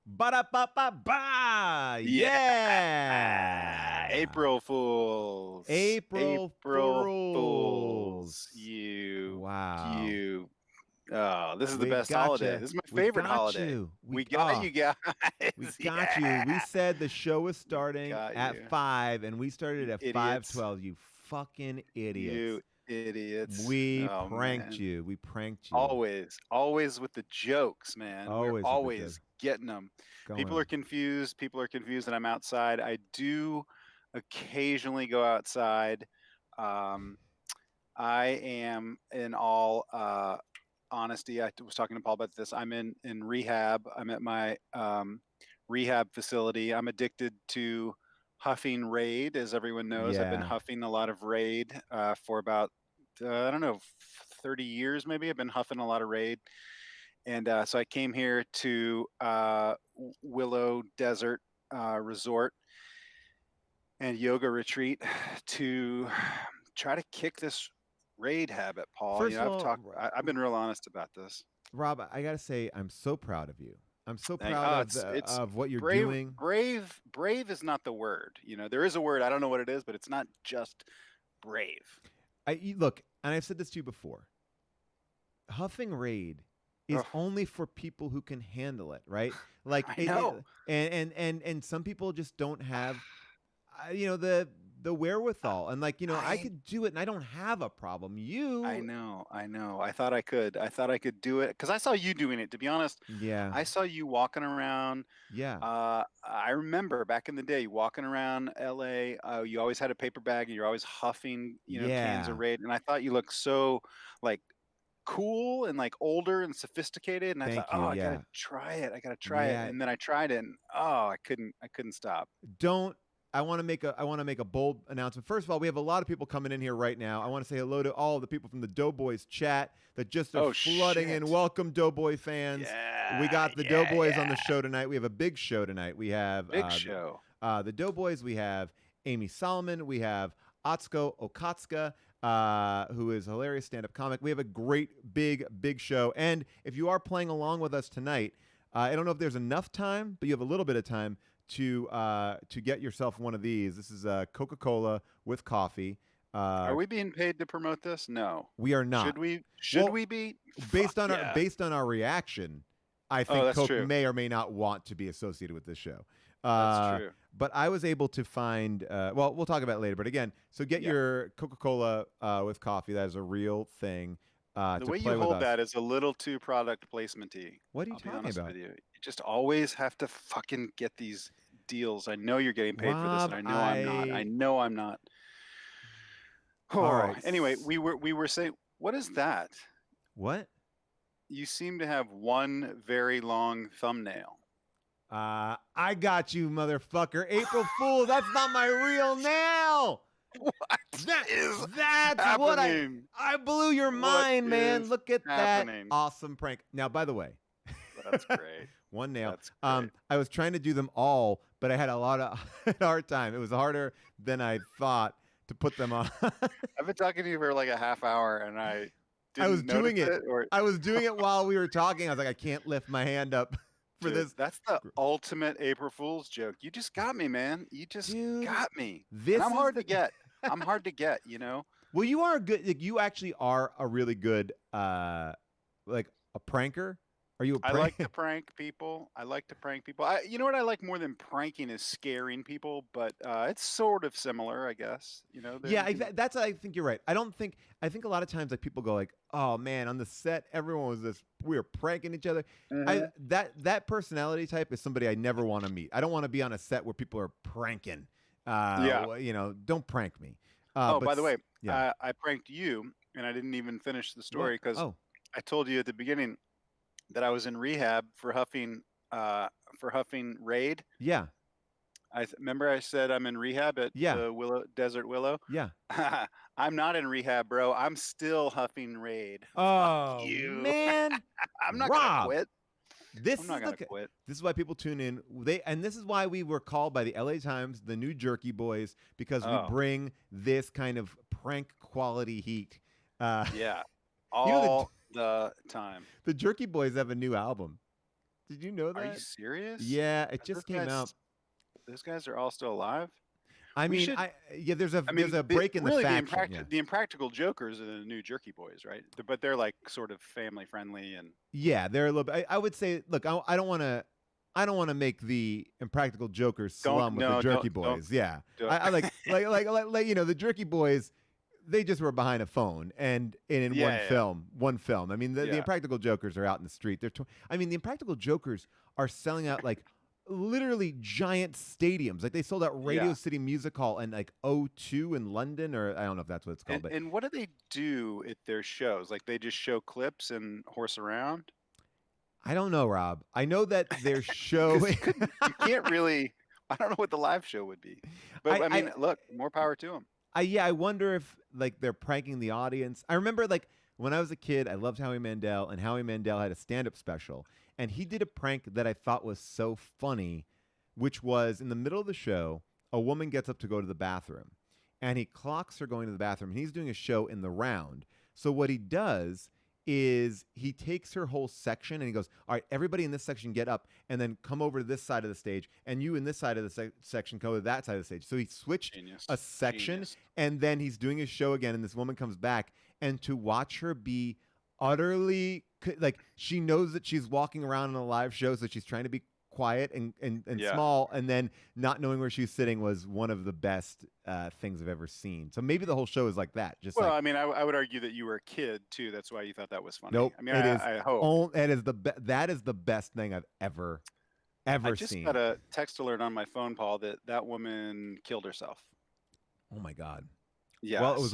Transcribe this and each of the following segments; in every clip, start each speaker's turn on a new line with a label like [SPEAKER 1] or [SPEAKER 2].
[SPEAKER 1] Ba-da-ba-ba-ba!
[SPEAKER 2] Yeah.
[SPEAKER 1] Yeah!
[SPEAKER 2] April Fools.
[SPEAKER 1] April
[SPEAKER 2] April Fools.
[SPEAKER 1] Fools.
[SPEAKER 2] You.
[SPEAKER 1] Wow.
[SPEAKER 2] Oh, this is the
[SPEAKER 1] We
[SPEAKER 2] best holiday.
[SPEAKER 1] gotcha.
[SPEAKER 2] This is my
[SPEAKER 1] We
[SPEAKER 2] favorite
[SPEAKER 1] got
[SPEAKER 2] holiday.
[SPEAKER 1] you.
[SPEAKER 2] We got you guys.
[SPEAKER 1] We got you. We
[SPEAKER 2] Yeah.
[SPEAKER 1] said the show was
[SPEAKER 2] We
[SPEAKER 1] starting
[SPEAKER 2] got
[SPEAKER 1] at
[SPEAKER 2] you.
[SPEAKER 1] 5 and we started
[SPEAKER 2] You
[SPEAKER 1] at
[SPEAKER 2] idiots.
[SPEAKER 1] 5:12. You fucking idiots.
[SPEAKER 2] You idiots.
[SPEAKER 1] We
[SPEAKER 2] Oh,
[SPEAKER 1] pranked
[SPEAKER 2] man.
[SPEAKER 1] you. We pranked you.
[SPEAKER 2] Always with the jokes, man. We're
[SPEAKER 1] Always with the joke
[SPEAKER 2] always getting them.
[SPEAKER 1] going
[SPEAKER 2] People are
[SPEAKER 1] on.
[SPEAKER 2] confused. People are confused that I'm outside. I do occasionally go outside. Um, I am, in all honesty, I was talking to Paul about this. I'm in rehab. I'm at my rehab facility. I'm addicted to huffing Raid, as everyone knows. I've been
[SPEAKER 1] Yeah.
[SPEAKER 2] huffing a lot of Raid for about I don't know, 30 years maybe. I've been huffing a lot of Raid, and so I came here to Willow Desert Resort and yoga retreat to try to kick this Raid habit, Paul.
[SPEAKER 1] First of all,
[SPEAKER 2] I've been real honest about this.
[SPEAKER 1] Rob, I got to say I'm so proud of you. I'm so
[SPEAKER 2] Like,
[SPEAKER 1] proud
[SPEAKER 2] oh,
[SPEAKER 1] of
[SPEAKER 2] it's
[SPEAKER 1] what you're
[SPEAKER 2] brave.
[SPEAKER 1] doing.
[SPEAKER 2] Brave is not the word. You know, there is a word. I don't know what it is, but it's not just brave.
[SPEAKER 1] Look, and I've said this to you before. Huffing Raid is
[SPEAKER 2] Ugh,
[SPEAKER 1] only for people who can handle it, right? Like
[SPEAKER 2] I know.
[SPEAKER 1] and some people just don't have the wherewithal. And like, I
[SPEAKER 2] I
[SPEAKER 1] could do it and I don't have a problem.
[SPEAKER 2] I
[SPEAKER 1] You
[SPEAKER 2] know. I know. I thought I could. I thought I could do it because I saw you doing it. To be honest,
[SPEAKER 1] Yeah.
[SPEAKER 2] I saw you walking around.
[SPEAKER 1] Yeah.
[SPEAKER 2] I remember back in the day, walking around LA. You always had a paper bag, and you're always huffing, cans of
[SPEAKER 1] Yeah.
[SPEAKER 2] Raid. And I thought you looked so like cool and like older and sophisticated. And I thought,
[SPEAKER 1] Thank you.
[SPEAKER 2] oh, I gotta
[SPEAKER 1] Yeah.
[SPEAKER 2] try it. I gotta try it.
[SPEAKER 1] Yeah.
[SPEAKER 2] And then I tried it, and oh, I couldn't stop.
[SPEAKER 1] Don't I want to make a bold announcement. First of all, we have a lot of people coming in here right now. I want to say hello to all the people from the Doughboys chat that just are
[SPEAKER 2] Oh
[SPEAKER 1] flooding in.
[SPEAKER 2] shit!
[SPEAKER 1] Welcome, Doughboy fans. We
[SPEAKER 2] Yeah,
[SPEAKER 1] got the
[SPEAKER 2] yeah,
[SPEAKER 1] Doughboys on the
[SPEAKER 2] yeah.
[SPEAKER 1] show tonight. We have a big show tonight. We have
[SPEAKER 2] Big show.
[SPEAKER 1] the Doughboys. We have Amy Solomon. We have Otsko Okatsuka, who is a hilarious stand-up comic. We have a great, big show. And if you are playing along with us tonight, I don't know if there's enough time, but you have a little bit of time to get yourself one of these. This is Coca-Cola with coffee.
[SPEAKER 2] Are we being paid to promote this? No.
[SPEAKER 1] We are
[SPEAKER 2] Should
[SPEAKER 1] not.
[SPEAKER 2] we? Should
[SPEAKER 1] Well,
[SPEAKER 2] we be?
[SPEAKER 1] based
[SPEAKER 2] Fuck
[SPEAKER 1] on our
[SPEAKER 2] yeah.
[SPEAKER 1] based on our reaction, I
[SPEAKER 2] Oh,
[SPEAKER 1] think
[SPEAKER 2] that's
[SPEAKER 1] Coke
[SPEAKER 2] true.
[SPEAKER 1] may or may not want to be associated with this show.
[SPEAKER 2] That's true.
[SPEAKER 1] But I was able to find. Well, we'll talk about it later. But again, so get
[SPEAKER 2] Yeah.
[SPEAKER 1] your Coca-Cola with coffee. That is a real thing
[SPEAKER 2] The
[SPEAKER 1] to
[SPEAKER 2] way
[SPEAKER 1] play
[SPEAKER 2] you
[SPEAKER 1] with
[SPEAKER 2] hold
[SPEAKER 1] us.
[SPEAKER 2] that is a little too product placement-y.
[SPEAKER 1] What are you
[SPEAKER 2] I'll be
[SPEAKER 1] talking
[SPEAKER 2] honest with
[SPEAKER 1] about,
[SPEAKER 2] you. You just always have to fucking get these deals. I know you're getting paid for this, and
[SPEAKER 1] Rob?
[SPEAKER 2] I know I'm not. I know I'm not.
[SPEAKER 1] All
[SPEAKER 2] Oh,
[SPEAKER 1] right.
[SPEAKER 2] anyway, we were saying, what is that?
[SPEAKER 1] What?
[SPEAKER 2] You seem to have one very long thumbnail.
[SPEAKER 1] I got you, motherfucker. April Fool. That's not my real nail.
[SPEAKER 2] What
[SPEAKER 1] That
[SPEAKER 2] is
[SPEAKER 1] that's what
[SPEAKER 2] happening?
[SPEAKER 1] I blew your
[SPEAKER 2] What
[SPEAKER 1] mind, man.
[SPEAKER 2] is
[SPEAKER 1] Look at that
[SPEAKER 2] happening?
[SPEAKER 1] awesome prank. Now, by the way,
[SPEAKER 2] That's great.
[SPEAKER 1] one nail.
[SPEAKER 2] That's great.
[SPEAKER 1] I was trying to do them all, but I had a lot of hard time. It was harder than I thought to put them on.
[SPEAKER 2] I've been talking to you for like a half hour, and I
[SPEAKER 1] I was
[SPEAKER 2] didn't notice
[SPEAKER 1] doing it.
[SPEAKER 2] it. Or
[SPEAKER 1] I was doing it while we were talking. I was like, I can't lift my hand up for
[SPEAKER 2] dude,
[SPEAKER 1] this.
[SPEAKER 2] that's the ultimate April Fool's joke. You just got me, man. You just
[SPEAKER 1] Dude,
[SPEAKER 2] got me.
[SPEAKER 1] this
[SPEAKER 2] And I'm
[SPEAKER 1] is
[SPEAKER 2] hard
[SPEAKER 1] the
[SPEAKER 2] to get. I'm hard to get, you know?
[SPEAKER 1] Well, you are good. Like, you actually are a really good, like a pranker. Are you a
[SPEAKER 2] I
[SPEAKER 1] prank?
[SPEAKER 2] like to prank people. I like to prank people. You know what I like more than pranking is scaring people, but it's sort of similar, I guess. You know, that
[SPEAKER 1] Yeah,
[SPEAKER 2] you can.
[SPEAKER 1] that's. I think you're right. I think a lot of times like people go like, "Oh man, on the set, everyone was this. We were pranking each other."
[SPEAKER 2] Mhm.
[SPEAKER 1] That personality type is somebody I never want to meet. I don't want to be on a set where people are pranking.
[SPEAKER 2] Yeah.
[SPEAKER 1] Don't prank me.
[SPEAKER 2] Oh,
[SPEAKER 1] But
[SPEAKER 2] by the way,
[SPEAKER 1] yeah,
[SPEAKER 2] I pranked you, and I didn't even finish the
[SPEAKER 1] what?
[SPEAKER 2] story because
[SPEAKER 1] Oh,
[SPEAKER 2] I told you at the beginning that I was in rehab for huffing Raid.
[SPEAKER 1] yeah,
[SPEAKER 2] Remember I said I'm in rehab at
[SPEAKER 1] yeah,
[SPEAKER 2] the Desert Willow.
[SPEAKER 1] yeah.
[SPEAKER 2] I'm not in rehab, bro. I'm still huffing Raid. Fuck
[SPEAKER 1] Oh
[SPEAKER 2] you.
[SPEAKER 1] man,
[SPEAKER 2] I'm not gonna
[SPEAKER 1] Rob.
[SPEAKER 2] quit. I'm
[SPEAKER 1] This
[SPEAKER 2] not
[SPEAKER 1] is
[SPEAKER 2] gonna
[SPEAKER 1] the
[SPEAKER 2] quit.
[SPEAKER 1] this is why people tune in. This is why we were called by the LA Times the new Jerky Boys, because we
[SPEAKER 2] Oh
[SPEAKER 1] bring this kind of prank quality heat. Uh,
[SPEAKER 2] yeah,
[SPEAKER 1] you know the
[SPEAKER 2] all the time.
[SPEAKER 1] the Jerky Boys have a new album. Did you know
[SPEAKER 2] Are you
[SPEAKER 1] that?
[SPEAKER 2] serious?
[SPEAKER 1] Yeah, it
[SPEAKER 2] Are
[SPEAKER 1] just came out.
[SPEAKER 2] those guys are all still alive?
[SPEAKER 1] I
[SPEAKER 2] We
[SPEAKER 1] mean,
[SPEAKER 2] should.
[SPEAKER 1] yeah,
[SPEAKER 2] I
[SPEAKER 1] there's
[SPEAKER 2] mean,
[SPEAKER 1] a break in the
[SPEAKER 2] really,
[SPEAKER 1] faction. Yeah.
[SPEAKER 2] the Impractical Jokers are the new Jerky Boys, right? But they're like sort of family friendly and
[SPEAKER 1] Yeah, they're a little bit. I would say, look, I don't want to. I don't want to make the Impractical Jokers
[SPEAKER 2] don't
[SPEAKER 1] slum with the
[SPEAKER 2] no
[SPEAKER 1] Jerky Boys. Yeah, I like the Jerky Boys. They just were behind a phone and in
[SPEAKER 2] yeah, yeah,
[SPEAKER 1] one film. I mean, the
[SPEAKER 2] yeah.
[SPEAKER 1] Impractical Jokers are out in the street. I mean, the Impractical Jokers are selling out like literally giant stadiums. Like they sold out Radio
[SPEAKER 2] Yeah.
[SPEAKER 1] City Music Hall and like O2 in London, or I don't know if that's what it's called, but
[SPEAKER 2] And what do they do at their shows? Like they just show clips and horse around?
[SPEAKER 1] I don't know, Rob. I know that their show.
[SPEAKER 2] Because you can't really. I don't know what the live show would be, but I
[SPEAKER 1] I
[SPEAKER 2] mean, look, more power to them.
[SPEAKER 1] yeah, I wonder if like they're pranking the audience. I remember like when I was a kid, I loved Howie Mandel, and Howie Mandel had a stand-up special, and he did a prank that I thought was so funny, which was in the middle of the show, a woman gets up to go to the bathroom, and he clocks her going to the bathroom, and he's doing a show in the round. So what he does is he takes her whole section and he goes, all right, everybody in this section get up and then come over to this side of the stage, and you in this side of the section go to that side of the stage. So he switched
[SPEAKER 2] Genius.
[SPEAKER 1] a section,
[SPEAKER 2] Genius.
[SPEAKER 1] and then he's doing his show again, and this woman comes back, and to watch her be utterly like, she knows that she's walking around in a live show, so she's trying to be quiet and
[SPEAKER 2] Yeah.
[SPEAKER 1] small, and then not knowing where she's sitting was one of the best things I've ever seen. So maybe the whole show is like that. Just
[SPEAKER 2] Well,
[SPEAKER 1] like,
[SPEAKER 2] I mean, I would argue that you were a kid too. That's why you thought that was funny.
[SPEAKER 1] nope,
[SPEAKER 2] I mean,
[SPEAKER 1] it is.
[SPEAKER 2] I hope.
[SPEAKER 1] It is that is the best thing I've ever
[SPEAKER 2] I just
[SPEAKER 1] seen.
[SPEAKER 2] got a text alert on my phone, Paul, that that woman killed herself.
[SPEAKER 1] Oh my god.
[SPEAKER 2] Yeah.
[SPEAKER 1] Well, it was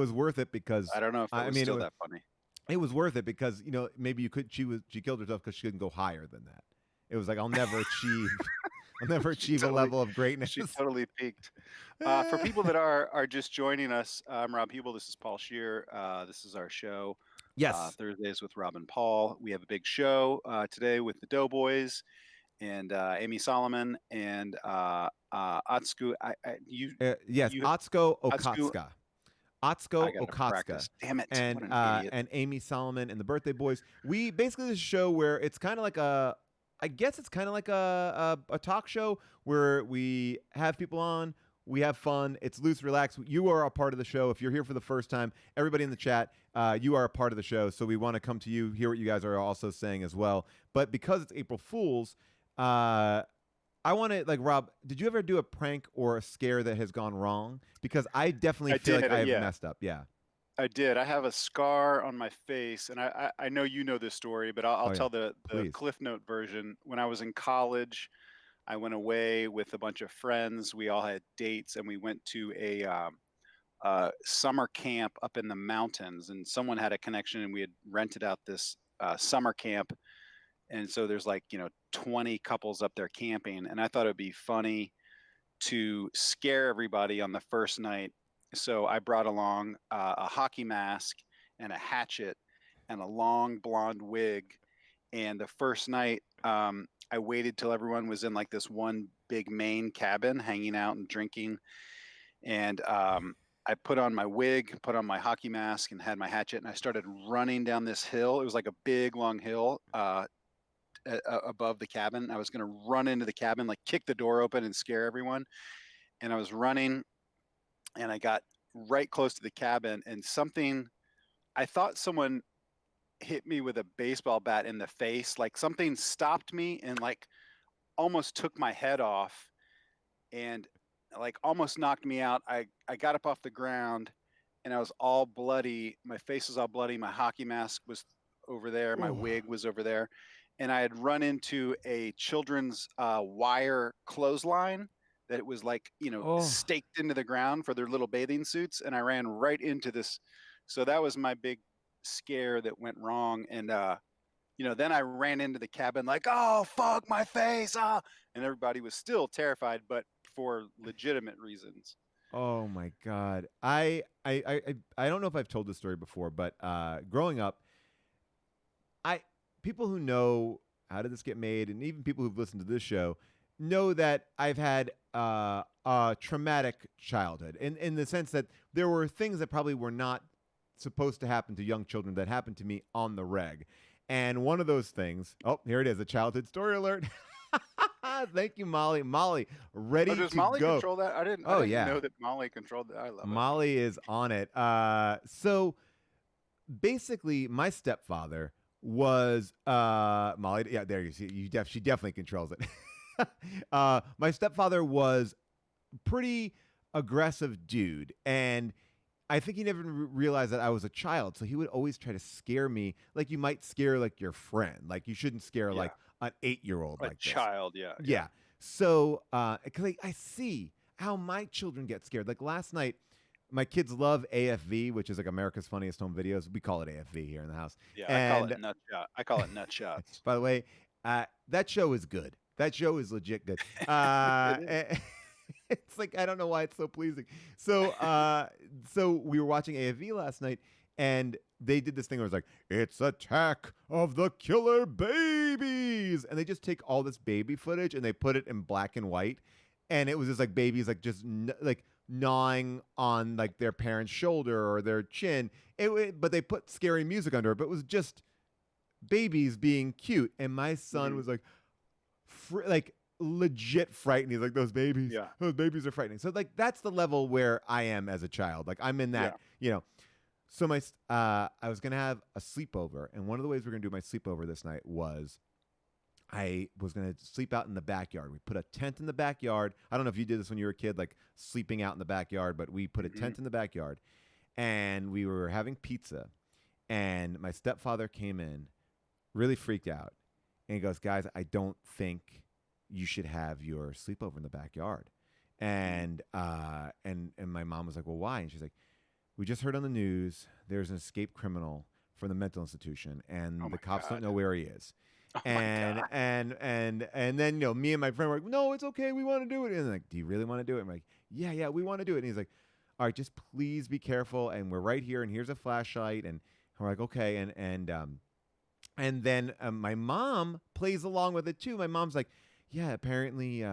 [SPEAKER 2] so
[SPEAKER 1] worth it because
[SPEAKER 2] I don't know if it was still that funny.
[SPEAKER 1] it was worth it because, you know, maybe she killed herself because she couldn't go higher than that. It was like, I'll never achieve a level of greatness.
[SPEAKER 2] She totally peaked. For people that are just joining us, I'm Rob Hubel. This is Paul Scheer. This is our show.
[SPEAKER 1] Yes.
[SPEAKER 2] Thursdays with Rob and Paul. We have a big show today with the Doughboys and Amy Solomon and Otsko.
[SPEAKER 1] Yes, Otsko Okatsuka. Otsko Okatsuka.
[SPEAKER 2] Practice. Damn it.
[SPEAKER 1] And Amy Solomon and the Birthday Boys. We basically, this is a show where it's kind of like I guess it's kind of like a talk show where we have people on, we have fun, it's loose, relaxed. You are a part of the show. If you're here for the first time, everybody in the chat, you are a part of the show. So we want to come to you, hear what you guys are also saying as well. But because it's April Fool's, I want to, like, Rob, did you ever do a prank or a scare that has gone wrong? Because I definitely feel like I have messed up. Yeah.
[SPEAKER 2] I did. I have a scar on my face, and I know you know this story, but I'll tell the Cliff Note version. When I was in college, I went away with a bunch of friends. We all had dates, and we went to a summer camp up in the mountains, and someone had a connection, and we had rented out this summer camp. And so there's like, 20 couples up there camping, and I thought it'd be funny to scare everybody on the first night. So I brought along a hockey mask and a hatchet and a long blonde wig. And the first night, I waited till everyone was in like this one big main cabin hanging out and drinking. And I put on my wig, put on my hockey mask, and had my hatchet. And I started running down this hill. It was like a big, long hill above the cabin. I was going to run into the cabin, like kick the door open and scare everyone. And I was running, and I got right close to the cabin, and I thought someone hit me with a baseball bat in the face. Like something stopped me and like almost took my head off and like almost knocked me out. I got up off the ground, and I was all bloody. My face was all bloody. My hockey mask was over there. My wig was over there. And I had run into a children's wire clothesline that it was like, staked into the ground for their little bathing suits. And I ran right into this. So that was my big scare that went wrong. And, then I ran into the cabin like, oh, fuck my face. Ah. And everybody was still terrified, but for legitimate reasons.
[SPEAKER 1] Oh my God. I don't know if I've told this story before, but growing up, people who know How Did This Get Made, and even people who've listened to this show, know that I've had a traumatic childhood in the sense that there were things that probably were not supposed to happen to young children that happened to me on the reg. And one of those things, oh, here it is, a childhood story alert. Thank you, Molly. Molly,
[SPEAKER 2] Oh,
[SPEAKER 1] ready
[SPEAKER 2] does
[SPEAKER 1] to
[SPEAKER 2] Molly
[SPEAKER 1] go.
[SPEAKER 2] control that? I
[SPEAKER 1] Oh,
[SPEAKER 2] didn't
[SPEAKER 1] yeah.
[SPEAKER 2] know that Molly controlled that. I love it.
[SPEAKER 1] Molly is on it. So basically, my stepfather was Molly. Yeah, there you see. She definitely controls it. My stepfather was pretty aggressive dude, and I think he never realized that I was a child. So he would always try to scare me, like you might scare like your friend. Like you shouldn't scare
[SPEAKER 2] Yeah,
[SPEAKER 1] like an 8-year-old
[SPEAKER 2] a
[SPEAKER 1] like this.
[SPEAKER 2] child. Yeah, yeah.
[SPEAKER 1] Yeah. So, because I see how my children get scared. Like last night, my kids love AFV, which is like America's Funniest Home Videos. We call it AFV here in the house.
[SPEAKER 2] Yeah, I call
[SPEAKER 1] And
[SPEAKER 2] it nut shot. I call it nut shots.
[SPEAKER 1] by the way, that show is good. That show is legit good.
[SPEAKER 2] It is.
[SPEAKER 1] It's like I don't know why it's so pleasing. So, so we were watching AFV last night, and they did this thing where it's like, it's Attack of the Killer Babies. And they just take all this baby footage and they put it in black and white. And it was just like babies like just like gnawing on like their parent's shoulder or their chin. But they put scary music under it. But it was just babies being cute. And my son
[SPEAKER 2] Mhm.
[SPEAKER 1] was like, like legit frightened. He's like,
[SPEAKER 2] Yeah,
[SPEAKER 1] those babies are frightening. So like that's the level where I am as a child. Like I'm in
[SPEAKER 2] yeah.
[SPEAKER 1] that, so I was gonna have a sleepover, and one of the ways we're gonna do my sleepover this night was I was gonna sleep out in the backyard. We put a tent in the backyard. I don't know if you did this when you were a kid, like sleeping out in the backyard, but we put a
[SPEAKER 2] Hmm.
[SPEAKER 1] tent in the backyard, and we were having pizza. And my stepfather came in, really freaked out, and he goes, "Guys, I don't think you should have your sleepover in the backyard." And my mom was like, "Well, why?" And she's like, we just heard on the news there's an escaped criminal from the mental institution,
[SPEAKER 2] Oh
[SPEAKER 1] and the
[SPEAKER 2] my
[SPEAKER 1] cops don't
[SPEAKER 2] god.
[SPEAKER 1] know where he is.
[SPEAKER 2] Oh my
[SPEAKER 1] And
[SPEAKER 2] god.
[SPEAKER 1] and then me and my friend were like, no, it's okay, we want to do it. And like, do you really want to do it? I'm like, yeah, we want to do it. And he's like, all right, just please be careful. And we're right here, and here's a flashlight. And we're like, okay. And then my mom plays along with it too. My mom's like, yeah, apparently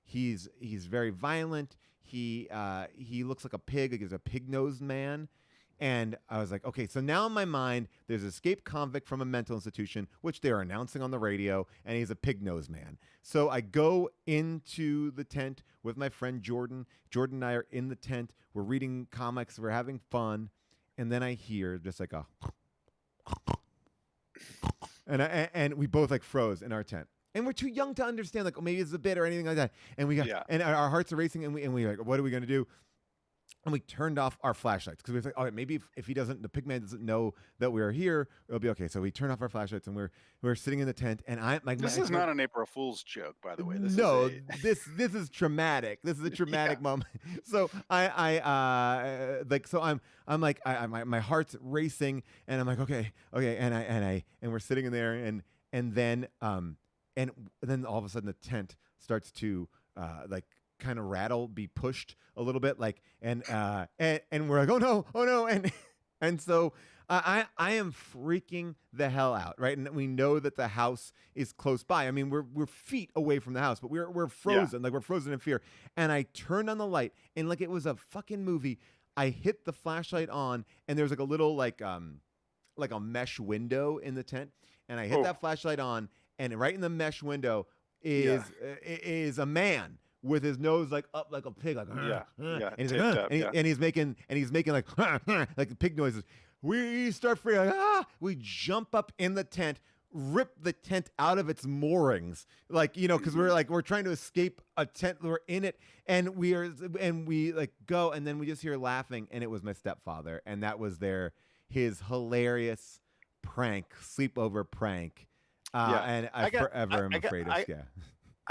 [SPEAKER 1] he's very violent. He looks like a pig, like he's a pig nosed man. And I was like, okay, so now in my mind, there's an escaped convict from a mental institution, which they're announcing on the radio, and he's a pig nosed man. So I go into the tent with my friend Jordan. Jordan and I are in the tent. We're reading comics. We're having fun. And then I hear just like a and we both like froze in our tent. And we're too young to understand, like, oh, maybe it's a bit or anything like that. And we got,
[SPEAKER 2] Yeah.
[SPEAKER 1] and our hearts are racing, and we like, what are we gonna do? And we turned off our flashlights because we were like, all right, maybe if he doesn't, the pigman doesn't know that we're here, it'll be okay. So we turned off our flashlights, and we're sitting in the tent, and I like
[SPEAKER 2] This is not an April Fool's joke, by the way. This is
[SPEAKER 1] no,
[SPEAKER 2] a
[SPEAKER 1] this is traumatic. This is a
[SPEAKER 2] yeah.
[SPEAKER 1] traumatic moment. So I'm like my heart's racing, and I'm like, okay, and we're sitting in there, and then all of a sudden the tent starts to like kind of rattle, be pushed a little bit, like, and we're like, oh no, and so I am freaking the hell out, right? And we know that the house is close by. I mean, we're feet away from the house, but we're
[SPEAKER 2] Yeah.
[SPEAKER 1] frozen, like we're frozen in fear. And I turned on the light, and like it was a fucking movie. I hit the flashlight on, and there's like a little like a mesh window in the tent, and I hit
[SPEAKER 2] Oh,
[SPEAKER 1] that flashlight on, and right in the mesh window
[SPEAKER 2] yeah.
[SPEAKER 1] is a man with his nose like up like a pig, like
[SPEAKER 2] Yeah. Yeah.
[SPEAKER 1] and he's like
[SPEAKER 2] Taped up. Yeah.
[SPEAKER 1] and he's making like like pig noises. We start freaking like we jump up in the tent, rip the tent out of its moorings, like because
[SPEAKER 2] Mhm.
[SPEAKER 1] we're trying to escape a tent. We're in it, and we like go, and then we just hear laughing, and it was my stepfather, and that was his hilarious prank, sleepover prank.
[SPEAKER 2] Yeah.
[SPEAKER 1] And I
[SPEAKER 2] I got.
[SPEAKER 1] forever am
[SPEAKER 2] I got.
[SPEAKER 1] afraid of scare.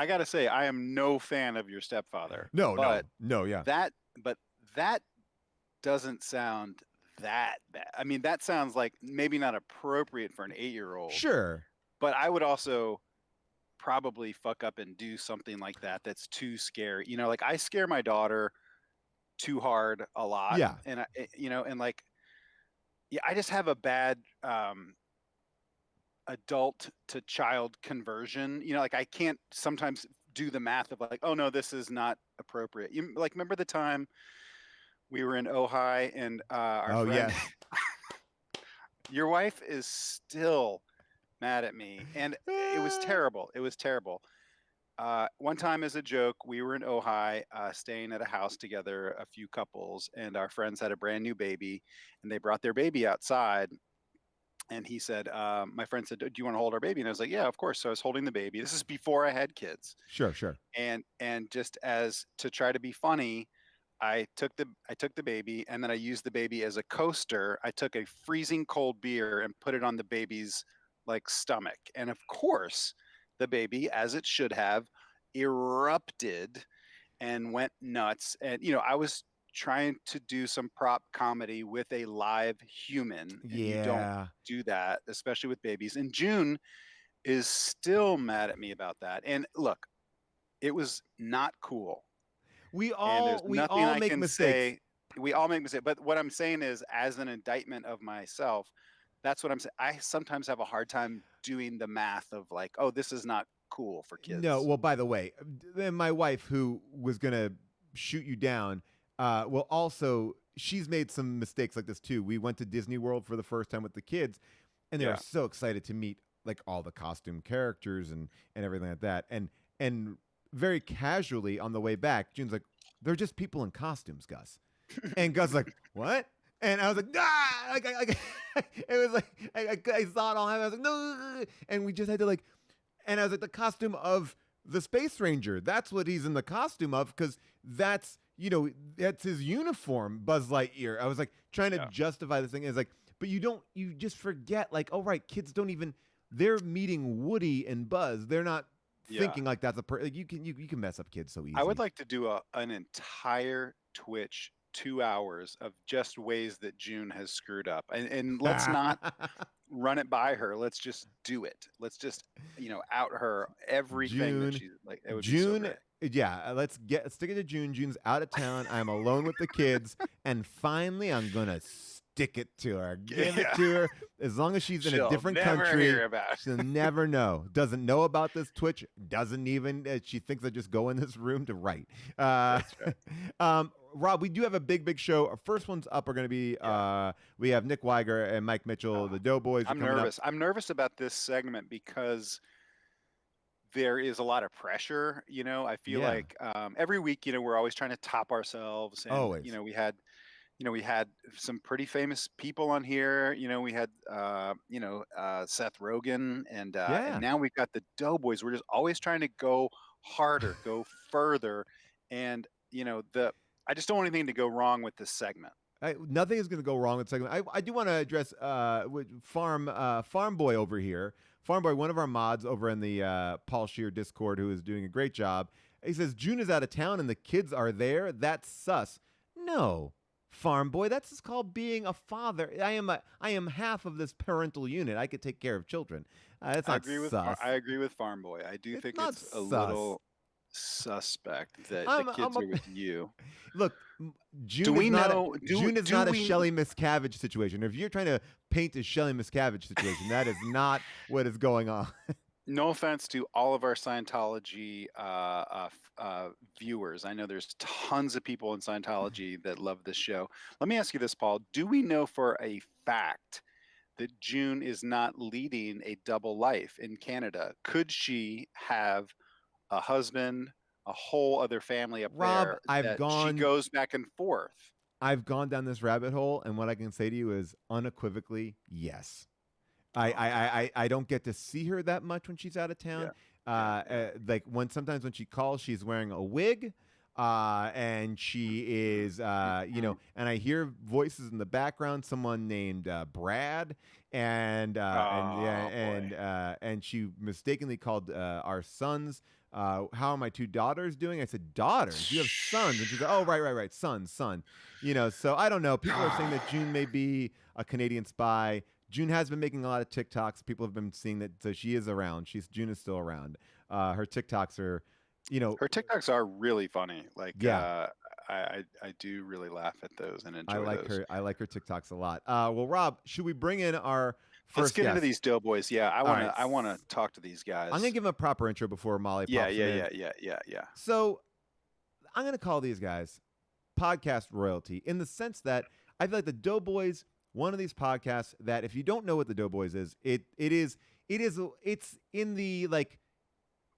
[SPEAKER 2] I gotta say, I am no fan of your stepfather,
[SPEAKER 1] No,
[SPEAKER 2] but
[SPEAKER 1] no, yeah.
[SPEAKER 2] that, but that doesn't sound that bad. I mean, that sounds like maybe not appropriate for an 8-year-old,
[SPEAKER 1] Sure.
[SPEAKER 2] but I would also probably fuck up and do something like that that's too scary. Like I scare my daughter too hard a lot,
[SPEAKER 1] Yeah.
[SPEAKER 2] and and like, yeah, I just have a bad adult to child conversion. Like I can't sometimes do the math of like, oh no, this is not appropriate. You like remember the time we were in Ojai and our
[SPEAKER 1] Oh,
[SPEAKER 2] friend,
[SPEAKER 1] yes.
[SPEAKER 2] your wife is still mad at me, and it was terrible. It was terrible. One time, as a joke, we were in Ojai, staying at a house together, a few couples, and our friends had a brand new baby, and they brought their baby outside. And he said, my friend said, "Do you want to hold our baby?" And I was like, "Yeah, of course." So I was holding the baby. This is before I had kids,
[SPEAKER 1] Sure, sure.
[SPEAKER 2] and just as to try to be funny, I took the baby, and then I used the baby as a coaster. I took a freezing cold beer and put it on the baby's like stomach, and of course, the baby, as it should have, erupted and went nuts. And I was trying to do some prop comedy with a live human, and you don't
[SPEAKER 1] Yeah.
[SPEAKER 2] do that, especially with babies. And June is still mad at me about that. And look, it was not cool.
[SPEAKER 1] We
[SPEAKER 2] And there's
[SPEAKER 1] all we
[SPEAKER 2] nothing
[SPEAKER 1] all
[SPEAKER 2] I
[SPEAKER 1] make
[SPEAKER 2] can
[SPEAKER 1] mistakes.
[SPEAKER 2] say. We all make mistakes. But what I'm saying is, as an indictment of myself, that's what I'm saying. I sometimes have a hard time doing the math of like, oh, this is not cool for
[SPEAKER 1] No,
[SPEAKER 2] kids.
[SPEAKER 1] well, by the way, then my wife, who was gonna shoot you down, well, also she's made some mistakes like this too. We went to Disney World for the first time with the kids, and they were
[SPEAKER 2] Yeah.
[SPEAKER 1] so excited to meet like all the costume characters and everything like that. And very casually on the way back, June's like, "They're just people in costumes, Gus." And Gus like, "What?" And I was like, "Ah!" It was like I saw it all happen. I was like, "No!" And we just had to like, and I was like, the costume of the Space Ranger. That's what he's in the costume of, because that's his uniform, Buzz Lightyear. I was like trying to
[SPEAKER 2] Yeah.
[SPEAKER 1] justify this thing. It's like, but you just forget, like, oh, right, kids don't even, they're meeting Woody and Buzz. They're not
[SPEAKER 2] Yeah.
[SPEAKER 1] thinking like that's like you can mess up kids so easy.
[SPEAKER 2] I would like to do an entire Twitch 2 hours of just ways that June has screwed up. And let's not run it by her. Let's just do it. Let's just, out her everything that
[SPEAKER 1] June,
[SPEAKER 2] she's like. It would be so
[SPEAKER 1] June.
[SPEAKER 2] great.
[SPEAKER 1] Yeah, stick it to June. June's out of town. I'm alone with the kids, and finally, I'm gonna stick it to her. Give it
[SPEAKER 2] Yeah.
[SPEAKER 1] to her. As long as she's in a
[SPEAKER 2] She'll
[SPEAKER 1] different
[SPEAKER 2] never
[SPEAKER 1] country,
[SPEAKER 2] hear about it.
[SPEAKER 1] she'll never know. Doesn't know about this Twitch. Doesn't even. She thinks I just go in this room to write.
[SPEAKER 2] That's right.
[SPEAKER 1] Rob, we do have a big show. Our first ones up are going to be.
[SPEAKER 2] Yeah.
[SPEAKER 1] We have Nick Wiger and Mike Mitchell. The Doughboys are
[SPEAKER 2] I'm
[SPEAKER 1] coming
[SPEAKER 2] nervous. I'm nervous about this segment because there is a lot of pressure. I feel
[SPEAKER 1] Yeah,
[SPEAKER 2] like every week, we're always trying to top ourselves, and
[SPEAKER 1] always.
[SPEAKER 2] we had some pretty famous people on here. We had Seth Rogen, and
[SPEAKER 1] Yeah.
[SPEAKER 2] now we've got the Doughboys. We're just always trying to go harder, go further, and the I just don't want anything to go wrong with this segment.
[SPEAKER 1] Nothing is going to go wrong with the segment. I do want to address Farm Boy over here. Farm Boy, one of our mods over in the Paul Shear Discord, who is doing a great job. He says June is out of town and the kids are there. That's sus. No, Farm Boy, that's just called being a father. I am half of this parental unit. I could take care of children. That's not sus.
[SPEAKER 2] I agree with Farm Boy. I do
[SPEAKER 1] It's
[SPEAKER 2] think
[SPEAKER 1] not
[SPEAKER 2] it's a
[SPEAKER 1] sus.
[SPEAKER 2] little suspect that the
[SPEAKER 1] I'm
[SPEAKER 2] kids
[SPEAKER 1] a
[SPEAKER 2] are with you.
[SPEAKER 1] look.
[SPEAKER 2] Do we know?
[SPEAKER 1] June is
[SPEAKER 2] Do
[SPEAKER 1] not a
[SPEAKER 2] we?
[SPEAKER 1] Shelley Miscavige situation. If you're trying to paint a Shelley Miscavige situation, that is not what is going on.
[SPEAKER 2] No offense to all of our Scientology viewers. I know there's tons of people in Scientology that love this show. Let me ask you this, Paul. Do we know for a fact that June is not leading a double life in Canada? Could she have a husband, a whole other family up
[SPEAKER 1] Rob,
[SPEAKER 2] there that she goes back and forth?
[SPEAKER 1] I've gone down this rabbit hole, and what I can say to you is unequivocally yes. I don't get to see her that much when she's out of town.
[SPEAKER 2] Yeah. Yeah.
[SPEAKER 1] Like sometimes when she calls, she's wearing a wig, and she is, and I hear voices in the background. Someone named Brad, and she mistakenly called our sons. How are my two daughters doing? I said, daughters? You have sons? And she's like, oh, right, son. So I don't know. People are saying that June may be a Canadian spy. June has been making a lot of TikToks. People have been seeing that, so she is around. June is still around. Her TikToks are,
[SPEAKER 2] her TikToks are really funny. Like,
[SPEAKER 1] yeah.
[SPEAKER 2] I do really laugh at those and enjoy
[SPEAKER 1] I like
[SPEAKER 2] those.
[SPEAKER 1] her. I like her TikToks a lot. Well, Rob, should we bring in our first
[SPEAKER 2] Let's get
[SPEAKER 1] guest?
[SPEAKER 2] into these Doughboys. Yeah, I want to talk to these guys.
[SPEAKER 1] I'm gonna give him a proper intro before Molly pops in.
[SPEAKER 2] Yeah.
[SPEAKER 1] So I'm gonna call these guys podcast royalty in the sense that I feel like the Doughboys, one of these podcasts that if you don't know what the Doughboys is, it is It's in the like.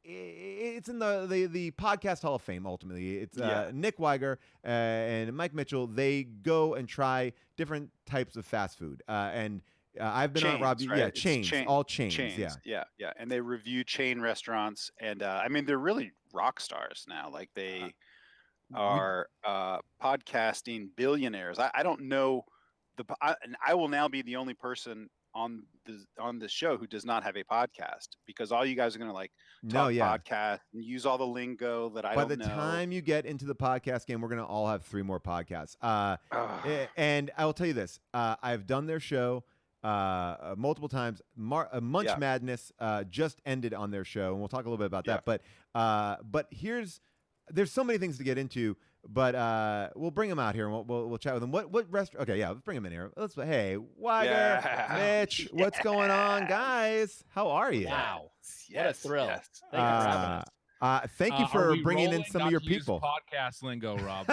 [SPEAKER 1] It's in the podcast Hall of Fame. Ultimately, it's Nick Wiger and Mike Mitchell. They go and try different types of fast food, and I've been on Rob.
[SPEAKER 2] Right?
[SPEAKER 1] Yeah, chains, all chains. Yeah,
[SPEAKER 2] and they review chain restaurants, and I mean they're really rock stars now. Like they are podcasting billionaires. I don't know and I will now be the only person on the show who does not have a podcast, because all you guys are going to like talk podcast and use all the lingo that I
[SPEAKER 1] By
[SPEAKER 2] don't know.
[SPEAKER 1] By the time you get into the podcast game, we're going to all have 3 more podcasts. And I will tell you this. I've done their show multiple times. Munch Madness just ended on their show, and we'll talk a little bit about that. But there's so many things to get into. But we'll bring him out here and we'll chat with him. What restaurant? Okay, let's bring him in here. Hey, Wiger, Mitch, what's going on, guys? How are you?
[SPEAKER 3] Wow, what a thrill!
[SPEAKER 2] Yes.
[SPEAKER 3] Thank you for having us.
[SPEAKER 1] Thank you for bringing in some of your people.
[SPEAKER 4] Podcast lingo, Rob.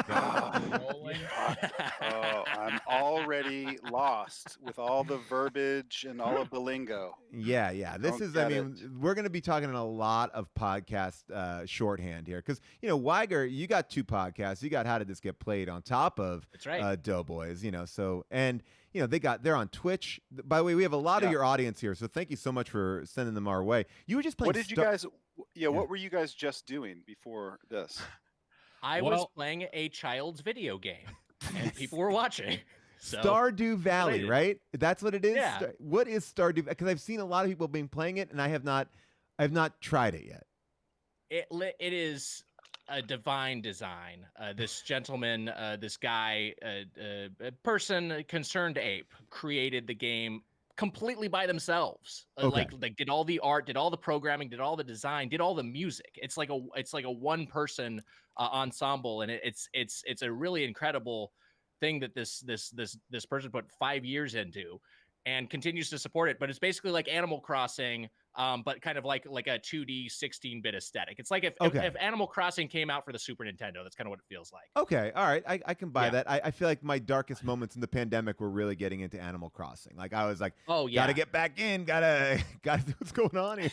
[SPEAKER 2] I'm already lost with all the verbiage and all of the lingo.
[SPEAKER 1] Yeah. This is, I mean, we're going to be talking a lot of podcast shorthand here because, Wiger, you got 2 podcasts. You got How Did This Get Played on top of Doughboys, so, and, they're on Twitch. By the way, we have a lot of your audience here, so thank you so much for sending them our way. You were just playing.
[SPEAKER 2] What did you guys? What were you guys just doing before this?
[SPEAKER 3] I was playing a child's video game, and people were watching. So,
[SPEAKER 1] Stardew Valley, right? That's what it is.
[SPEAKER 3] Yeah.
[SPEAKER 1] What is Stardew? Because I've seen a lot of people being playing it, and I have not tried it yet.
[SPEAKER 3] It is a divine design. This gentleman, this guy, a person, concerned ape, created the game completely by themselves. Like did all the art, did all the programming, did all the design, did all the music. It's like a one person ensemble, and it's a really incredible thing that this person put 5 years into and continues to support it. But it's basically like Animal Crossing, but kind of like a 2D 16-bit aesthetic. It's like if Animal Crossing came out for the Super Nintendo, that's kind of what it feels like.
[SPEAKER 1] Okay, all right, I can buy that. I feel like my darkest moments in the pandemic were really getting into Animal Crossing. Like I was like, gotta get back in, gotta do what's going on here.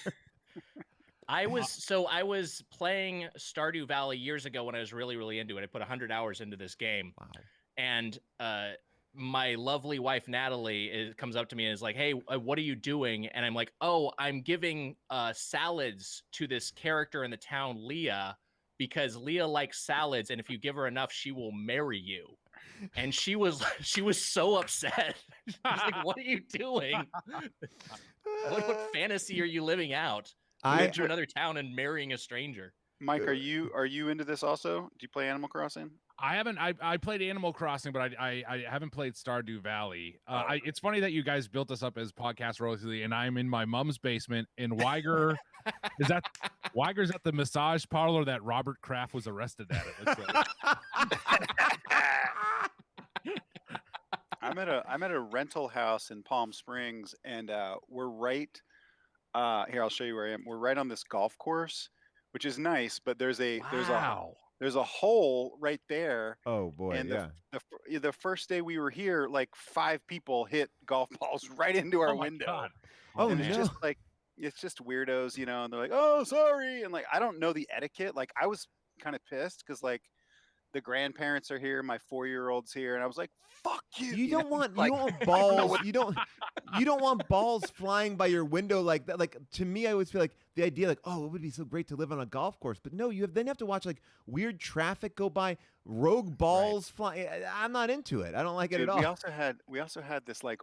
[SPEAKER 3] I was playing Stardew Valley years ago when I was really, really into it. I put 100 hours into this game.
[SPEAKER 1] Wow.
[SPEAKER 3] And my lovely wife, Natalie, comes up to me and is like, hey, what are you doing? And I'm like, oh, I'm giving salads to this character in the town, Leah, because Leah likes salads. And if you give her enough, she will marry you. And she was so upset. She's like, what are you doing? What fantasy are you living out? Going to another town and marrying a stranger.
[SPEAKER 2] Mike, are you into this also? Do you play Animal Crossing?
[SPEAKER 4] I haven't. I played Animal Crossing, but I haven't played Stardew Valley. It's funny that you guys built us up as podcast royalty, and I'm in my mom's basement. And Wiger Wiger's at the massage parlor that Robert Kraft was arrested at. It looks like.
[SPEAKER 2] I'm at a rental house in Palm Springs, and we're right here. I'll show you where I am. We're right on this golf course, which is nice, but there's a hole right there.
[SPEAKER 1] Oh boy,
[SPEAKER 2] and the first day we were here, like 5 people hit golf balls right into our window.
[SPEAKER 4] God.
[SPEAKER 2] And it's just like, it's just weirdos, and they're like, oh, sorry. And like, I don't know the etiquette. Like I was kind of pissed because like the grandparents are here, my 4-year-old's here, and I was like, fuck you.
[SPEAKER 1] You don't want balls. You don't want balls flying by your window like that. Like to me, I always feel like the idea like, oh, it would be so great to live on a golf course. But no, you have to watch like weird traffic go by, rogue balls flying. I'm not into it. I don't like it at all.
[SPEAKER 2] We also had this like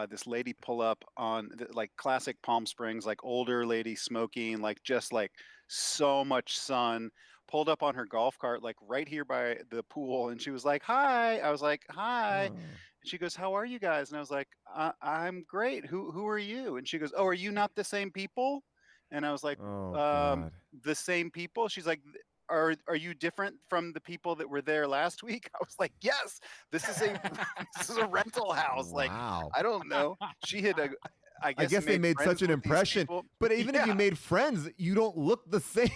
[SPEAKER 2] this lady pull up on like classic Palm Springs, like older lady smoking, like just like so much sun, pulled up on her golf cart, like right here by the pool. And she was like, hi. I was like, hi. And she goes, how are you guys? And I was like, I'm great. Who are you? And she goes, oh, are you not the same people? And I was like, the same people? She's like, are you different from the people that were there last week? I was like, yes, this is a rental house. Like, I don't know. She had I guess
[SPEAKER 1] they made such an impression. But even if you made friends, you don't look the same.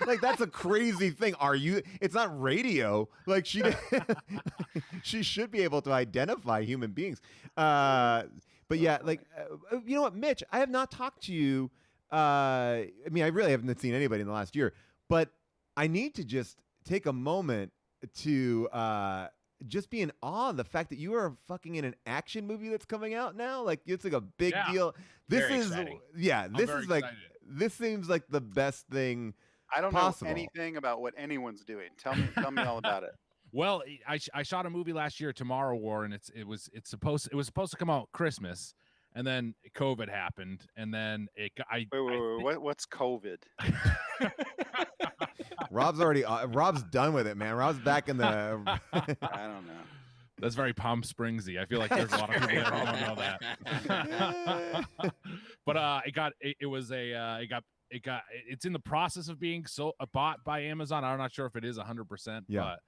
[SPEAKER 1] Like that's a crazy thing. It's not radio. Like she should be able to identify human beings. But But yeah, like you know what, Mitch, I have not talked to you. I mean, I really haven't seen anybody in the last year, but I need to just take a moment to just be in awe of the fact that you are fucking in an action movie that's coming out now. Like it's like a big deal. This
[SPEAKER 3] Very
[SPEAKER 1] is
[SPEAKER 3] exciting.
[SPEAKER 1] this is like
[SPEAKER 4] excited.
[SPEAKER 1] this seems like the best thing.
[SPEAKER 2] I don't
[SPEAKER 1] possible.
[SPEAKER 2] know anything about what anyone's doing. Tell me all about it.
[SPEAKER 4] Well, I shot a movie last year, Tomorrow War, and it was supposed to come out Christmas, and then COVID happened, and then
[SPEAKER 2] Wait, what's COVID?
[SPEAKER 1] Rob's done with it, man. Rob's back in the.
[SPEAKER 2] I don't know.
[SPEAKER 4] That's very Palm Springsy. I feel like there's a lot of people that don't know that. But it's in the process of being bought by Amazon. I'm not sure if it is 100%, but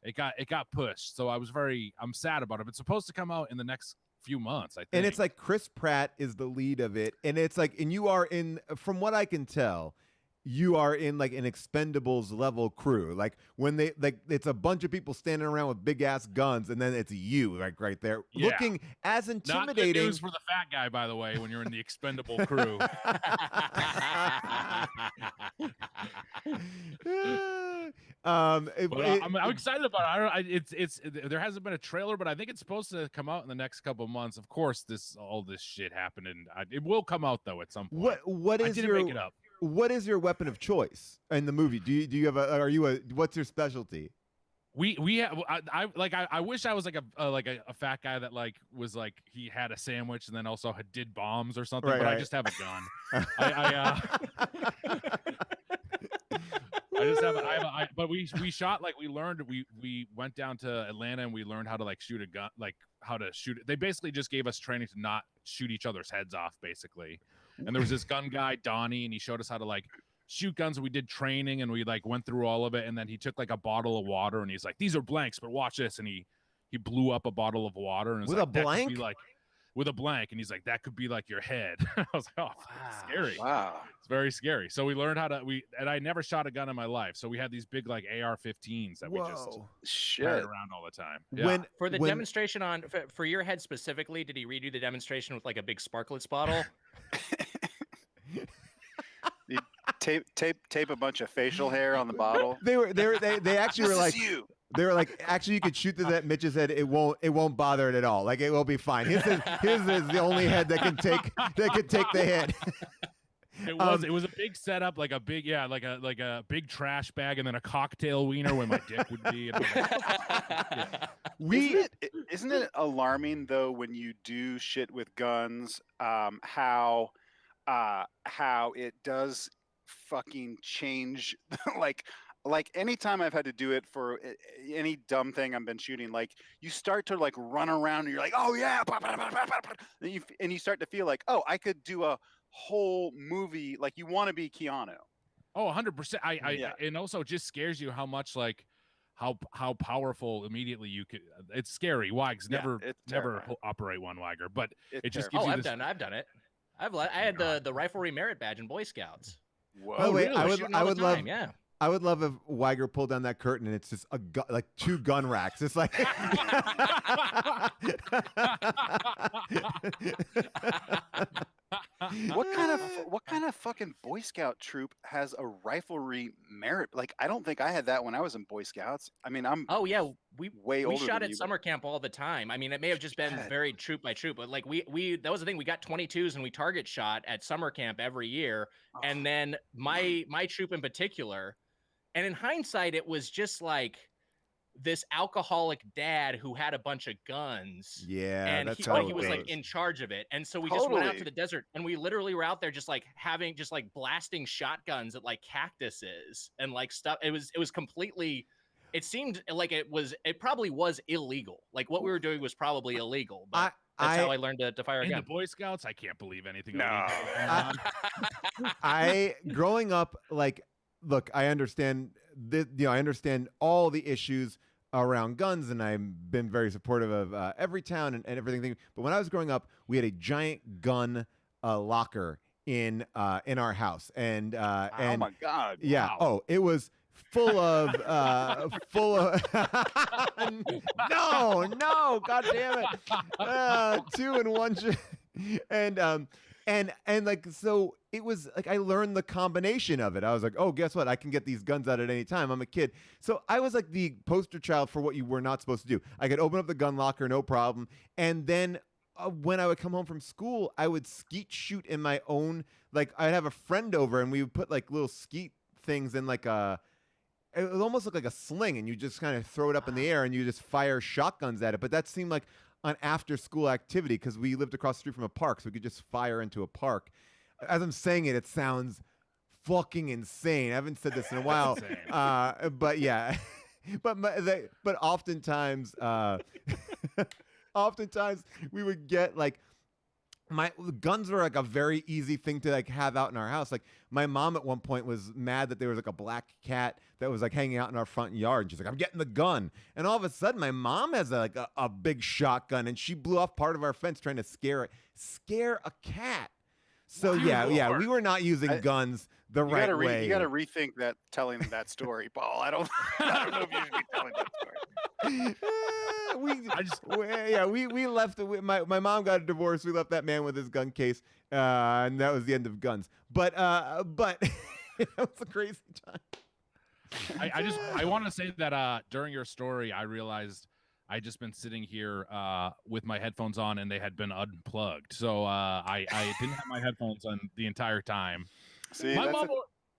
[SPEAKER 4] it got pushed. So I'm sad about it. It's supposed to come out in the next few months, I think.
[SPEAKER 1] And it's like Chris Pratt is the lead of it, and it's like, and you are in, from what I can tell, you are in like an Expendables level crew. Like when they it's a bunch of people standing around with big ass guns, and then it's you like right there, looking as intimidating.
[SPEAKER 4] Not good news for the fat guy, by the way, when you're in the Expendable crew. I'm excited about it. There hasn't been a trailer, but I think it's supposed to come out in the next couple of months. Of course, all this shit happened, and it will come out though at some point.
[SPEAKER 1] What is your
[SPEAKER 4] make it up.
[SPEAKER 1] What is your weapon of choice in the movie? Do you have what's your specialty?
[SPEAKER 4] We have I wish I was like a fat guy that like was like he had a sandwich and then also did bombs or something, but I just have a gun. But we shot, like, we went down to Atlanta and we learned how to like shoot a gun, like how to shoot it. They basically just gave us training to not shoot each other's heads off, basically. And there was this gun guy, Donnie, and he showed us how to like shoot guns, and we did training and we like went through all of it. And then he took like a bottle of water and he's like, these are blanks, but watch this. And he blew up a bottle of water and
[SPEAKER 1] with a blank,
[SPEAKER 4] with a blank, and he's like, that could be like your head. I was like, oh, wow. Scary.
[SPEAKER 2] Wow.
[SPEAKER 4] It's very scary. So we learned how to, and I never shot a gun in my life. So we had these big like AR-15s that we just carried around all the time. Yeah.
[SPEAKER 3] For the demonstration for your head specifically, did he redo the demonstration with like a big Sparklets bottle?
[SPEAKER 2] You tape a bunch of facial hair on the bottle.
[SPEAKER 1] They actually were like,
[SPEAKER 2] you.
[SPEAKER 1] They were like, actually, you could shoot through that Mitch's head. It won't bother it at all. Like, it will be fine. His is the only head that can take the hit.
[SPEAKER 4] It was a big setup, like a big like a big trash bag, and then a cocktail wiener where my dick would be.
[SPEAKER 2] Isn't it alarming though when you do shit with guns? How it does fucking change like anytime I've had to do it for any dumb thing I've been shooting, like you start to like run around and you're like, oh yeah, and you start to feel like, oh, I could do a whole movie. Like you want to be Keanu.
[SPEAKER 4] Oh, 100%. And also it just scares you how much like how powerful immediately you could. It's scary. Wags never operate one, Wiger, but it just gives you
[SPEAKER 3] I've done it. I had the riflery merit badge in Boy Scouts.
[SPEAKER 2] Whoa.
[SPEAKER 1] By the way,
[SPEAKER 3] really?
[SPEAKER 1] I would love if Wiger pulled down that curtain and it's just like two gun racks. It's like
[SPEAKER 2] what kind of fucking Boy Scout troop has a riflery merit? Like, I don't think I had that when I was in Boy Scouts. I mean, we
[SPEAKER 3] shot at summer camp all the time. I mean, it may have just been very troop by troop, but like we that was the thing. We got 22s and we target shot at summer camp every year. Oh. And then my troop in particular, and in hindsight, it was just like this alcoholic dad who had a bunch of guns.
[SPEAKER 1] Yeah,
[SPEAKER 3] and
[SPEAKER 1] that's
[SPEAKER 3] he was like in charge of it. And so we just went out to the desert and we literally were out there just like blasting shotguns at like cactuses and like stuff. It was completely, it seemed like it probably was illegal. Like what we were doing was probably illegal, but that's how I learned to fire a gun.
[SPEAKER 4] In the Boy Scouts, I can't believe anything.
[SPEAKER 2] No.
[SPEAKER 1] Growing up, like, look, I understand I understand all the issues around guns, and I've been very supportive of Everytown and everything. But when I was growing up, we had a giant gun locker in our house, and
[SPEAKER 2] oh my god,
[SPEAKER 1] yeah,
[SPEAKER 2] wow.
[SPEAKER 1] Oh, it was full of no, god damn it, 2 in 1. and like, so it was like I learned the combination of it. I was like, oh, guess what? I can get these guns out at any time. I'm a kid. So I was like the poster child for what you were not supposed to do. I could open up the gun locker, no problem. And then when I would come home from school, I would skeet shoot in my own, like I'd have a friend over and we would put like little skeet things in like it would almost look like a sling, and you just kind of throw it up in the air and you just fire shotguns at it. But that seemed like an after school activity because we lived across the street from a park, so we could just fire into a park. As I'm saying it, it sounds fucking insane. I haven't said this in a while, but yeah, but oftentimes, oftentimes we would get like guns were like a very easy thing to like have out in our house. Like my mom at one point was mad that there was like a black cat that was like hanging out in our front yard. And she's like, I'm getting the gun. And all of a sudden my mom has a big shotgun and she blew off part of our fence trying to scare a cat. So yeah, we were not using guns the right way.
[SPEAKER 2] You got to rethink that, telling that story, Paul. I don't know if you should be telling that story.
[SPEAKER 1] We left. My mom got a divorce. We left that man with his gun case, and that was the end of guns. But that was a crazy time.
[SPEAKER 4] I want to say that during your story, I realized I just been sitting here with my headphones on, and they had been unplugged. So I didn't have my headphones on the entire time.
[SPEAKER 2] See,
[SPEAKER 4] my mom.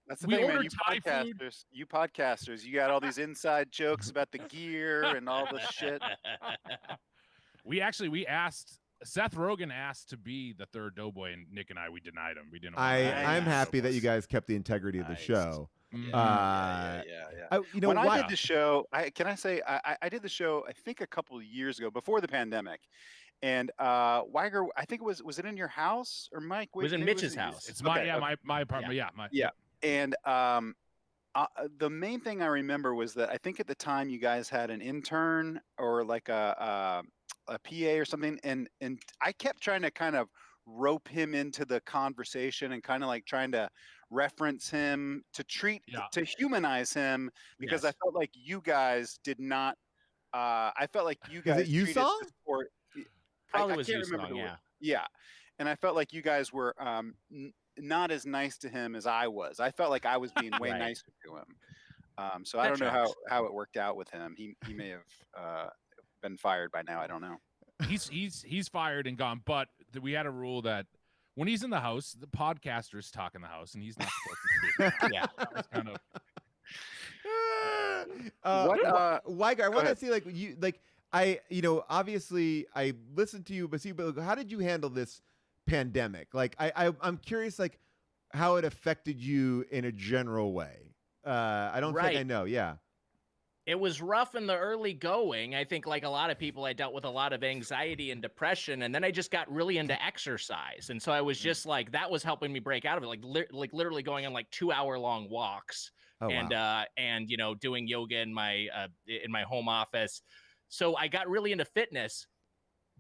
[SPEAKER 2] That's the
[SPEAKER 4] we
[SPEAKER 2] thing, man.
[SPEAKER 4] ordered Thai food.
[SPEAKER 2] You podcasters, you got all these inside jokes about the gear and all this shit.
[SPEAKER 4] We asked Seth Rogen asked to be the third Doughboy, and Nick and we denied him. We didn't.
[SPEAKER 1] I'm happy that you guys kept the integrity of the show.
[SPEAKER 2] Yeah. When I did the show, I did the show I think a couple of years ago before the pandemic. And Wiger, I think was it in your house or Mike?
[SPEAKER 3] It was in Mitch's house.
[SPEAKER 4] It's my apartment.
[SPEAKER 2] Yeah. And the main thing I remember was that I think at the time you guys had an intern or like a PA or something, and I kept trying to kind of rope him into the conversation and kind of like trying to reference him to humanize him because I felt like you guys did not. I felt like you guys.
[SPEAKER 1] Is it you song?
[SPEAKER 3] Probably was you song.
[SPEAKER 2] Yeah, and I felt like you guys were not as nice to him as I was. I felt like I was being way nicer to him. So I don't know how it worked out with him. He may have been fired by now. I don't know.
[SPEAKER 4] He's fired and gone. But we had a rule that when he's in the house, the podcasters talk in the house, and he's not supposed to speak. Yeah, that was kind of.
[SPEAKER 1] Wiger, I want to see obviously I listened to you, but how did you handle this pandemic? Like I'm curious, like how it affected you in a general way. I don't think I know. Yeah.
[SPEAKER 3] It was rough in the early going. I think like a lot of people, I dealt with a lot of anxiety and depression, and then I just got really into exercise. And so I was just like, that was helping me break out of it. Like literally going on like 2-hour-long walks and doing yoga in my home office. So I got really into fitness,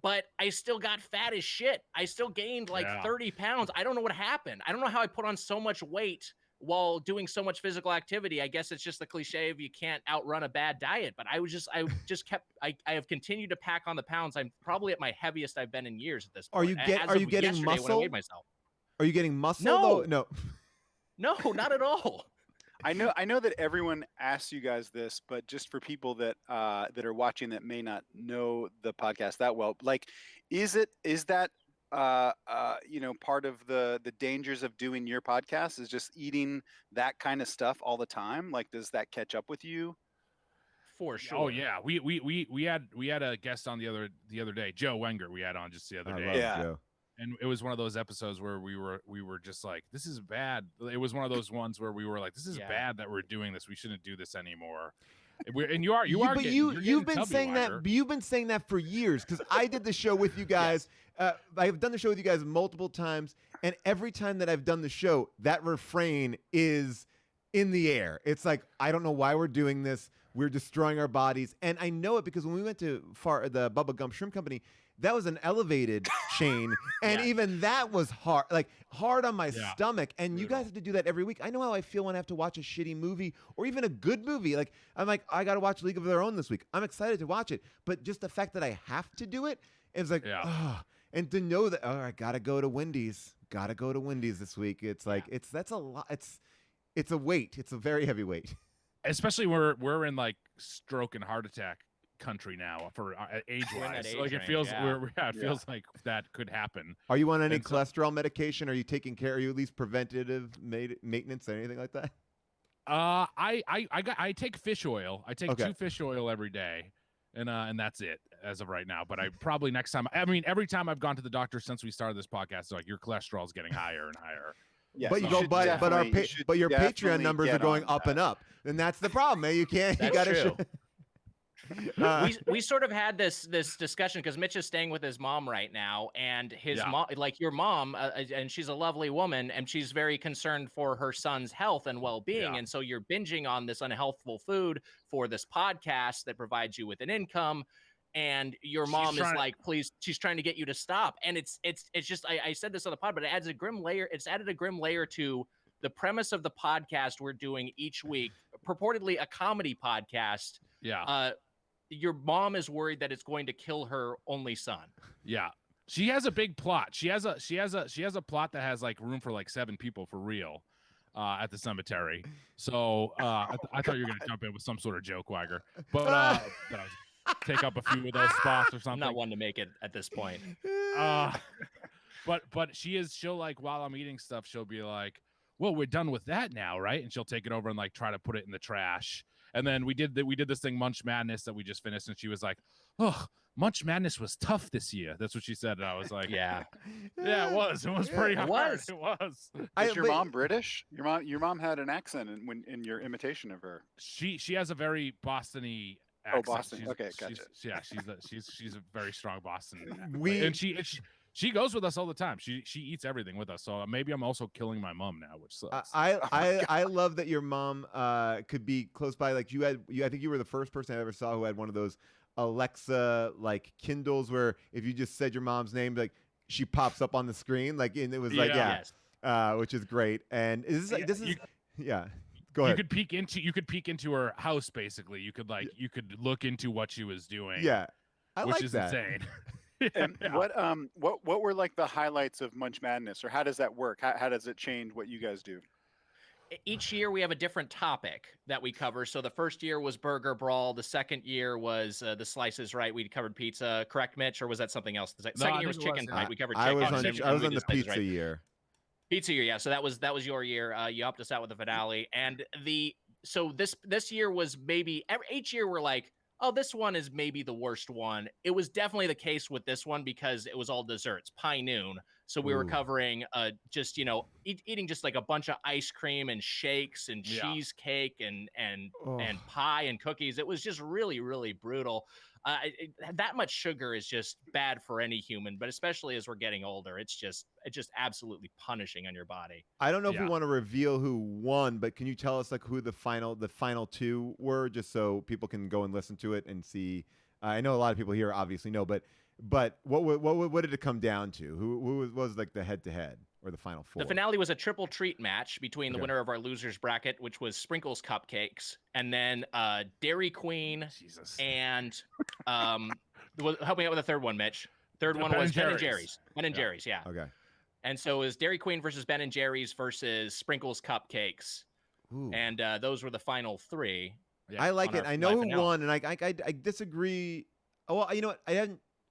[SPEAKER 3] but I still got fat as shit. I still gained like 30 pounds. I don't know what happened. I don't know how I put on so much weight while doing so much physical activity. I guess it's just the cliche of you can't outrun a bad diet, but I have continued to pack on the pounds. I'm probably at my heaviest I've been in years at this point.
[SPEAKER 1] Are you getting muscle?
[SPEAKER 3] When I weighed myself.
[SPEAKER 1] Are you getting muscle?
[SPEAKER 3] No, not at all.
[SPEAKER 2] I know that everyone asks you guys this, but just for people that are watching that may not know the podcast that well, like, is that part of the dangers of doing your podcast is just eating that kind of stuff all the time? Like, does that catch up with you?
[SPEAKER 3] For sure.
[SPEAKER 4] Oh yeah, we had a guest on the other day, Joe Wenger. We had on just the other day.
[SPEAKER 1] Joe.
[SPEAKER 4] And it was one of those episodes where we were just like, this is bad. It was one of those ones where we were like, this is bad that we're doing this. We shouldn't do this anymore.
[SPEAKER 1] You've been saying that. You've been saying that for years because I did the show with you guys. I've done the show with you guys multiple times, and every time that I've done the show, that refrain is in the air. It's like, I don't know why we're doing this. We're destroying our bodies, and I know it because when we went to the Bubba Gump Shrimp Company, that was an elevated chain, and even that was hard on my stomach. And you guys have to do that every week. I know how I feel when I have to watch a shitty movie or even a good movie. Like, I'm like, I got to watch League of Their Own this week. I'm excited to watch it, but just the fact that I have to do it, it's like, And to know that, I gotta go to Wendy's. Gotta go to Wendy's this week. It's like that's a lot. It's a weight. It's a very heavy weight.
[SPEAKER 4] Especially we're in like stroke and heart attack country now for age wise.
[SPEAKER 3] age
[SPEAKER 4] Like it
[SPEAKER 3] range,
[SPEAKER 4] feels
[SPEAKER 3] yeah.
[SPEAKER 4] it feels like that could happen.
[SPEAKER 1] Are you on any
[SPEAKER 4] And so-
[SPEAKER 1] cholesterol medication? Are you taking care? Are you at least preventative maintenance or anything like that?
[SPEAKER 4] I take fish oil. I take
[SPEAKER 1] Okay.
[SPEAKER 4] 2 fish oil every day. And that's it as of right now. But I probably next time. I mean, every time I've gone to the doctor since we started this podcast, it's like your cholesterol is getting higher and higher.
[SPEAKER 2] Yes,
[SPEAKER 1] But you
[SPEAKER 2] you
[SPEAKER 1] go,
[SPEAKER 2] should
[SPEAKER 1] but
[SPEAKER 2] definitely- you should
[SPEAKER 1] your Patreon
[SPEAKER 2] definitely
[SPEAKER 1] numbers are
[SPEAKER 2] get
[SPEAKER 1] going
[SPEAKER 2] on
[SPEAKER 1] up and
[SPEAKER 2] that.
[SPEAKER 1] up, and that's the problem, man. You can't. You
[SPEAKER 3] That's
[SPEAKER 1] gotta.
[SPEAKER 3] true. We sort of had this discussion because Mitch is staying with his mom right now, and his mom, like your mom, and she's a lovely woman, and she's very concerned for her son's health and well-being, and so you're binging on this unhealthful food for this podcast that provides you with an income. And your mom is like, please, she's trying to get you to stop. And it's just, I said this on the pod, but it adds a grim layer. It's added a grim layer to the premise of the podcast we're doing each week, purportedly a comedy podcast.
[SPEAKER 4] Yeah.
[SPEAKER 3] Your mom is worried that it's going to kill her only son.
[SPEAKER 4] Yeah. She has a big plot. She has a plot that has like room for like 7 people for real at the cemetery. So I thought you were gonna jump in with some sort of joke, Wiger. But take up a few of those spots or
[SPEAKER 3] I'm
[SPEAKER 4] something.
[SPEAKER 3] not one to make it at this point.
[SPEAKER 4] But she'll like while I'm eating stuff, she'll be like, well, we're done with that now, right? And she'll take it over and like try to put it in the trash. And then we did this thing, Munch Madness, that we just finished, and she was like, oh, Munch Madness was tough this year. That's what she said. And I was like,
[SPEAKER 3] Yeah.
[SPEAKER 4] it was pretty hard.
[SPEAKER 3] was.
[SPEAKER 4] It was.
[SPEAKER 2] Is your mom British? Your mom had an accent in your imitation of her.
[SPEAKER 4] She has a very Boston-y accent.
[SPEAKER 2] Oh, Boston.
[SPEAKER 4] She's,
[SPEAKER 2] Okay, gotcha.
[SPEAKER 4] She's a very strong Boston.
[SPEAKER 1] We-
[SPEAKER 4] and she goes with us all the time. She eats everything with us. So maybe I'm also killing my mom now, which sucks.
[SPEAKER 1] I love that your mom could be close by. Like I think you were the first person I ever saw who had one of those Alexa like Kindles where if you just said your mom's name, like she pops up on the screen, like, and it was like
[SPEAKER 3] Yes.
[SPEAKER 1] which is great. And is this Go ahead.
[SPEAKER 4] You could peek into her house basically. You could look into what she was doing.
[SPEAKER 1] Yeah, I
[SPEAKER 4] which
[SPEAKER 1] like
[SPEAKER 4] is
[SPEAKER 1] that.
[SPEAKER 4] insane.
[SPEAKER 2] And what were like the highlights of Munch Madness, or how does that work? How does it change what you guys do?
[SPEAKER 3] Each year we have a different topic that we cover. So the first year was Burger Brawl. The second year was the Slices Right. We covered pizza, correct, Mitch, or was that something else? The second year was Chicken Fight. We covered chicken.
[SPEAKER 1] I was
[SPEAKER 3] and
[SPEAKER 1] on
[SPEAKER 3] then
[SPEAKER 1] I was
[SPEAKER 3] we
[SPEAKER 1] on the
[SPEAKER 3] did Slices
[SPEAKER 1] pizza
[SPEAKER 3] Right.
[SPEAKER 1] year.
[SPEAKER 3] Pizza year, yeah. So that was your year. You helped us out with the finale, and this year was maybe each year we're like, oh, this one is maybe the worst one. It was definitely the case with this one because it was all desserts, pie noon. So we were covering just eating just like a bunch of ice cream and shakes and cheesecake and pie and cookies. It was just really, really brutal. That much sugar is just bad for any human, but especially as we're getting older, it's just absolutely punishing on your body.
[SPEAKER 1] I don't know if we want to reveal who won, but can you tell us like who the final 2 were, just so people can go and listen to it and see? I know a lot of people here obviously know, but what did it come down to? Who was like the head-to-head or the final 4?
[SPEAKER 3] The finale was a triple treat match between the winner of our losers bracket, which was Sprinkles Cupcakes, and then Dairy Queen and help me out with the third one, Mitch. Third one was Ben and Jerry's. Ben and Jerry's, yeah.
[SPEAKER 1] Okay.
[SPEAKER 3] And so it was Dairy Queen versus Ben and Jerry's versus Sprinkles Cupcakes.
[SPEAKER 1] Ooh.
[SPEAKER 3] And those were the final 3.
[SPEAKER 1] I like it. I know who
[SPEAKER 3] finale.
[SPEAKER 1] won, and I disagree. Oh, well, you know what?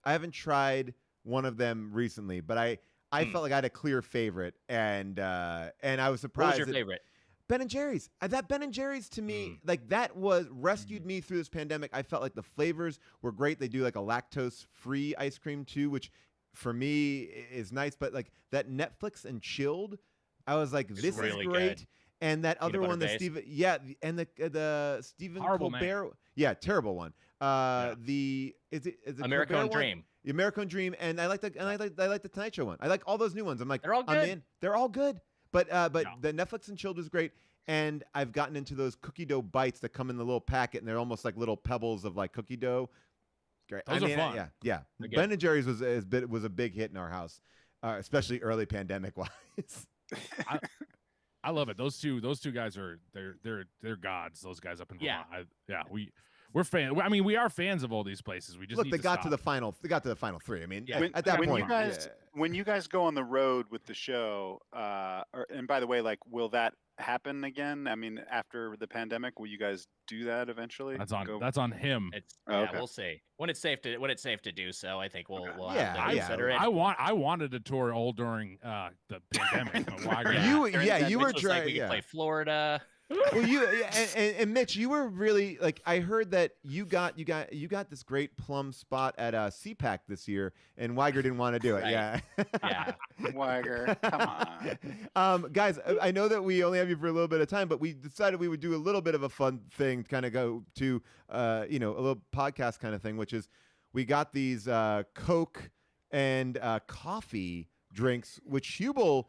[SPEAKER 1] I haven't tried one of them recently, but I felt like I had a clear favorite, and I was surprised.
[SPEAKER 3] What was your favorite?
[SPEAKER 1] Ben and Jerry's. That Ben and Jerry's to me, like that rescued me through this pandemic. I felt like the flavors were great. They do like a lactose-free ice cream too, which for me is nice. But like that Netflix and chilled, I was like, this
[SPEAKER 3] really
[SPEAKER 1] is great.
[SPEAKER 3] good.
[SPEAKER 1] And that
[SPEAKER 3] Peanut
[SPEAKER 1] other
[SPEAKER 3] butter
[SPEAKER 1] one, the
[SPEAKER 3] base.
[SPEAKER 1] Stephen, and the Stephen
[SPEAKER 4] Horrible
[SPEAKER 1] Colbert, terrible one. The is it
[SPEAKER 3] American
[SPEAKER 1] Colbert one?
[SPEAKER 3] Dream.
[SPEAKER 1] The American Dream, and I like the Tonight Show one. I like all those new ones. I'm like,
[SPEAKER 3] They're all
[SPEAKER 1] I'm
[SPEAKER 3] good.
[SPEAKER 1] in. They're all good. But the Netflix and chilled was great. And I've gotten into those cookie dough bites that come in the little packet, and they're almost like little pebbles of like cookie dough. Great.
[SPEAKER 4] Those are fun.
[SPEAKER 1] Yeah.
[SPEAKER 3] They're good.
[SPEAKER 1] Ben and Jerry's was a big hit in our house, especially early pandemic wise.
[SPEAKER 4] I love it. Those two guys are they're gods. Those guys up in Vermont. we're fan. I mean, we are fans of all these places. We just
[SPEAKER 1] Look,
[SPEAKER 4] need
[SPEAKER 1] they
[SPEAKER 4] to
[SPEAKER 1] got
[SPEAKER 4] stop.
[SPEAKER 1] to the final. They got to the final three. I mean,
[SPEAKER 3] Yeah.
[SPEAKER 1] at that
[SPEAKER 2] when
[SPEAKER 1] point,
[SPEAKER 2] you guys when you guys go on the road with the show, and by the way, like, will that happen again? I mean, after the pandemic, will you guys do that eventually?
[SPEAKER 4] That's on him.
[SPEAKER 3] It's
[SPEAKER 2] Oh,
[SPEAKER 3] yeah,
[SPEAKER 2] okay.
[SPEAKER 3] we'll see when it's safe to do so. I think we'll
[SPEAKER 1] Yeah,
[SPEAKER 3] have to
[SPEAKER 1] yeah.
[SPEAKER 3] consider it.
[SPEAKER 4] I wanted to tour all during the pandemic. but Wiger-
[SPEAKER 1] you were
[SPEAKER 3] Mitch was like,
[SPEAKER 1] trying.
[SPEAKER 3] we could play Florida.
[SPEAKER 1] Well, and Mitch, you were really like, I heard that you got this great plum spot at CPAC this year, and Wiger didn't want to do it.
[SPEAKER 3] Right.
[SPEAKER 1] Yeah.
[SPEAKER 3] Yeah.
[SPEAKER 2] Wiger, come on.
[SPEAKER 1] Guys, I know that we only have you for a little bit of time, but we decided we would do a little bit of a fun thing, kind of go to a little podcast kind of thing, which is we got these Coke and coffee drinks, which Hubel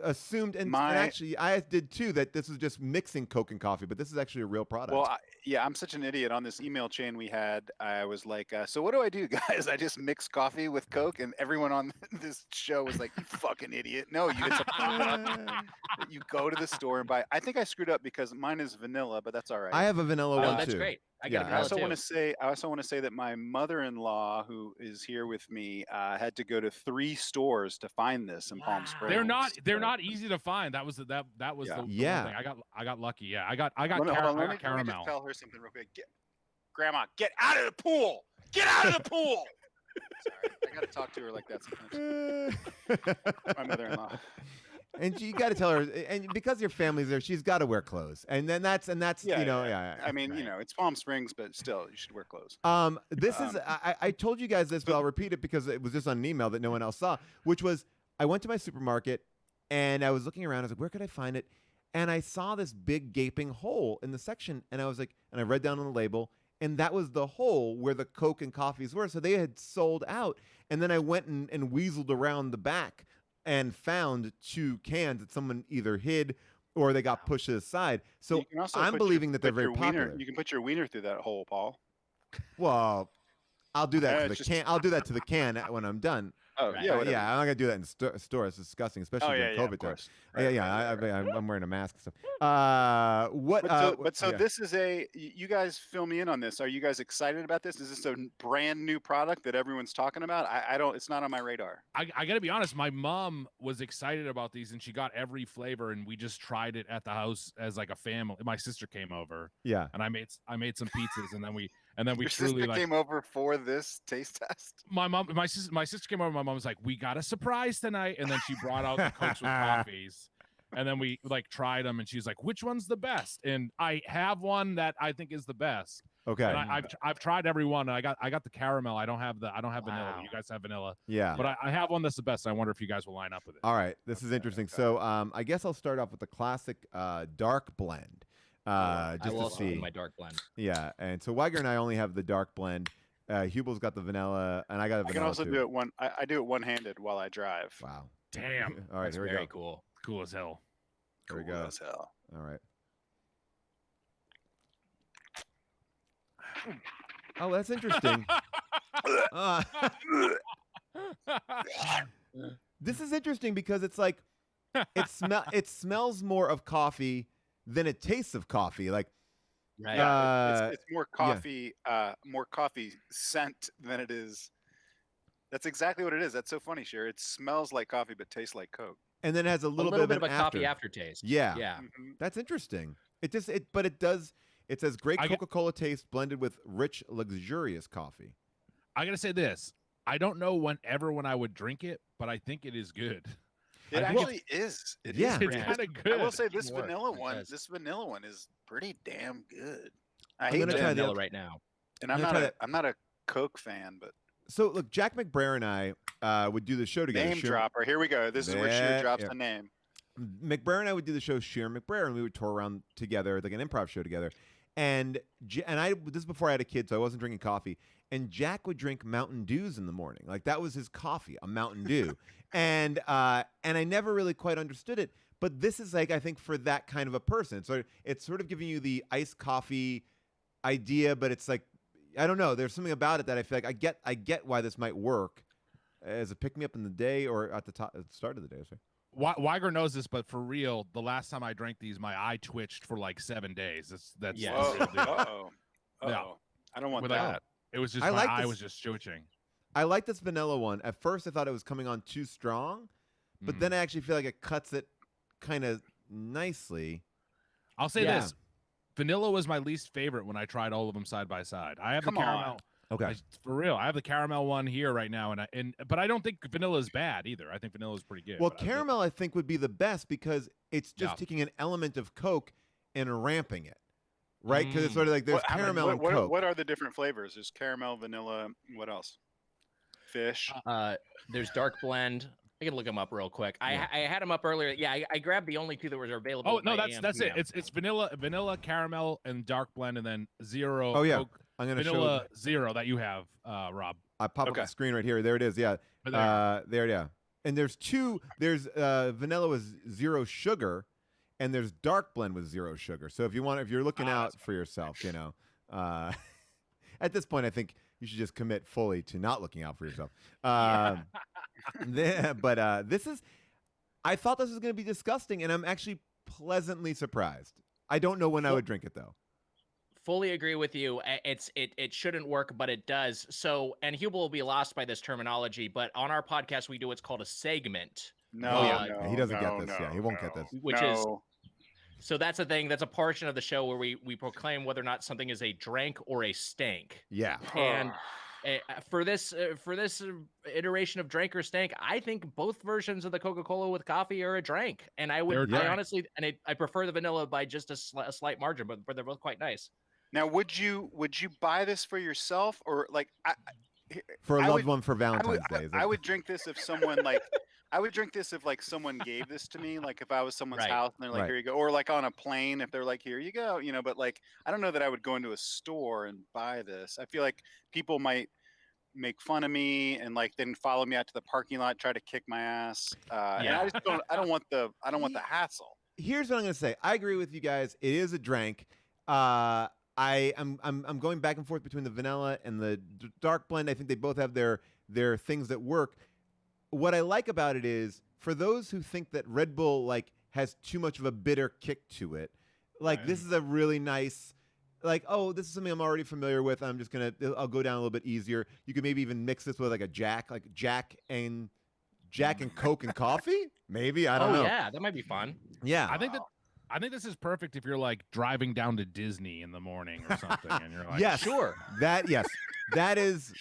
[SPEAKER 1] assumed, and actually I did too, that this was just mixing Coke and coffee, but this is actually a real product.
[SPEAKER 2] Well, I'm such an idiot. On this email chain we had, I was like, so what do I do, guys? I just mix coffee with Coke, and everyone on this show was like, you fucking idiot. No, it's a product that you go to the store and buy. I think I screwed up because mine is vanilla, but that's all right.
[SPEAKER 1] I have a vanilla one
[SPEAKER 3] that's
[SPEAKER 1] too.
[SPEAKER 3] great. I got a
[SPEAKER 2] I
[SPEAKER 3] vanilla
[SPEAKER 2] also
[SPEAKER 3] too.
[SPEAKER 2] want to say that my mother-in-law, who is here with me, had to go to 3 stores to find this in Palm Springs.
[SPEAKER 4] They're not easy to find. That was the one thing. I got lucky. Yeah, I got
[SPEAKER 2] Let me
[SPEAKER 4] caramel.
[SPEAKER 2] just tell her something real quick. Grandma, get out of the pool! Get out of the pool! Sorry, I gotta talk to her like that sometimes. My mother-in-law.
[SPEAKER 1] And you got to tell her, and because your family's there, she's got to wear clothes, and that's
[SPEAKER 2] I mean,
[SPEAKER 1] right.
[SPEAKER 2] it's Palm Springs, but still, you should wear clothes.
[SPEAKER 1] This is I told you guys this, but I'll repeat it because it was just on an email that no one else saw, which was I went to my supermarket and I was looking around. I was like, where could I find it? And I saw this big gaping hole in the section, and I was like, and I read down on the label, and that was the hole where the Coke and coffees were. So they had sold out, and then I went and weaseled around the back and found 2 cans that someone either hid or they got pushed to the side. So I'm believing that they're very popular.
[SPEAKER 2] You can put your wiener through that hole, Paul.
[SPEAKER 1] Well, I'll do that to the can. I'll do that to the can when I'm done.
[SPEAKER 2] Oh,
[SPEAKER 3] Right.
[SPEAKER 2] yeah, whatever.
[SPEAKER 1] Yeah, I'm not gonna do that in store. It's disgusting, especially during COVID
[SPEAKER 2] of course.
[SPEAKER 1] times. I'm wearing a mask and stuff.
[SPEAKER 2] This is you guys fill me in on this. Are you guys excited about this? Is this a brand new product that everyone's talking about? I don't. It's not on my radar.
[SPEAKER 4] I gotta be honest. My mom was excited about these, and she got every flavor, and we just tried it at the house as like a family. My sister came over.
[SPEAKER 1] Yeah.
[SPEAKER 4] And I made some pizzas, and then we
[SPEAKER 2] Your
[SPEAKER 4] truly
[SPEAKER 2] sister came over for this taste test.
[SPEAKER 4] My sister came over. My mom was like, "We got a surprise tonight," and then she brought out the Cokes with coffees, and then we tried them, and she's like, "Which one's the best?" And I have one that I think is the best.
[SPEAKER 1] Okay.
[SPEAKER 4] And I've tried every one. And I got the caramel. I don't have vanilla. You guys have vanilla.
[SPEAKER 1] Yeah.
[SPEAKER 4] But I have one that's the best. I wonder if you guys will line up with it.
[SPEAKER 1] All right. This is interesting.
[SPEAKER 2] Okay.
[SPEAKER 1] So I guess I'll start off with the classic dark blend. Just
[SPEAKER 3] I will
[SPEAKER 1] to see
[SPEAKER 3] my dark blend.
[SPEAKER 1] Yeah, and so Wiger and I only have the dark blend. Hubel's got the vanilla, and I got a vanilla
[SPEAKER 2] I can also
[SPEAKER 1] too.
[SPEAKER 2] do it I do it one-handed while I drive.
[SPEAKER 1] Wow.
[SPEAKER 4] Damn.
[SPEAKER 1] All right,
[SPEAKER 3] That's
[SPEAKER 1] here we
[SPEAKER 3] very
[SPEAKER 1] go.
[SPEAKER 3] cool.
[SPEAKER 4] Cool as hell.
[SPEAKER 1] Here we
[SPEAKER 2] Cool
[SPEAKER 1] go.
[SPEAKER 2] as hell.
[SPEAKER 1] All right. Oh, that's interesting. This is interesting because it's like it smells more of coffee than it tastes of coffee. Like,
[SPEAKER 3] Right.
[SPEAKER 2] Yeah, it's more coffee, more coffee scent than it is. That's exactly what it is. That's so funny, Cher. It smells like coffee but tastes like Coke.
[SPEAKER 1] and then it has a
[SPEAKER 3] a
[SPEAKER 1] little,
[SPEAKER 3] little
[SPEAKER 1] bit
[SPEAKER 3] of
[SPEAKER 1] of
[SPEAKER 3] a
[SPEAKER 1] an
[SPEAKER 3] coffee aftertaste.
[SPEAKER 1] Yeah.
[SPEAKER 3] Yeah.
[SPEAKER 2] Mhm.
[SPEAKER 1] That's interesting. But it does. It says great Coca-Cola taste blended with rich, luxurious coffee.
[SPEAKER 4] I gotta say this. I don't know when I would drink it, but I think it is good.
[SPEAKER 2] It
[SPEAKER 4] I think
[SPEAKER 2] actually is. It
[SPEAKER 1] Yeah.
[SPEAKER 2] is
[SPEAKER 4] It's
[SPEAKER 2] pretty
[SPEAKER 4] kind
[SPEAKER 2] good.
[SPEAKER 4] of good.
[SPEAKER 2] I will say this
[SPEAKER 3] More.
[SPEAKER 2] vanilla
[SPEAKER 3] It
[SPEAKER 2] one.
[SPEAKER 3] does.
[SPEAKER 2] This vanilla one is pretty damn good.
[SPEAKER 1] I'm
[SPEAKER 2] hate
[SPEAKER 1] gonna
[SPEAKER 2] that.
[SPEAKER 1] try the
[SPEAKER 3] vanilla
[SPEAKER 1] other-
[SPEAKER 3] right now.
[SPEAKER 2] And
[SPEAKER 1] I'm gonna try that.
[SPEAKER 2] I'm not a Coke fan, but
[SPEAKER 1] So look, Jack McBrayer and I would do the show together.
[SPEAKER 2] name
[SPEAKER 1] Cher-
[SPEAKER 2] dropper. Here we go. This is where Cher
[SPEAKER 1] There-
[SPEAKER 2] drops
[SPEAKER 1] yeah.
[SPEAKER 2] the name.
[SPEAKER 1] McBrayer and I would do the show Sheer McBrayer, and we would tour around together, like an improv show together. And this is before I had a kid, so I wasn't drinking coffee. And Jack would drink Mountain Dews in the morning, like that was his coffee, a Mountain Dew. and I never really quite understood it. But this is like, I think, for that kind of a person. So it's sort of giving you the iced coffee idea, but it's like, I don't know. There's something about it that I feel like I get why this might work as a pick me up in the day or at the start of the day. Sorry.
[SPEAKER 4] Wiger knows this, but for real, the last time I drank these, my eye twitched for like 7 days. That's
[SPEAKER 3] Yeah.
[SPEAKER 4] the real deal.
[SPEAKER 2] Uh-oh. Uh-oh. I don't want
[SPEAKER 4] With
[SPEAKER 2] that.
[SPEAKER 4] that. It was just
[SPEAKER 1] I
[SPEAKER 4] my
[SPEAKER 1] like
[SPEAKER 4] eye
[SPEAKER 1] this-
[SPEAKER 4] was just twitching.
[SPEAKER 1] I like this vanilla one. At first, I thought it was coming on too strong, but
[SPEAKER 4] Mm.
[SPEAKER 1] then I actually feel like it cuts it kind of nicely.
[SPEAKER 4] I'll say
[SPEAKER 1] Yeah.
[SPEAKER 4] this: vanilla was my least favorite when I tried all of them side by side. I have
[SPEAKER 2] Come
[SPEAKER 4] the
[SPEAKER 2] on.
[SPEAKER 4] caramel.
[SPEAKER 1] Okay.
[SPEAKER 4] For real, I have the caramel one here right now, but I don't think vanilla is bad either. I think vanilla is pretty good.
[SPEAKER 1] Well,
[SPEAKER 4] but
[SPEAKER 1] caramel I think would be the best because it's just
[SPEAKER 4] Yeah.
[SPEAKER 1] taking an element of Coke and ramping it, right? Because it's sort of like there's
[SPEAKER 2] How many-
[SPEAKER 1] caramel and Coke.
[SPEAKER 2] what are the different flavors? There's caramel, vanilla. What else? Fish.
[SPEAKER 3] There's dark blend. I can look them up real quick. I had them up earlier. Yeah, I grabbed the only two that were available.
[SPEAKER 4] Oh no,
[SPEAKER 3] by
[SPEAKER 4] that's it.
[SPEAKER 3] AM.
[SPEAKER 4] It's vanilla, caramel, and dark blend, and then zero.
[SPEAKER 1] Oh, yeah.
[SPEAKER 4] Coke,
[SPEAKER 1] I'm gonna show.
[SPEAKER 4] vanilla zero that you have, Rob.
[SPEAKER 1] I pop up
[SPEAKER 2] Okay.
[SPEAKER 1] the screen right here. There it is. Yeah.
[SPEAKER 4] But there you go.
[SPEAKER 1] There. Yeah. And there's two. There's vanilla with zero sugar, and there's dark blend with zero sugar. So if you're looking out for yourself, at this point, I think you should just commit fully to not looking out for yourself. This is. I thought this was going to be disgusting, and I'm actually pleasantly surprised. I don't know when I would drink it though.
[SPEAKER 3] Fully agree with you. It shouldn't work, but it does. So, and Hubel will be lost by this terminology, but on our podcast we do what's called a segment,
[SPEAKER 2] No,
[SPEAKER 1] yeah.
[SPEAKER 2] no,
[SPEAKER 1] He doesn't get
[SPEAKER 2] no,
[SPEAKER 1] this.
[SPEAKER 2] No,
[SPEAKER 1] Yeah, he won't get
[SPEAKER 2] no,
[SPEAKER 1] this.
[SPEAKER 3] which is
[SPEAKER 2] no.
[SPEAKER 3] so that's a thing. That's a portion of the show where we proclaim whether or not something is a drank or a stank.
[SPEAKER 1] Yeah.
[SPEAKER 3] And for this iteration of drank or stank, I think both versions of the Coca-Cola with coffee are a drank. And I would,
[SPEAKER 4] They're
[SPEAKER 3] I
[SPEAKER 4] drank.
[SPEAKER 3] honestly, and I prefer the vanilla by just a slight margin, but they're both quite nice.
[SPEAKER 2] Now, would you buy this for yourself or like
[SPEAKER 1] For a
[SPEAKER 2] I
[SPEAKER 1] loved
[SPEAKER 2] would-
[SPEAKER 1] one for Valentine's Day. is
[SPEAKER 2] I
[SPEAKER 1] it?
[SPEAKER 2] would drink this if someone like I would drink this if like someone gave this to me, like if I was someone's
[SPEAKER 3] Right.
[SPEAKER 2] house and they're like,
[SPEAKER 1] Right.
[SPEAKER 2] here you go, or like on a plane if they're like, here you go, but like I don't know that I would go into a store and buy this. I feel like people might make fun of me and like then follow me out to the parking lot, try to kick my ass. And
[SPEAKER 3] Yeah.
[SPEAKER 2] I just don't. I don't want the hassle.
[SPEAKER 1] Here's what I'm gonna say. I agree with you guys. It is a drank. I'm going back and forth between the vanilla and the dark blend. I think they both have their things that work. What I like about it is for those who think that Red Bull like has too much of a bitter kick to it, like this is a really nice, like, oh, this is something I'm already familiar with. I'll go down a little bit easier. You could maybe even mix this with like a Jack and Coke and coffee. Maybe I don't know.
[SPEAKER 3] Yeah, that might be fun.
[SPEAKER 1] Yeah,
[SPEAKER 4] I think this is perfect if you're like driving down to Disney in the morning or something, and you're like,
[SPEAKER 1] yes,
[SPEAKER 3] Sure,
[SPEAKER 1] that is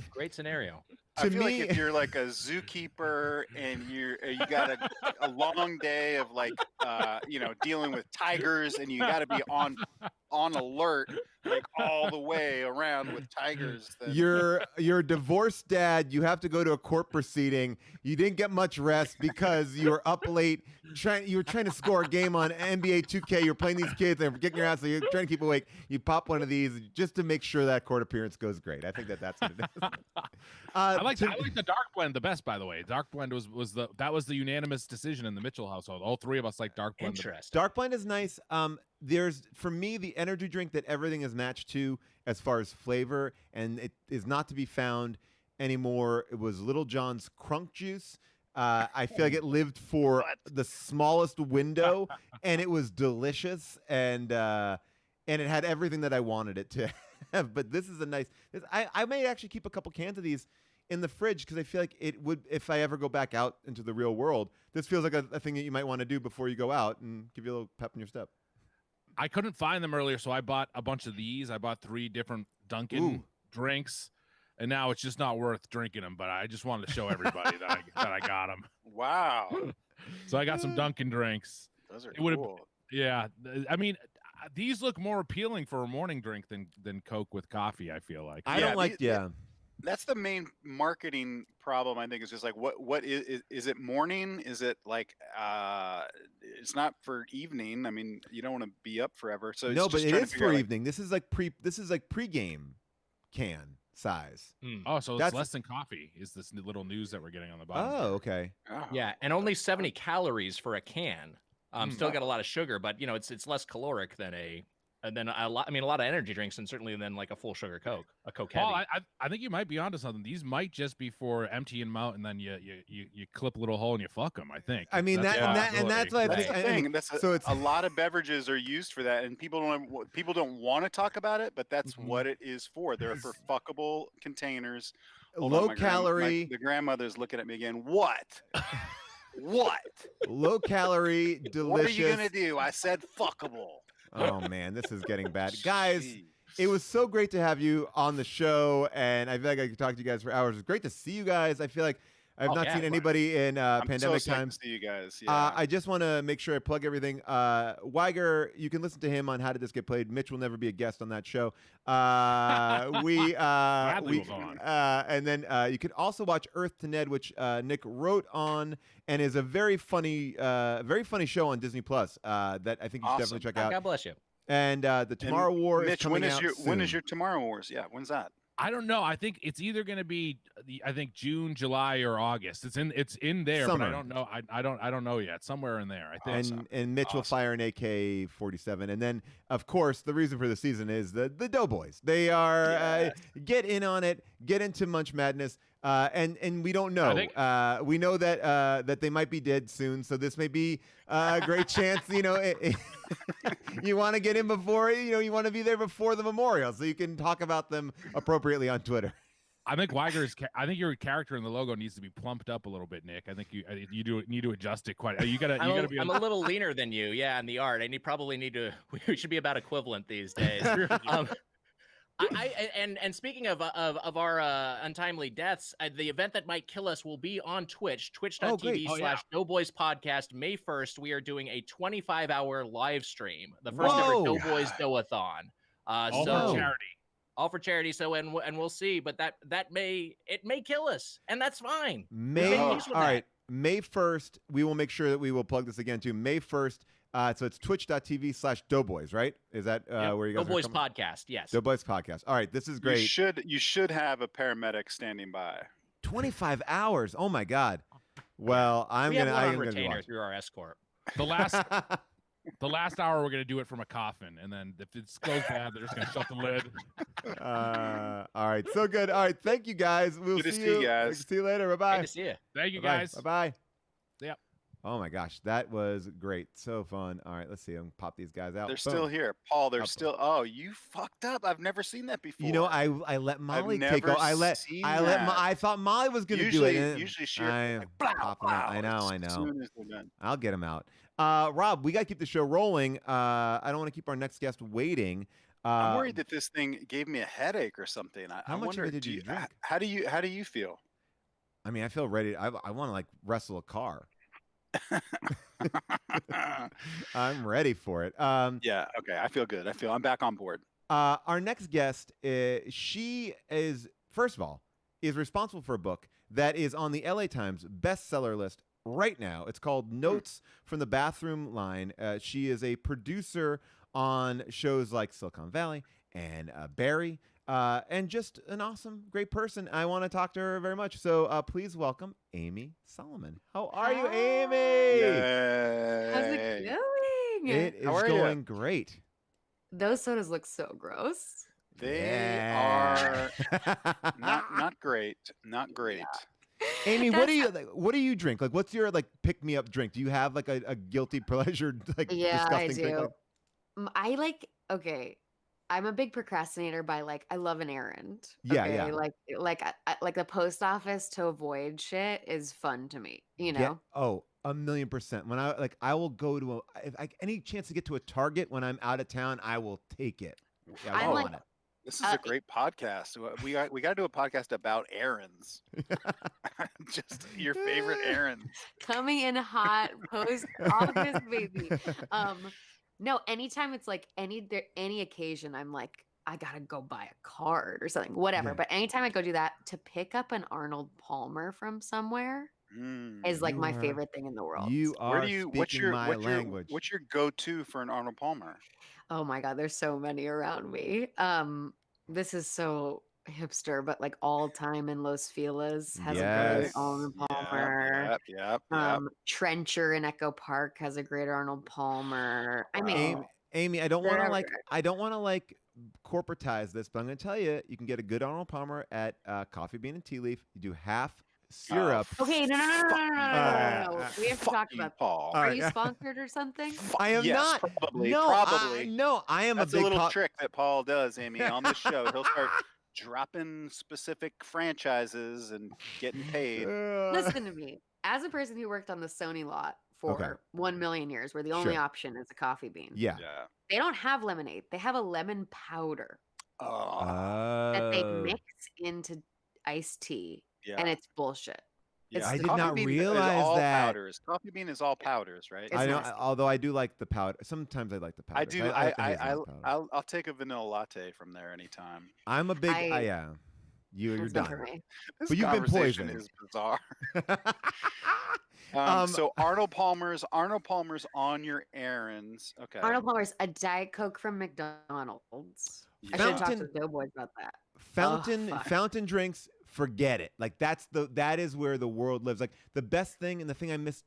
[SPEAKER 3] great scenario.
[SPEAKER 2] I
[SPEAKER 1] to
[SPEAKER 2] feel
[SPEAKER 1] me.
[SPEAKER 2] like if you're like a zookeeper and you got a long day of like dealing with tigers and you got to be on alert like all the way around with tigers. Then
[SPEAKER 1] You're a divorced dad. You have to go to a court proceeding. You didn't get much rest because you were up late. You were trying to score a game on NBA 2K. You're playing these kids. They're kicking your ass. So you're trying to keep awake. You pop one of these just to make sure that court appearance goes great. I think that's what it is.
[SPEAKER 4] I like the dark blend the best, by the way. Dark blend was the unanimous decision in the Mitchell household. All three of us like dark blend.
[SPEAKER 3] Interesting.
[SPEAKER 1] Dark blend is nice. There's for me the energy drink that everything is matched to as far as flavor, and it is not to be found anymore. It was Little John's Crunk Juice. I feel like it lived for the smallest window, and it was delicious, and it had everything that I wanted it to have. But this is a nice. I may actually keep a couple cans of these in the fridge because I feel like it would, if I ever go back out into the real world, this feels like a thing that you might want to do before you go out and give you a little pep in your step.
[SPEAKER 4] I couldn't find them earlier, so I bought a bunch of these. I bought 3 different Dunkin' drinks, and now it's just not worth drinking them. But I just wanted to show everybody that I got them.
[SPEAKER 2] wow,
[SPEAKER 4] So I got some Dunkin' drinks.
[SPEAKER 2] those are
[SPEAKER 4] It would've-
[SPEAKER 2] cool.
[SPEAKER 4] Yeah, I mean, these look more appealing for a morning drink than Coke with coffee. I feel like.
[SPEAKER 1] I
[SPEAKER 2] Yeah,
[SPEAKER 1] don't like. Yeah.
[SPEAKER 2] That's the main marketing problem, I think, is just like what is it morning? Is it like it's not for evening? I mean, you don't want to be up forever. So
[SPEAKER 1] No,
[SPEAKER 2] it's
[SPEAKER 1] but
[SPEAKER 2] just
[SPEAKER 1] it
[SPEAKER 2] trying to
[SPEAKER 1] is
[SPEAKER 2] figure
[SPEAKER 1] for
[SPEAKER 2] out, like,
[SPEAKER 1] evening. This is like pregame can size.
[SPEAKER 4] Oh, so it's
[SPEAKER 1] That's-
[SPEAKER 4] less than coffee. Is this little news that we're getting on the bottom?
[SPEAKER 1] Oh, okay.
[SPEAKER 2] oh,
[SPEAKER 3] Yeah, and only 70 calories for a can. Still
[SPEAKER 2] Mm.
[SPEAKER 3] got a lot of sugar, but it's less caloric than a And then a lot of energy drinks, and certainly then like a full sugar Coke, a Coke
[SPEAKER 4] Paul,
[SPEAKER 3] heavy.
[SPEAKER 4] I think you might be onto something. These might just be for emptying them out, and then you clip a little hole and you fuck them. I think.
[SPEAKER 1] I mean,
[SPEAKER 4] That's a
[SPEAKER 1] that's what I
[SPEAKER 2] That's
[SPEAKER 1] think.
[SPEAKER 2] the
[SPEAKER 1] I
[SPEAKER 2] thing.
[SPEAKER 1] mean,
[SPEAKER 2] That's
[SPEAKER 1] so it's
[SPEAKER 2] a lot of beverages are used for that, and people don't want to talk about it, but that's what it is for. They're for fuckable containers. Hold on,
[SPEAKER 1] low calorie.
[SPEAKER 2] the grandmother's looking at me again. What? What?
[SPEAKER 1] Low calorie, delicious.
[SPEAKER 2] What are you gonna do? I said fuckable.
[SPEAKER 1] Oh man, this is getting bad, guys.
[SPEAKER 2] Jeez.
[SPEAKER 1] It was so great to have you on the show, and I feel like I could talk to you guys for hours. It's great to see you guys. I feel like I've not seen anybody in pandemic
[SPEAKER 2] so
[SPEAKER 1] times.
[SPEAKER 2] To see you guys. Yeah.
[SPEAKER 1] I just want to make sure I plug everything. Wiger, you can listen to him on How Did This Get Played. Mitch will never be a guest on that show. And then you can also watch Earth to Ned, which Nick wrote on, and is a very funny show on Disney Plus that I think you should definitely check out.
[SPEAKER 3] God bless you.
[SPEAKER 1] And the Tomorrow War
[SPEAKER 2] Mitch,
[SPEAKER 1] is coming out soon.
[SPEAKER 2] when is your Tomorrow Wars? Yeah, when's that?
[SPEAKER 4] I don't know. I think it's either going to be, I think June, July, or August. It's in there,
[SPEAKER 1] Summer.
[SPEAKER 4] but I don't know. I don't know yet. Somewhere in there, I think.
[SPEAKER 1] And Mitch will fire an AK-47, and then of course the reason for the season is the Doughboys. They are get in on it, get into Munch Madness, and we don't know. We know that they might be dead soon, so this may be a great chance. You know, you want to get in before you want to be there before the memorial, so you can talk about them appropriately on Twitter.
[SPEAKER 4] I think I think your character in the logo needs to be plumped up a little bit, Nick. I think you need to adjust it quite. You gotta be.
[SPEAKER 3] I'm a little leaner than you, in the art. Probably need to. We should be about equivalent these days. And speaking of our untimely deaths, the event that might kill us will be on Twitch, twitch.tv/Doughboys Podcast. May 1st, we are doing a 25-hour live stream, the first ever Doughboys Doathon.
[SPEAKER 4] All for charity.
[SPEAKER 3] All for charity. So and we'll see, but that may kill us, and that's fine.
[SPEAKER 1] All right. May 1st, we will make sure that we will plug this again too. May 1st. So it's twitch.tv/Doughboys, right? Is that where you guys
[SPEAKER 3] Doughboys
[SPEAKER 1] are coming?
[SPEAKER 3] Podcast, yes.
[SPEAKER 1] Doughboys Podcast. All right, this is great.
[SPEAKER 2] You should have a paramedic standing by.
[SPEAKER 1] 25 hours. Oh my God. Well, I'm gonna
[SPEAKER 3] retainer through our escort.
[SPEAKER 4] The last hour we're gonna do it from a coffin, and then if it goes bad, they're just gonna shut the lid.
[SPEAKER 1] All right, so good. All right, thank you guys. We'll see you guys. See you later. Bye bye.
[SPEAKER 3] Good to see you.
[SPEAKER 4] Thank you guys.
[SPEAKER 1] Bye bye.
[SPEAKER 4] Yep.
[SPEAKER 1] Oh my gosh, that was great. So fun. All right, let's see. I'm gonna pop these guys out.
[SPEAKER 2] They're still here, Paul. They're still. Oh, you fucked up. I've never seen that before.
[SPEAKER 1] You know, I let Molly take over. I thought Molly was gonna do it.
[SPEAKER 2] Usually she.
[SPEAKER 1] I know. I'll get him out. Rob, we got to keep the show rolling. I don't want to keep our next guest waiting.
[SPEAKER 2] I'm worried that this thing gave me a headache or something.
[SPEAKER 1] How much of it did you drink?
[SPEAKER 2] How do you feel?
[SPEAKER 1] I mean, I feel ready. I want to like wrestle a car. I'm ready for it.
[SPEAKER 2] Yeah. Okay. I feel good. I'm back on board.
[SPEAKER 1] Our next guest, she is, first of all, is responsible for a book that is on the LA Times bestseller list right now. It's called Notes from the Bathroom Line. She is a producer on shows like Silicon Valley and Barry, and just an awesome, great person. I want to talk to her very much. So please welcome Amy Solomon. How are you, Amy?
[SPEAKER 2] Yay.
[SPEAKER 5] How's it going?
[SPEAKER 1] It is going great.
[SPEAKER 5] Those sodas look so gross.
[SPEAKER 2] They are not great. Not great.
[SPEAKER 1] Amy, what do you drink? Like, what's your like pick me up drink? Do you have like a guilty pleasure like disgusting
[SPEAKER 5] I do.
[SPEAKER 1] drink?
[SPEAKER 5] I'm a big procrastinator by like I love an errand.
[SPEAKER 1] Yeah.
[SPEAKER 5] Like the post office to avoid shit is fun to me. You know.
[SPEAKER 1] 1,000,000%. When I will go to any chance to get to a Target when I'm out of town, I will take it. Yeah, I want it.
[SPEAKER 2] This is a great podcast. We got to do a podcast about errands. Just your favorite errands.
[SPEAKER 5] Coming in hot post office, baby. No, anytime it's like any occasion, I'm like, I gotta go buy a card or something, whatever.
[SPEAKER 1] Yeah.
[SPEAKER 5] But anytime I go do that, to pick up an Arnold Palmer from somewhere is like my favorite thing in the world.
[SPEAKER 1] You are speaking my language.
[SPEAKER 2] What's your go-to for an Arnold Palmer?
[SPEAKER 5] Oh my God, there's so many around me. This is so hipster, but like All Time in Los Feliz has a great Arnold Palmer.
[SPEAKER 2] Yep.
[SPEAKER 5] Trencher in Echo Park has a great Arnold Palmer. I mean,
[SPEAKER 1] Amy, I don't
[SPEAKER 5] They're
[SPEAKER 1] want to
[SPEAKER 5] everywhere.
[SPEAKER 1] corporatize this, but I'm going to tell you, you can get a good Arnold Palmer at Coffee Bean and Tea Leaf. You do half
[SPEAKER 2] Oh,
[SPEAKER 1] syrup.
[SPEAKER 5] Okay, no. We have to
[SPEAKER 2] fuck
[SPEAKER 5] talk
[SPEAKER 2] you,
[SPEAKER 5] about.
[SPEAKER 2] Paul.
[SPEAKER 1] All
[SPEAKER 5] Are
[SPEAKER 1] right,
[SPEAKER 5] you
[SPEAKER 1] yeah.
[SPEAKER 5] sponsored or something?
[SPEAKER 1] I am
[SPEAKER 2] Yes,
[SPEAKER 1] not.
[SPEAKER 2] probably.
[SPEAKER 1] No,
[SPEAKER 2] Probably.
[SPEAKER 1] no, I am
[SPEAKER 2] That's
[SPEAKER 1] a
[SPEAKER 2] a
[SPEAKER 1] big
[SPEAKER 2] little trick that Paul does, Amy. On this show, he'll start dropping specific franchises and getting paid.
[SPEAKER 5] Listen to me. As a person who worked on the Sony lot
[SPEAKER 1] Okay.
[SPEAKER 5] for 1,000,000 years, where the only
[SPEAKER 1] Sure.
[SPEAKER 5] option is a coffee bean,
[SPEAKER 1] Yeah.
[SPEAKER 2] Yeah.
[SPEAKER 5] they don't have lemonade. They have a lemon powder
[SPEAKER 2] Oh,
[SPEAKER 5] that they
[SPEAKER 1] Oh.
[SPEAKER 5] mix into iced tea,
[SPEAKER 2] yeah.
[SPEAKER 5] and it's bullshit.
[SPEAKER 2] Yeah.
[SPEAKER 1] I did
[SPEAKER 2] Coffee
[SPEAKER 1] not
[SPEAKER 2] bean
[SPEAKER 1] realize
[SPEAKER 2] is all
[SPEAKER 1] that.
[SPEAKER 2] powders. Coffee bean is all powders, right?
[SPEAKER 5] It's
[SPEAKER 1] I know,
[SPEAKER 5] nasty.
[SPEAKER 1] although I do like the powder. Sometimes I like the powder.
[SPEAKER 2] I do.
[SPEAKER 1] like the hazelnut powder.
[SPEAKER 2] I'll take a vanilla latte from there anytime.
[SPEAKER 1] I'm a big.
[SPEAKER 5] I-
[SPEAKER 1] yeah. You're
[SPEAKER 5] That's not
[SPEAKER 1] done.
[SPEAKER 5] for me.
[SPEAKER 2] This
[SPEAKER 1] But you've been
[SPEAKER 2] conversation
[SPEAKER 1] poisoned.
[SPEAKER 2] is bizarre.
[SPEAKER 1] Um,
[SPEAKER 2] So Arnold Palmer's on your errands. Okay.
[SPEAKER 5] Arnold Palmer's a Diet Coke from McDonald's. I should have talked
[SPEAKER 1] Fountain-
[SPEAKER 5] to Doughboy about that. fuck.
[SPEAKER 1] fountain drinks, forget it. Like that is where the world lives. Like the best thing and the thing I miss.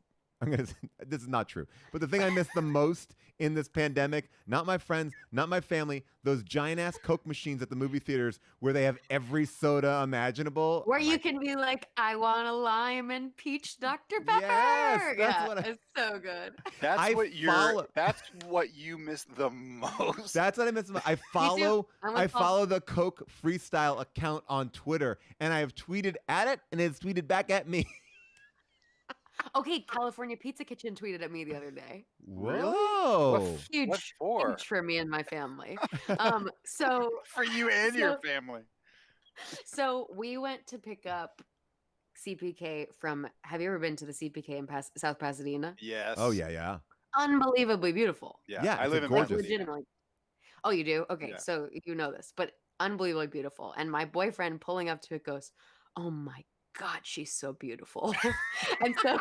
[SPEAKER 1] This is not true, but the thing I miss the most in this pandemic, not my friends, not my family, those giant ass Coke machines at the movie theaters where they have every soda imaginable.
[SPEAKER 5] Where you can be like, I want a lime and peach Dr. Pepper.
[SPEAKER 1] Yes, that's what I-
[SPEAKER 5] it's so good.
[SPEAKER 2] That's
[SPEAKER 1] I
[SPEAKER 2] what
[SPEAKER 1] follow-
[SPEAKER 2] That's what you miss the most.
[SPEAKER 1] That's what I miss. I follow.
[SPEAKER 5] I'm with
[SPEAKER 1] I
[SPEAKER 5] Paul.
[SPEAKER 1] follow the Coke Freestyle account on Twitter, and I have tweeted at it, and it's tweeted back at me.
[SPEAKER 5] Okay, California Pizza Kitchen tweeted at me the other day.
[SPEAKER 1] Whoa!
[SPEAKER 5] Huge,
[SPEAKER 2] What for?
[SPEAKER 5] huge for me and my family. So
[SPEAKER 2] For you and your family.
[SPEAKER 5] So we went to pick up CPK from. Have you ever been to the CPK in South Pasadena?
[SPEAKER 2] Yes.
[SPEAKER 1] Oh yeah.
[SPEAKER 5] Unbelievably beautiful.
[SPEAKER 2] Yeah.
[SPEAKER 1] Yeah,
[SPEAKER 2] I
[SPEAKER 1] it's
[SPEAKER 2] live in
[SPEAKER 1] gorgeous.
[SPEAKER 5] Like,
[SPEAKER 2] Pasadena.
[SPEAKER 5] legitimately. Oh, you do? Okay,
[SPEAKER 2] Yeah.
[SPEAKER 5] so you know this, but unbelievably beautiful. And my boyfriend pulling up to it goes, "Oh my God, she's so beautiful." And so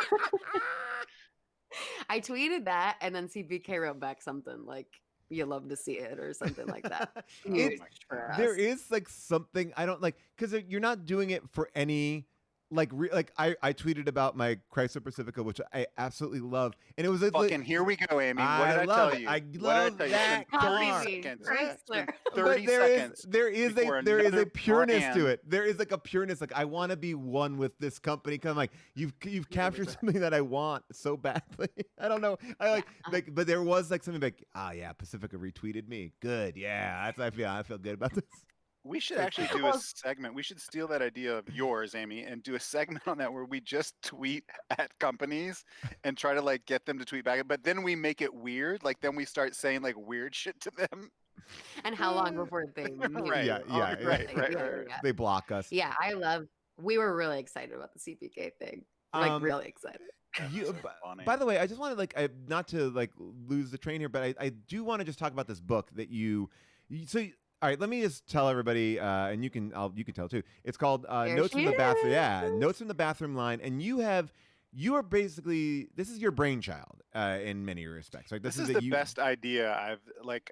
[SPEAKER 5] I tweeted that, and then CPK wrote back something like, "You love to see it," or something like that. Huge for us.
[SPEAKER 1] There is like something I don't like because you're not doing it for any like I tweeted about my Chrysler Pacifica, which I absolutely love, and it was like
[SPEAKER 2] Fucking here we go, Amy. What
[SPEAKER 1] I
[SPEAKER 2] did I
[SPEAKER 1] love
[SPEAKER 2] tell
[SPEAKER 1] it.
[SPEAKER 2] you?
[SPEAKER 1] I
[SPEAKER 2] What did
[SPEAKER 1] love
[SPEAKER 2] tell you?
[SPEAKER 1] that
[SPEAKER 2] It's been 30
[SPEAKER 1] car.
[SPEAKER 2] seconds.
[SPEAKER 5] Chrysler.
[SPEAKER 2] It's been
[SPEAKER 5] But
[SPEAKER 2] 30
[SPEAKER 1] but
[SPEAKER 2] seconds.
[SPEAKER 1] there is
[SPEAKER 2] before
[SPEAKER 1] a
[SPEAKER 2] another
[SPEAKER 1] pureness to
[SPEAKER 2] brand-
[SPEAKER 1] it. There is like a pureness. Like I want to be one with this company. Cause I'm like you've captured something that I want so badly. I don't know. I like, but there was like something like, yeah, Pacifica retweeted me. Good, yeah. That's I feel good about this.
[SPEAKER 2] We should actually do a segment. We should steal that idea of yours, Amy, and do a segment on that where we just tweet at companies and try to like get them to tweet back. But then we make it weird. Like then we start saying like weird shit to them.
[SPEAKER 5] And how long before they knew?
[SPEAKER 2] Right.
[SPEAKER 1] Yeah,
[SPEAKER 2] Oh,
[SPEAKER 1] yeah,
[SPEAKER 2] right.
[SPEAKER 5] Yeah.
[SPEAKER 1] They block us.
[SPEAKER 5] Yeah, we were really excited about the CPK thing. Really excited.
[SPEAKER 1] You,
[SPEAKER 2] Funny.
[SPEAKER 1] by the way, I just want to not to like lose the train here, but I do want to just talk about this book that all right, let me just tell everybody, and you can tell too. It's called Notes from the Bathroom. Yeah, Notes from the Bathroom line, and you are basically this is your brainchild in many respects. Like
[SPEAKER 2] This is the best idea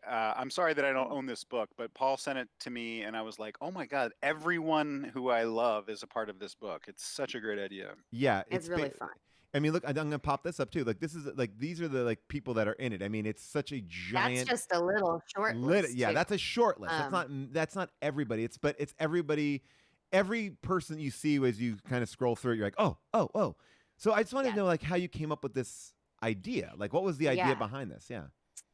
[SPEAKER 2] I'm sorry that I don't own this book, but Paul sent it to me and I was like, oh my God, everyone who I love is a part of this book. It's such a great idea.
[SPEAKER 1] Yeah,
[SPEAKER 5] It's really fun.
[SPEAKER 1] I mean, look, I'm gonna pop this up too. Like this is like these are the like people that are in it. I mean, it's such a giant.
[SPEAKER 5] That's just a little short list.
[SPEAKER 1] Yeah,
[SPEAKER 5] too.
[SPEAKER 1] that's a short list. That's not everybody. It's everybody. Every person you see as you kind of scroll through it, you're like, oh. So I just wanted to know like how you came up with this idea. Like, what was the idea behind this? Yeah.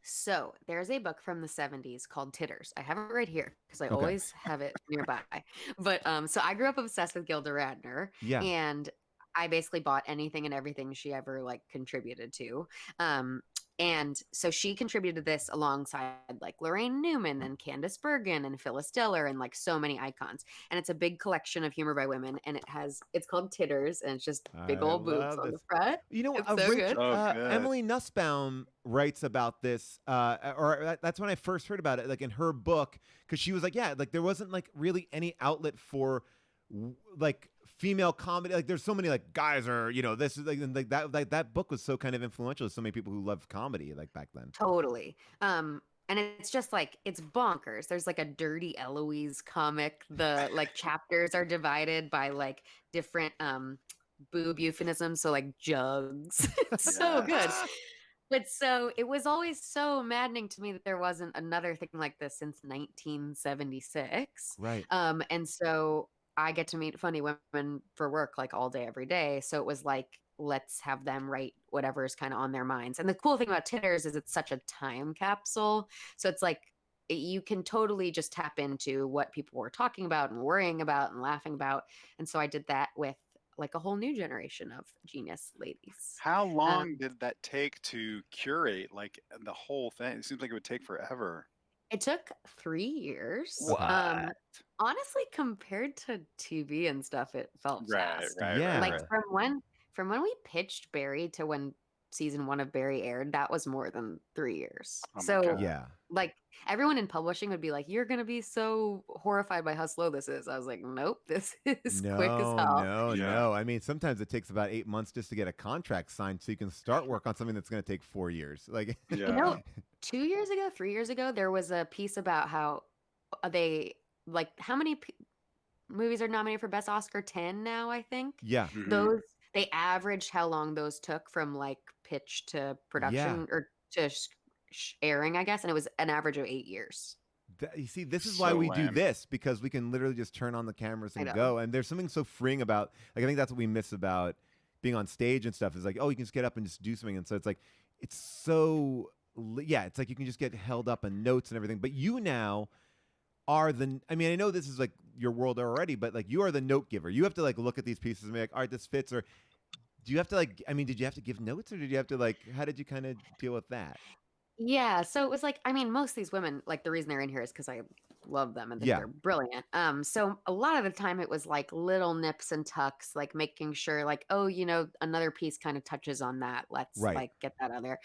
[SPEAKER 5] So there's a book from the 70s called Titters. I have it right here because I
[SPEAKER 1] Okay.
[SPEAKER 5] always have it nearby. But so I grew up obsessed with Gilda Radner.
[SPEAKER 1] Yeah.
[SPEAKER 5] And I basically bought anything and everything she ever like contributed to. And so she contributed this alongside like Lorraine Newman and Candace Bergen and Phyllis Diller and like so many icons. And it's a big collection of humor by women. And it's called Titters, and it's just big
[SPEAKER 1] I
[SPEAKER 5] old boobs
[SPEAKER 1] love
[SPEAKER 5] on the
[SPEAKER 1] this.
[SPEAKER 5] front.
[SPEAKER 1] You know,
[SPEAKER 5] It's so good.
[SPEAKER 2] Good.
[SPEAKER 1] Emily Nussbaum writes about this, that's when I first heard about it, like in her book, because she was like, yeah, like there wasn't like really any outlet for like female comedy. Like there's so many like guys are, this is like that book was so kind of influential to so many people who loved comedy like back then.
[SPEAKER 5] Totally. And it's just like it's bonkers. There's like a Dirty Eloise comic. The like chapters are divided by like different boob euphemisms. So like jugs. It's so good. But so it was always so maddening to me that there wasn't another thing like this since 1976.
[SPEAKER 1] Right.
[SPEAKER 5] And so I get to meet funny women for work like all day, every day. So it was like, let's have them write whatever's kind of on their minds. And the cool thing about Titters is it's such a time capsule. So it's like you can totally just tap into what people were talking about and worrying about and laughing about. And so I did that with like a whole new generation of genius ladies.
[SPEAKER 2] How long did that take to curate like the whole thing? It seems like it would take forever.
[SPEAKER 5] It took 3 years.
[SPEAKER 2] What?
[SPEAKER 5] Honestly, compared to TV and stuff, it felt fast.
[SPEAKER 1] Yeah.
[SPEAKER 5] Like from when we pitched Barry to when season 1 of Barry aired, that was more than 3 years.
[SPEAKER 2] Oh my
[SPEAKER 5] So
[SPEAKER 2] God.
[SPEAKER 1] Yeah.
[SPEAKER 5] like everyone in publishing would be like, "You're gonna be so horrified by how slow this is." I was like, "Nope, this is quick as hell."
[SPEAKER 1] No. I mean, sometimes it takes about 8 months just to get a contract signed so you can start work on something that's going to take 4 years. Like,
[SPEAKER 2] Yeah.
[SPEAKER 5] You know, 2 years ago, 3 years ago, there was a piece about how they like how many movies are nominated for Best Oscar? 10 now, I think.
[SPEAKER 1] yeah.
[SPEAKER 2] Mhm.
[SPEAKER 5] Those they averaged how long those took from like pitch to production or to airing, I guess, and it was an average of 8 years.
[SPEAKER 1] You see, this is why
[SPEAKER 2] So
[SPEAKER 1] we do
[SPEAKER 2] lame.
[SPEAKER 1] this, because we can literally just turn on the cameras
[SPEAKER 5] I
[SPEAKER 1] and
[SPEAKER 5] know.
[SPEAKER 1] go. And there's something so freeing about, like, I think that's what we miss about being on stage and stuff is like, oh, you can just get up and just do something. And so it's like, it's so, yeah, it's like you can just get held up on notes and everything. But you now are I mean, I know this is like your world already, but like you are the note giver. You have to like look at these pieces and be like, all right, this fits. Or do you have to like, I mean, did you have to give notes or did you have to like, how did you kind of deal with that?
[SPEAKER 5] Yeah, so it was like, I mean, most of these women, like the reason they're in here is because I love them and think
[SPEAKER 1] Yeah.
[SPEAKER 5] they're brilliant. So a lot of the time it was like little nips and tucks, like making sure, like, oh, another piece kind of touches on that. Let's
[SPEAKER 1] Right.
[SPEAKER 5] like get that out there.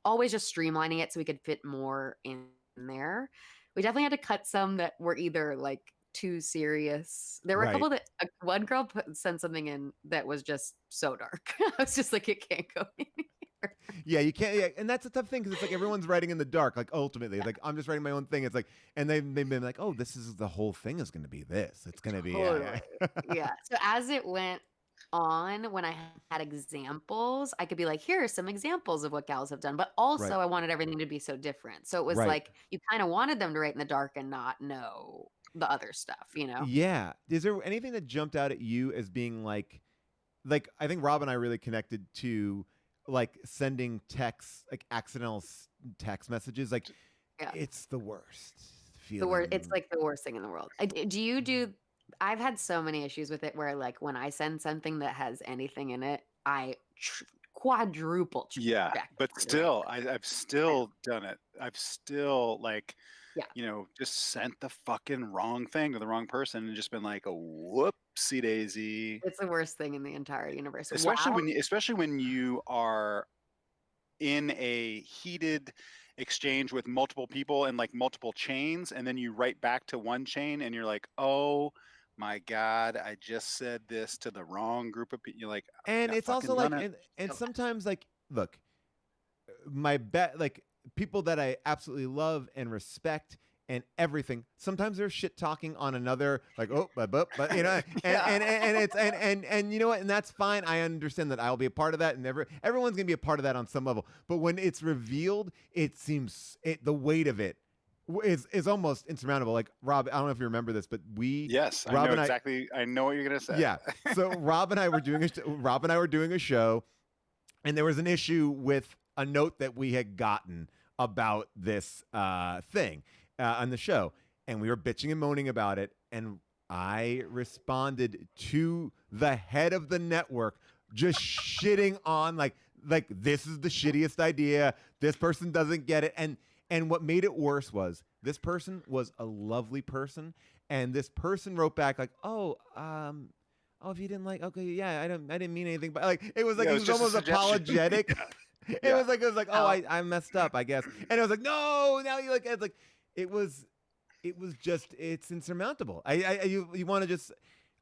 [SPEAKER 5] Always just streamlining it so we could fit more in there. We definitely had to cut some that were either like too serious. There were a
[SPEAKER 1] Right.
[SPEAKER 5] couple that one girl sent something in that was just so dark. I was just like, it can't go anywhere.
[SPEAKER 1] Yeah, you can't. Yeah, and that's a tough thing because it's like everyone's writing in the dark. Like ultimately, it's like I'm just writing my own thing. It's like, and they've been like, oh, this is the whole thing is going to be this. It's going to be.
[SPEAKER 5] Totally. Yeah. So as it went on, when I had examples, I could be like, here are some examples of what gals have done. But also,
[SPEAKER 1] Right.
[SPEAKER 5] I wanted everything to be so different. So it was
[SPEAKER 1] Right.
[SPEAKER 5] like you kind of wanted them to write in the dark and not know the other stuff.
[SPEAKER 1] Yeah. Is there anything that jumped out at you as being like I think Rob and I really connected to like sending texts, like accidental text messages. Like,
[SPEAKER 5] Yeah.
[SPEAKER 1] it's the worst
[SPEAKER 5] The worst. It's
[SPEAKER 1] feeling.
[SPEAKER 5] like the worst thing in the world. Do you do? I've had so many issues with it where like when I send something that has anything in it, I quadruple
[SPEAKER 2] Yeah,
[SPEAKER 5] check
[SPEAKER 2] but
[SPEAKER 5] it.
[SPEAKER 2] still, I've still done it. I've still like,
[SPEAKER 5] Yeah.
[SPEAKER 2] just sent the fucking wrong thing to the wrong person and just been like, a whoopsie daisy.
[SPEAKER 5] It's the worst thing in the entire universe.
[SPEAKER 2] Especially
[SPEAKER 5] Wow.
[SPEAKER 2] especially when you are in a heated exchange with multiple people and like multiple chains, and then you write back to one chain and you're like, oh my God, I just said this to the wrong group of people. You're like,
[SPEAKER 1] And
[SPEAKER 2] I
[SPEAKER 1] it's also
[SPEAKER 2] fucking
[SPEAKER 1] like,
[SPEAKER 2] done it.
[SPEAKER 1] and
[SPEAKER 5] So bad.
[SPEAKER 1] sometimes like, look, my like people that I absolutely love and respect and everything. Sometimes they're shit talking on another, like, oh, but and it's and you know what, and that's fine. I understand that I'll be a part of that, and everyone's gonna be a part of that on some level. But when it's revealed, it seems the weight of it is almost insurmountable. Like Rob, I don't know if you remember this, but
[SPEAKER 2] Yes, I
[SPEAKER 1] Rob
[SPEAKER 2] know
[SPEAKER 1] and
[SPEAKER 2] exactly. I know what you're gonna say.
[SPEAKER 1] yeah. So Rob and I were doing a show, and there was an issue with a note that we had gotten about this thing on the show, and we were bitching and moaning about it, and I responded to the head of the network, just shitting on like this is the shittiest idea. This person doesn't get it, and what made it worse was this person was a lovely person, and this person wrote back like, oh, if you didn't like, okay, yeah, I didn't mean anything, but like it was like
[SPEAKER 2] Yeah,
[SPEAKER 1] he
[SPEAKER 2] it was
[SPEAKER 1] was
[SPEAKER 2] just a
[SPEAKER 1] almost
[SPEAKER 2] suggestion.
[SPEAKER 1] apologetic.
[SPEAKER 2] Yeah.
[SPEAKER 1] It was like, oh,
[SPEAKER 5] Oh.
[SPEAKER 1] I messed up, I guess, and it was like, no, now you like, it's like, it was just, it's insurmountable. You want to just,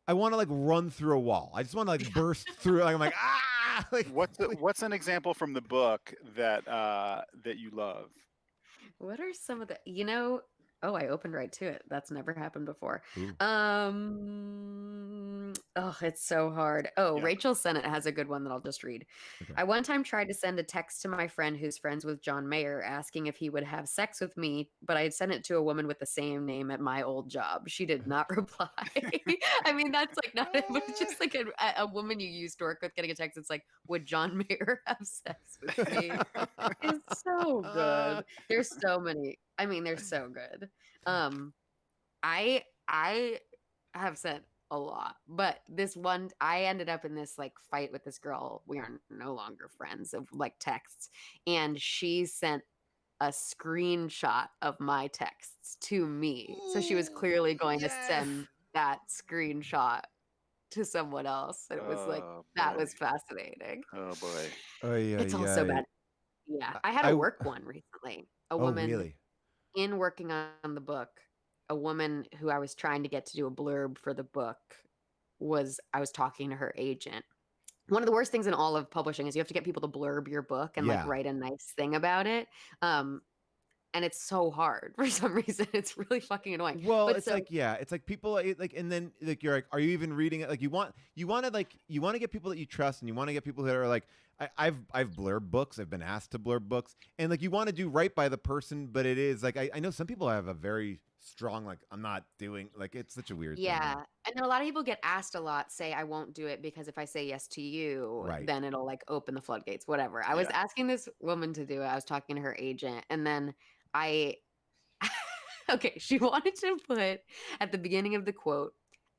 [SPEAKER 1] I want to like run through a wall. I just want to like burst through. Like I'm like, ah, like
[SPEAKER 2] What's an example from the book that that you love?
[SPEAKER 5] What are some of the Oh, I opened right to it. That's never happened before.
[SPEAKER 1] Ooh.
[SPEAKER 5] Oh, it's so hard. Oh,
[SPEAKER 2] Yeah.
[SPEAKER 5] Rachel Sennett has a good one that I'll just read.
[SPEAKER 1] Okay.
[SPEAKER 5] I one time tried to send a text to my friend who's friends with John Mayer asking if he would have sex with me, but I had sent it to a woman with the same name at my old job. She did not reply. I mean, that's like not, but it's just like a woman you used to work with getting a text. It's like, would John Mayer have sex with me? It's so good. There's so many. I mean, they're so good. I have said a lot, but this one, I ended up in this like fight with this girl. We are no longer friends of like texts, and she sent a screenshot of my texts to me. So she was clearly going to send that screenshot to someone else. And it was like,
[SPEAKER 2] Oh,
[SPEAKER 5] that
[SPEAKER 2] boy.
[SPEAKER 5] was fascinating.
[SPEAKER 2] Oh boy.
[SPEAKER 5] It's also bad. Yeah. I had
[SPEAKER 1] I-
[SPEAKER 5] a work one recently. A
[SPEAKER 1] Oh,
[SPEAKER 5] woman
[SPEAKER 1] really?
[SPEAKER 5] in working on the book, a woman who I was trying to get to do a blurb for the book I was talking to her agent. One of the worst things in all of publishing is you have to get people to blurb your book and like
[SPEAKER 1] Yeah.
[SPEAKER 5] write a nice thing about it. And it's so hard for some reason. It's really fucking annoying.
[SPEAKER 1] Well,
[SPEAKER 5] But
[SPEAKER 1] it's
[SPEAKER 5] so,
[SPEAKER 1] like, yeah, it's like people like, and then like you're like, are you even reading it? Like you want to get people that you trust, and you want to get people that are like, I've blurred books. I've been asked to blurb books, and like you want to do right by the person, but it is like I know some people have a very strong like I'm not doing like it's such a weird thing.
[SPEAKER 5] yeah. And then a lot of people get asked a lot, say, I won't do it because if I say yes to you,
[SPEAKER 1] Right.
[SPEAKER 5] then it'll like open the floodgates, whatever. I was
[SPEAKER 2] Yeah.
[SPEAKER 5] asking this woman to do it. I was talking to her agent, and then I, okay, she wanted to put at the beginning of the quote,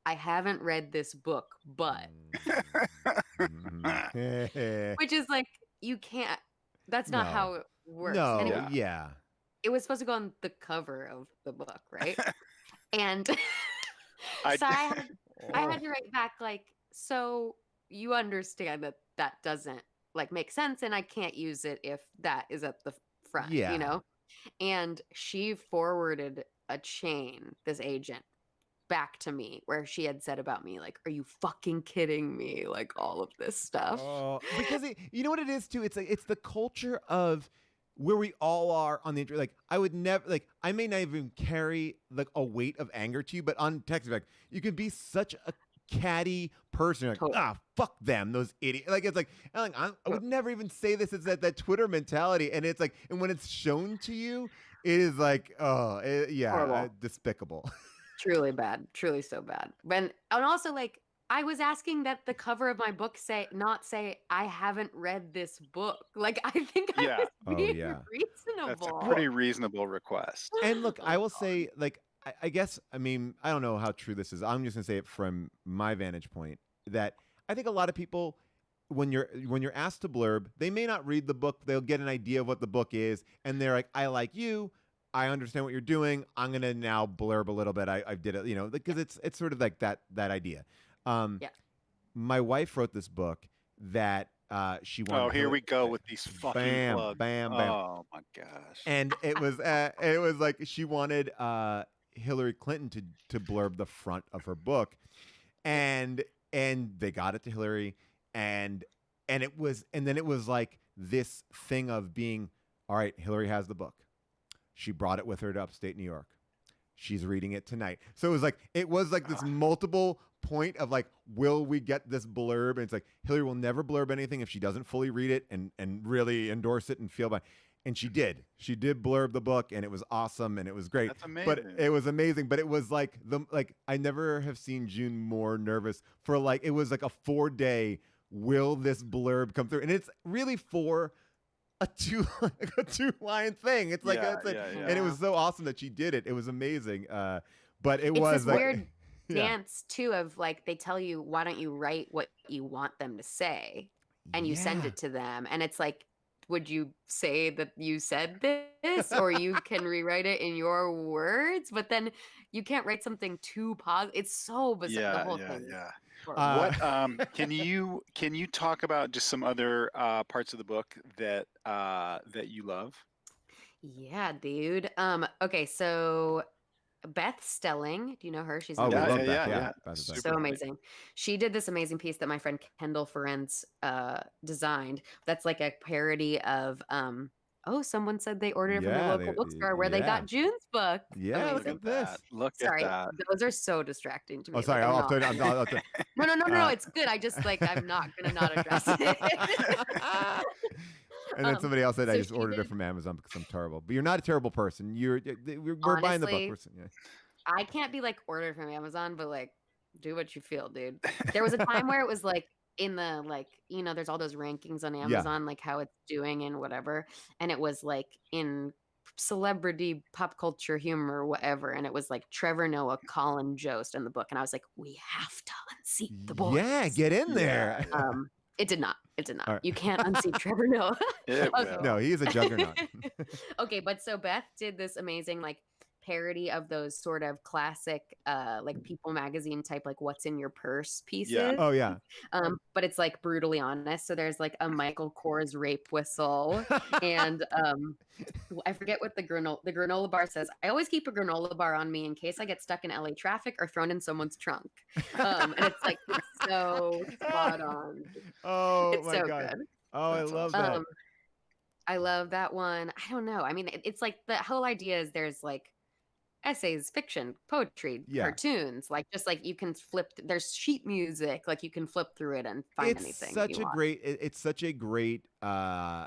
[SPEAKER 5] I haven't read this book, but,
[SPEAKER 1] Mm.
[SPEAKER 5] which is like, you can't, that's not
[SPEAKER 1] No.
[SPEAKER 5] how it works.
[SPEAKER 1] No,
[SPEAKER 5] And
[SPEAKER 2] Yeah.
[SPEAKER 1] yeah.
[SPEAKER 5] it was supposed to go on the cover of the book, right? And
[SPEAKER 2] I-
[SPEAKER 5] so I had to write back like, so you understand that that doesn't like make sense, and I can't use it if that is at the front,
[SPEAKER 1] Yeah.
[SPEAKER 5] you know? And she forwarded a chain, this agent, back to me where she had said about me, like, are you fucking kidding me? Like all of this stuff.
[SPEAKER 1] Oh, because you know what it is too. It's like it's the culture of where we all are on the internet. Like I would never like I may not even carry like a weight of anger to you, but on text like you can be such a catty person. You're like
[SPEAKER 5] Totally.
[SPEAKER 1] fuck them, those idiots. Like it's like I would never even say this. It's that Twitter mentality, and it's like and when it's shown to you, it is like
[SPEAKER 5] Horrible.
[SPEAKER 1] despicable.
[SPEAKER 5] Truly bad. Truly so bad. And also like I was asking that the cover of my book not say I haven't read this book. Like I think I
[SPEAKER 2] Yeah.
[SPEAKER 5] was
[SPEAKER 1] Oh,
[SPEAKER 5] being
[SPEAKER 1] yeah.
[SPEAKER 5] reasonable.
[SPEAKER 2] That's a pretty reasonable request.
[SPEAKER 1] And look, I will say, like, I guess, I mean, I don't know how true this is. I'm just gonna say it from my vantage point that I think a lot of people, when you're asked to blurb, they may not read the book. They'll get an idea of what the book is, and they're like, I like you. I understand what you're doing. I'm gonna now blurb a little bit. I did it, you know, because it's sort of like that idea.
[SPEAKER 5] Yeah.
[SPEAKER 1] My wife wrote this book that she wanted.
[SPEAKER 2] Oh, here we go with these fucking
[SPEAKER 1] bam,
[SPEAKER 2] plugs.
[SPEAKER 1] bam, bam.
[SPEAKER 2] Oh my gosh.
[SPEAKER 1] And it was like she wanted Hillary Clinton to blurb the front of her book, and they got it to Hillary, and then it was like this thing of being, all right, Hillary has the book. She brought it with her to upstate New York. She's reading it tonight. So it was like this multiple point of like, will we get this blurb? And it's like Hillary will never blurb anything if she doesn't fully read it and really endorse it and feel by. And she did. She did blurb the book, and it was awesome, and it was great.
[SPEAKER 2] That's amazing.
[SPEAKER 1] But it was amazing. But it was like I never have seen June more nervous for like it was like a 4-day. Will this blurb come through? And it's really for a 2-line thing. It's like and it was so awesome that she did it. It was amazing. But it
[SPEAKER 5] It's
[SPEAKER 1] was
[SPEAKER 5] this
[SPEAKER 1] like
[SPEAKER 5] weird
[SPEAKER 1] yeah.
[SPEAKER 5] dance too of like they tell you why don't you write what you want them to say, and you send
[SPEAKER 1] Yeah.
[SPEAKER 5] it to them, and it's like, would you say that you said this, or you can rewrite it in your words, but then you can't write something too positive. It's so bizarre. The whole thing.
[SPEAKER 2] Yeah.
[SPEAKER 5] Horrible.
[SPEAKER 2] What can you talk about just some other parts of the book that you love?
[SPEAKER 5] Yeah, dude. Okay, so Beth Stelling, do you know her? She's
[SPEAKER 1] Oh, we
[SPEAKER 5] amazing.
[SPEAKER 1] love that.
[SPEAKER 2] yeah.
[SPEAKER 1] Yeah. That's
[SPEAKER 2] Super
[SPEAKER 1] the best.
[SPEAKER 5] So
[SPEAKER 2] funny.
[SPEAKER 5] amazing. She did this amazing piece that my friend Kendall Ferencz designed. That's like a parody of oh, someone said they ordered it from their
[SPEAKER 1] Yeah,
[SPEAKER 5] local bookstore where they got June's book.
[SPEAKER 1] Yeah, look
[SPEAKER 5] Amazing.
[SPEAKER 1] at this.
[SPEAKER 2] Look
[SPEAKER 5] Sorry,
[SPEAKER 2] at that.
[SPEAKER 5] those are so distracting to me.
[SPEAKER 1] Oh, sorry.
[SPEAKER 5] Like,
[SPEAKER 1] I'll turn. I'll turn.
[SPEAKER 5] no, it's good. I just like I'm not gonna not address it.
[SPEAKER 1] And then somebody else said I
[SPEAKER 5] so
[SPEAKER 1] just
[SPEAKER 5] she
[SPEAKER 1] ordered it
[SPEAKER 5] did-
[SPEAKER 1] from Amazon because I'm terrible. But you're not a terrible person. We're buying the book.
[SPEAKER 5] Honestly, I can't be like ordered from Amazon, but like do what you feel, dude. There was a time where it was like in the like, you know, there's all those rankings on Amazon, like how it's doing and whatever. And it was like in celebrity pop culture humor, whatever. And it was like Trevor Noah, Colin Jost in the book. And I was like, we have to unseat the boys.
[SPEAKER 1] Yeah, get in there.
[SPEAKER 5] It did not. It did not.
[SPEAKER 1] All right.
[SPEAKER 5] You can't unseat Trevor Noah.
[SPEAKER 2] It
[SPEAKER 5] Okay.
[SPEAKER 2] will.
[SPEAKER 1] No, he is a juggernaut.
[SPEAKER 5] Okay, but so Beth did this amazing like parody of those sort of classic like People magazine type like what's in your purse pieces.
[SPEAKER 1] Oh yeah.
[SPEAKER 5] But it's like brutally honest. So there's like a Michael Kors rape whistle and I forget what the granola bar says. I always keep a granola bar on me in case I get stuck in LA traffic or thrown in someone's trunk. And it's like it's so spot on.
[SPEAKER 1] Oh
[SPEAKER 5] It's
[SPEAKER 1] my
[SPEAKER 5] so
[SPEAKER 1] god.
[SPEAKER 5] good.
[SPEAKER 1] Oh, I love that.
[SPEAKER 5] I love that one. I don't know. I mean, it's like the whole idea is there's like essays, fiction, poetry, cartoons, like just like you can flip. There's sheet music, like you can flip through it and find anything.
[SPEAKER 1] It's such a great. I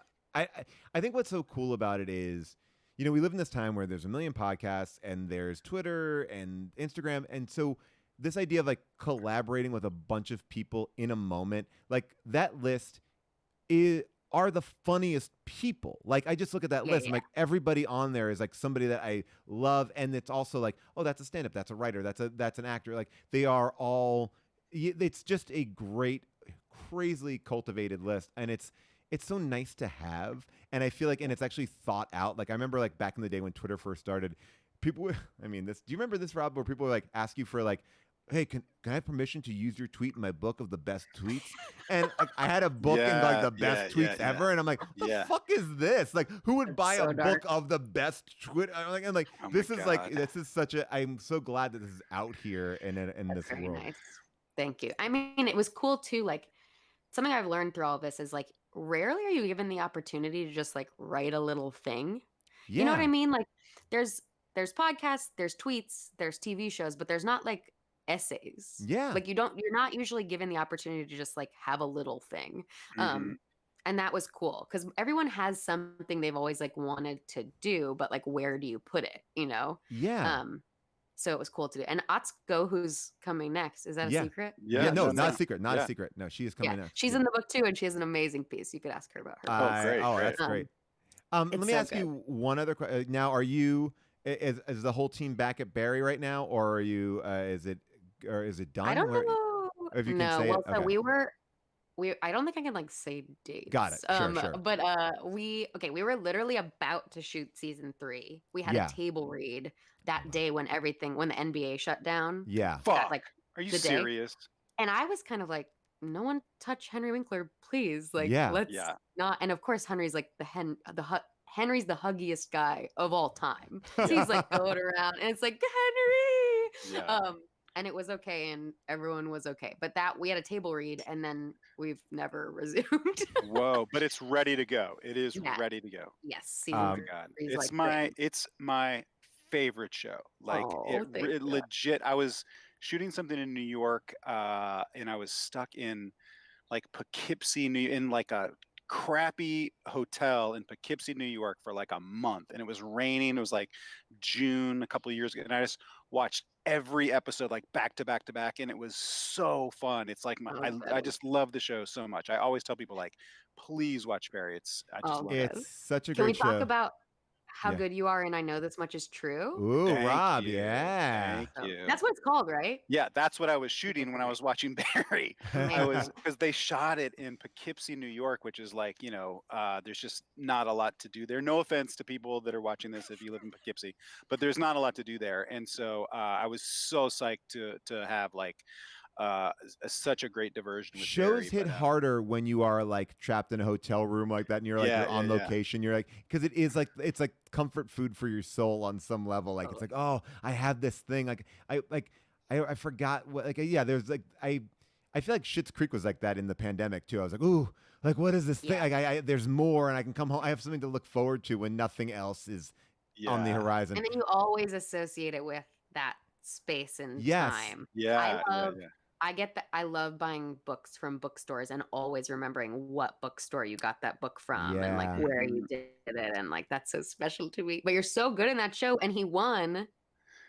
[SPEAKER 1] think what's so cool about it is, you know, we live in this time where there's a million podcasts and there's Twitter and Instagram, and so this idea of like collaborating with a bunch of people in a moment, like that list are the funniest people. Like I just look at that list, and like everybody on there is like somebody that I love, and it's also like, oh, that's a stand-up, that's a writer, that's an actor. Like they are all. It's just a great, crazily cultivated list, and it's so nice to have. And I feel like, and it's actually thought out. Like I remember, like back in the day when Twitter first started, people. I mean, do you remember this, Rob? Where people would like ask you for like, hey, can I have permission to use your tweet in my book of the best tweets? And like, I had a book in like the best tweets ever, and I'm like, what the fuck is this? Like, who would buy a book of the best tweet? I'm like, this is such a. I'm so glad that this is out here and in this world.
[SPEAKER 5] Nice. Thank you. I mean, it was cool too. Like something I've learned through all of this is like rarely are you given the opportunity to just like write a little thing.
[SPEAKER 1] Yeah.
[SPEAKER 5] You know what I mean? Like there's podcasts, there's tweets, there's TV shows, but there's not like essays.
[SPEAKER 1] Yeah.
[SPEAKER 5] Like you're not usually given the opportunity to just like have a little thing. And that was cool because everyone has something they've always like wanted to do, but like where do you put it? You know?
[SPEAKER 1] Yeah.
[SPEAKER 5] So it was cool to do. And Otsko, who's coming next, is that a secret?
[SPEAKER 2] Yeah.
[SPEAKER 1] No, not a secret. Not a secret. No, she is coming next.
[SPEAKER 5] She's in the book too, and she has an amazing piece. You could ask her about her.
[SPEAKER 2] Great.
[SPEAKER 1] That's great. Let me ask you one other question. Now, are you is the whole team back at Barry right now, or are you? Is it done?
[SPEAKER 5] I don't know.
[SPEAKER 1] If you can say it.
[SPEAKER 5] So I don't think I can like say dates.
[SPEAKER 1] Got it. Sure.
[SPEAKER 5] But we were literally about to shoot season 3. We had a table read that day when the NBA shut down.
[SPEAKER 1] Yeah.
[SPEAKER 2] Fuck.
[SPEAKER 5] Like,
[SPEAKER 2] are you serious?
[SPEAKER 5] And I was kind of like, no one touch Henry Winkler, please. Like, let's not. And of course, Henry's like Henry's the huggiest guy of all time. So he's like going around, and it's like Henry.
[SPEAKER 2] Yeah.
[SPEAKER 5] And it was okay, and everyone was okay. But we had a table read, and then we've never resumed.
[SPEAKER 2] Whoa! But it's ready to go. It is ready to go.
[SPEAKER 5] Yes.
[SPEAKER 2] Oh my god! It's my favorite show. Like it legit. I was shooting something in New York, and I was stuck in like Poughkeepsie, in like a crappy hotel in Poughkeepsie, New York for like a month, and it was raining. It was like June a couple of years ago, and I just watched every episode like back to back to back, and it was so fun. It's like I just love the show so much. I always tell people like, please watch Barry. It's
[SPEAKER 1] such a
[SPEAKER 5] Can
[SPEAKER 1] great show.
[SPEAKER 5] we talk about how good you are, and I know this much is true?
[SPEAKER 1] Ooh,
[SPEAKER 2] Thank
[SPEAKER 1] Rob,
[SPEAKER 2] you.
[SPEAKER 1] yeah.
[SPEAKER 2] Thank you.
[SPEAKER 5] That's what it's called, right?
[SPEAKER 2] Yeah, that's what I was shooting when I was watching Barry. Because they shot it in Poughkeepsie, New York, which is like, there's just not a lot to do there. No offense to people that are watching this if you live in Poughkeepsie, but there's not a lot to do there. And so I was so psyched to have like such a great diversion with
[SPEAKER 1] shows
[SPEAKER 2] Barry,
[SPEAKER 1] hit harder when you are like trapped in a hotel room like that, and you're like you're on location. You're like, because it's like comfort food for your soul on some level. Like it's like, oh, I have this thing. Like I forgot what. Like there's like I feel like Schitt's Creek was like that in the pandemic too. I was like, ooh, like what is this thing?
[SPEAKER 5] Yeah.
[SPEAKER 1] Like there's more, and I can come home. I have something to look forward to when nothing else is on the
[SPEAKER 2] Yeah.
[SPEAKER 1] horizon.
[SPEAKER 5] And then you always associate it with that space and
[SPEAKER 1] Yes.
[SPEAKER 5] time.
[SPEAKER 2] Yeah.
[SPEAKER 5] I get that. I love buying books from bookstores and always remembering what bookstore you got that book from and like
[SPEAKER 1] Yeah.
[SPEAKER 5] where you did it, and like that's so special to me. But you're so good in that show, and he won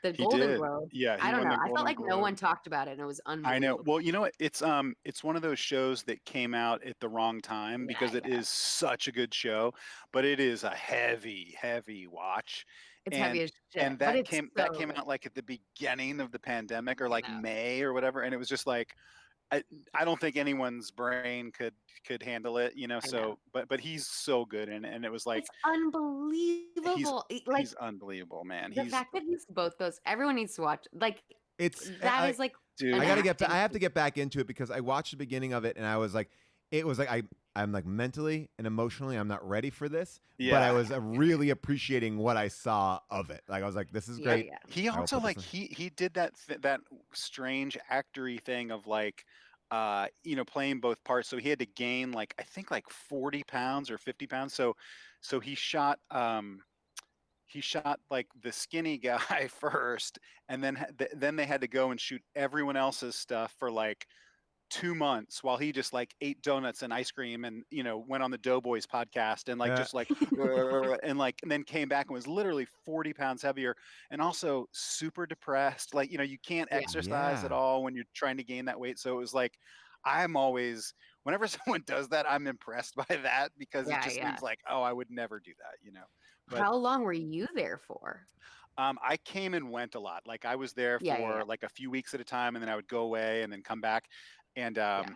[SPEAKER 5] the
[SPEAKER 2] He
[SPEAKER 5] Golden
[SPEAKER 2] did.
[SPEAKER 5] Globe.
[SPEAKER 2] Yeah, he
[SPEAKER 5] I don't
[SPEAKER 2] won
[SPEAKER 5] know.
[SPEAKER 2] the
[SPEAKER 5] I felt
[SPEAKER 2] Golden
[SPEAKER 5] like no one
[SPEAKER 2] Globe.
[SPEAKER 5] talked about it, and it was
[SPEAKER 2] I know.
[SPEAKER 5] unbelievable.
[SPEAKER 2] Well, you know what? It's one of those shows that came out at the wrong time because it
[SPEAKER 5] Yeah.
[SPEAKER 2] is such a good show, but it is a heavy, heavy watch.
[SPEAKER 5] It's
[SPEAKER 2] And
[SPEAKER 5] heavy as shit,
[SPEAKER 2] and
[SPEAKER 5] but
[SPEAKER 2] that
[SPEAKER 5] it's
[SPEAKER 2] came
[SPEAKER 5] so
[SPEAKER 2] out
[SPEAKER 5] good.
[SPEAKER 2] like at the beginning of the pandemic or
[SPEAKER 5] I
[SPEAKER 2] like
[SPEAKER 5] know.
[SPEAKER 2] May or whatever, and it was just like I don't think anyone's brain could handle it, you know.
[SPEAKER 5] I know.
[SPEAKER 2] So, but he's so good, and it was like
[SPEAKER 5] It's unbelievable. Like
[SPEAKER 2] he's unbelievable, man.
[SPEAKER 5] the fact that he's both those. Everyone needs to watch. Like
[SPEAKER 1] It's
[SPEAKER 5] that is like
[SPEAKER 2] dude.
[SPEAKER 5] an
[SPEAKER 1] I gotta get.
[SPEAKER 5] acting
[SPEAKER 1] I have to
[SPEAKER 5] feat.
[SPEAKER 1] get back into it because I watched the beginning of it and I was like, it was like I'm like mentally and emotionally I'm not ready for this, but I
[SPEAKER 2] Yeah.
[SPEAKER 1] was really appreciating what I saw of it. Like I was like, this is
[SPEAKER 5] Yeah,
[SPEAKER 1] great.
[SPEAKER 5] yeah.
[SPEAKER 2] He
[SPEAKER 1] I will
[SPEAKER 2] also
[SPEAKER 1] put
[SPEAKER 2] like
[SPEAKER 1] this
[SPEAKER 2] he did that strange actory thing of like you know, playing both parts. So he had to gain like I think like 40 pounds or 50 pounds. So he shot like the skinny guy first, and then then they had to go and shoot everyone else's stuff for like 2 months while he just like ate donuts and ice cream and you know went on the Doughboys podcast and like
[SPEAKER 1] Uh,
[SPEAKER 2] just like and then came back and was literally 40 pounds heavier and also super depressed. Like, you know, you can't
[SPEAKER 5] Yeah.
[SPEAKER 2] exercise at
[SPEAKER 1] Yeah.
[SPEAKER 2] all when you're trying to gain that weight. So it was like I'm always whenever someone does that, I'm impressed by that because it
[SPEAKER 5] Yeah,
[SPEAKER 2] just
[SPEAKER 5] yeah.
[SPEAKER 2] means like, oh, I would never do that, you know. But
[SPEAKER 5] How long were you there for?
[SPEAKER 2] I came and went a lot. Like I was there
[SPEAKER 5] Yeah, yeah,
[SPEAKER 2] for like a few weeks at a time, and then I would go away and then come back. And
[SPEAKER 5] yeah.
[SPEAKER 1] and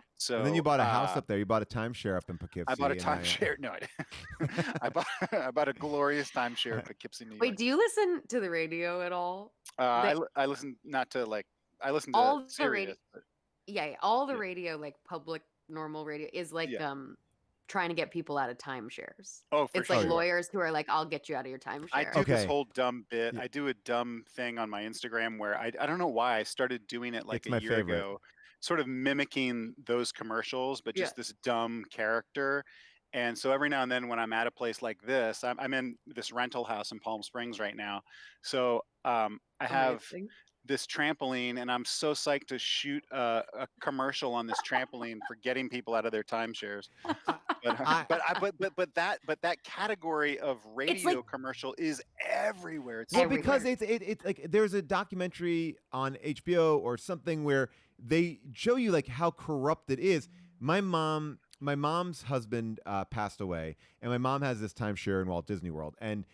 [SPEAKER 1] then you
[SPEAKER 2] so
[SPEAKER 1] bought a house up there. You bought a timeshare up in Poughkeepsie.
[SPEAKER 2] I bought a
[SPEAKER 1] and now
[SPEAKER 2] timeshare. No, I didn't. I bought a glorious timeshare in Poughkeepsie, New York.
[SPEAKER 5] Wait, do you listen to the radio at all?
[SPEAKER 2] I listen not to like I listen to
[SPEAKER 5] All the
[SPEAKER 2] Sirius.
[SPEAKER 5] radio, yeah, all the
[SPEAKER 2] Yeah.
[SPEAKER 5] radio, like public normal radio, is like
[SPEAKER 2] Yeah.
[SPEAKER 5] trying to get people out of timeshares.
[SPEAKER 2] Oh, for
[SPEAKER 5] It's like
[SPEAKER 2] sure.
[SPEAKER 5] lawyers who are like, I'll get you out of your timeshare.
[SPEAKER 2] I do this
[SPEAKER 1] Okay.
[SPEAKER 2] whole dumb bit.
[SPEAKER 1] Yeah.
[SPEAKER 2] I do a dumb thing on my Instagram where I don't know why I started doing it like
[SPEAKER 1] It's
[SPEAKER 2] a
[SPEAKER 1] my
[SPEAKER 2] year
[SPEAKER 1] favorite.
[SPEAKER 2] ago, sort of mimicking those commercials, but
[SPEAKER 5] Yeah.
[SPEAKER 2] just this dumb character. And so every now and then when I'm at a place like this, I'm in this rental house in Palm Springs right now. So I have
[SPEAKER 5] Amazing.
[SPEAKER 2] this trampoline and I'm so psyched to shoot a commercial on this trampoline for getting people out of their timeshares. But that category of radio
[SPEAKER 5] like-
[SPEAKER 2] commercial is everywhere. It's
[SPEAKER 1] Well,
[SPEAKER 5] Everywhere.
[SPEAKER 1] because it's like there's a documentary on HBO or something where they show you like how corrupt it is. My mom's husband passed away, and my mom has this timeshare in Walt Disney World, and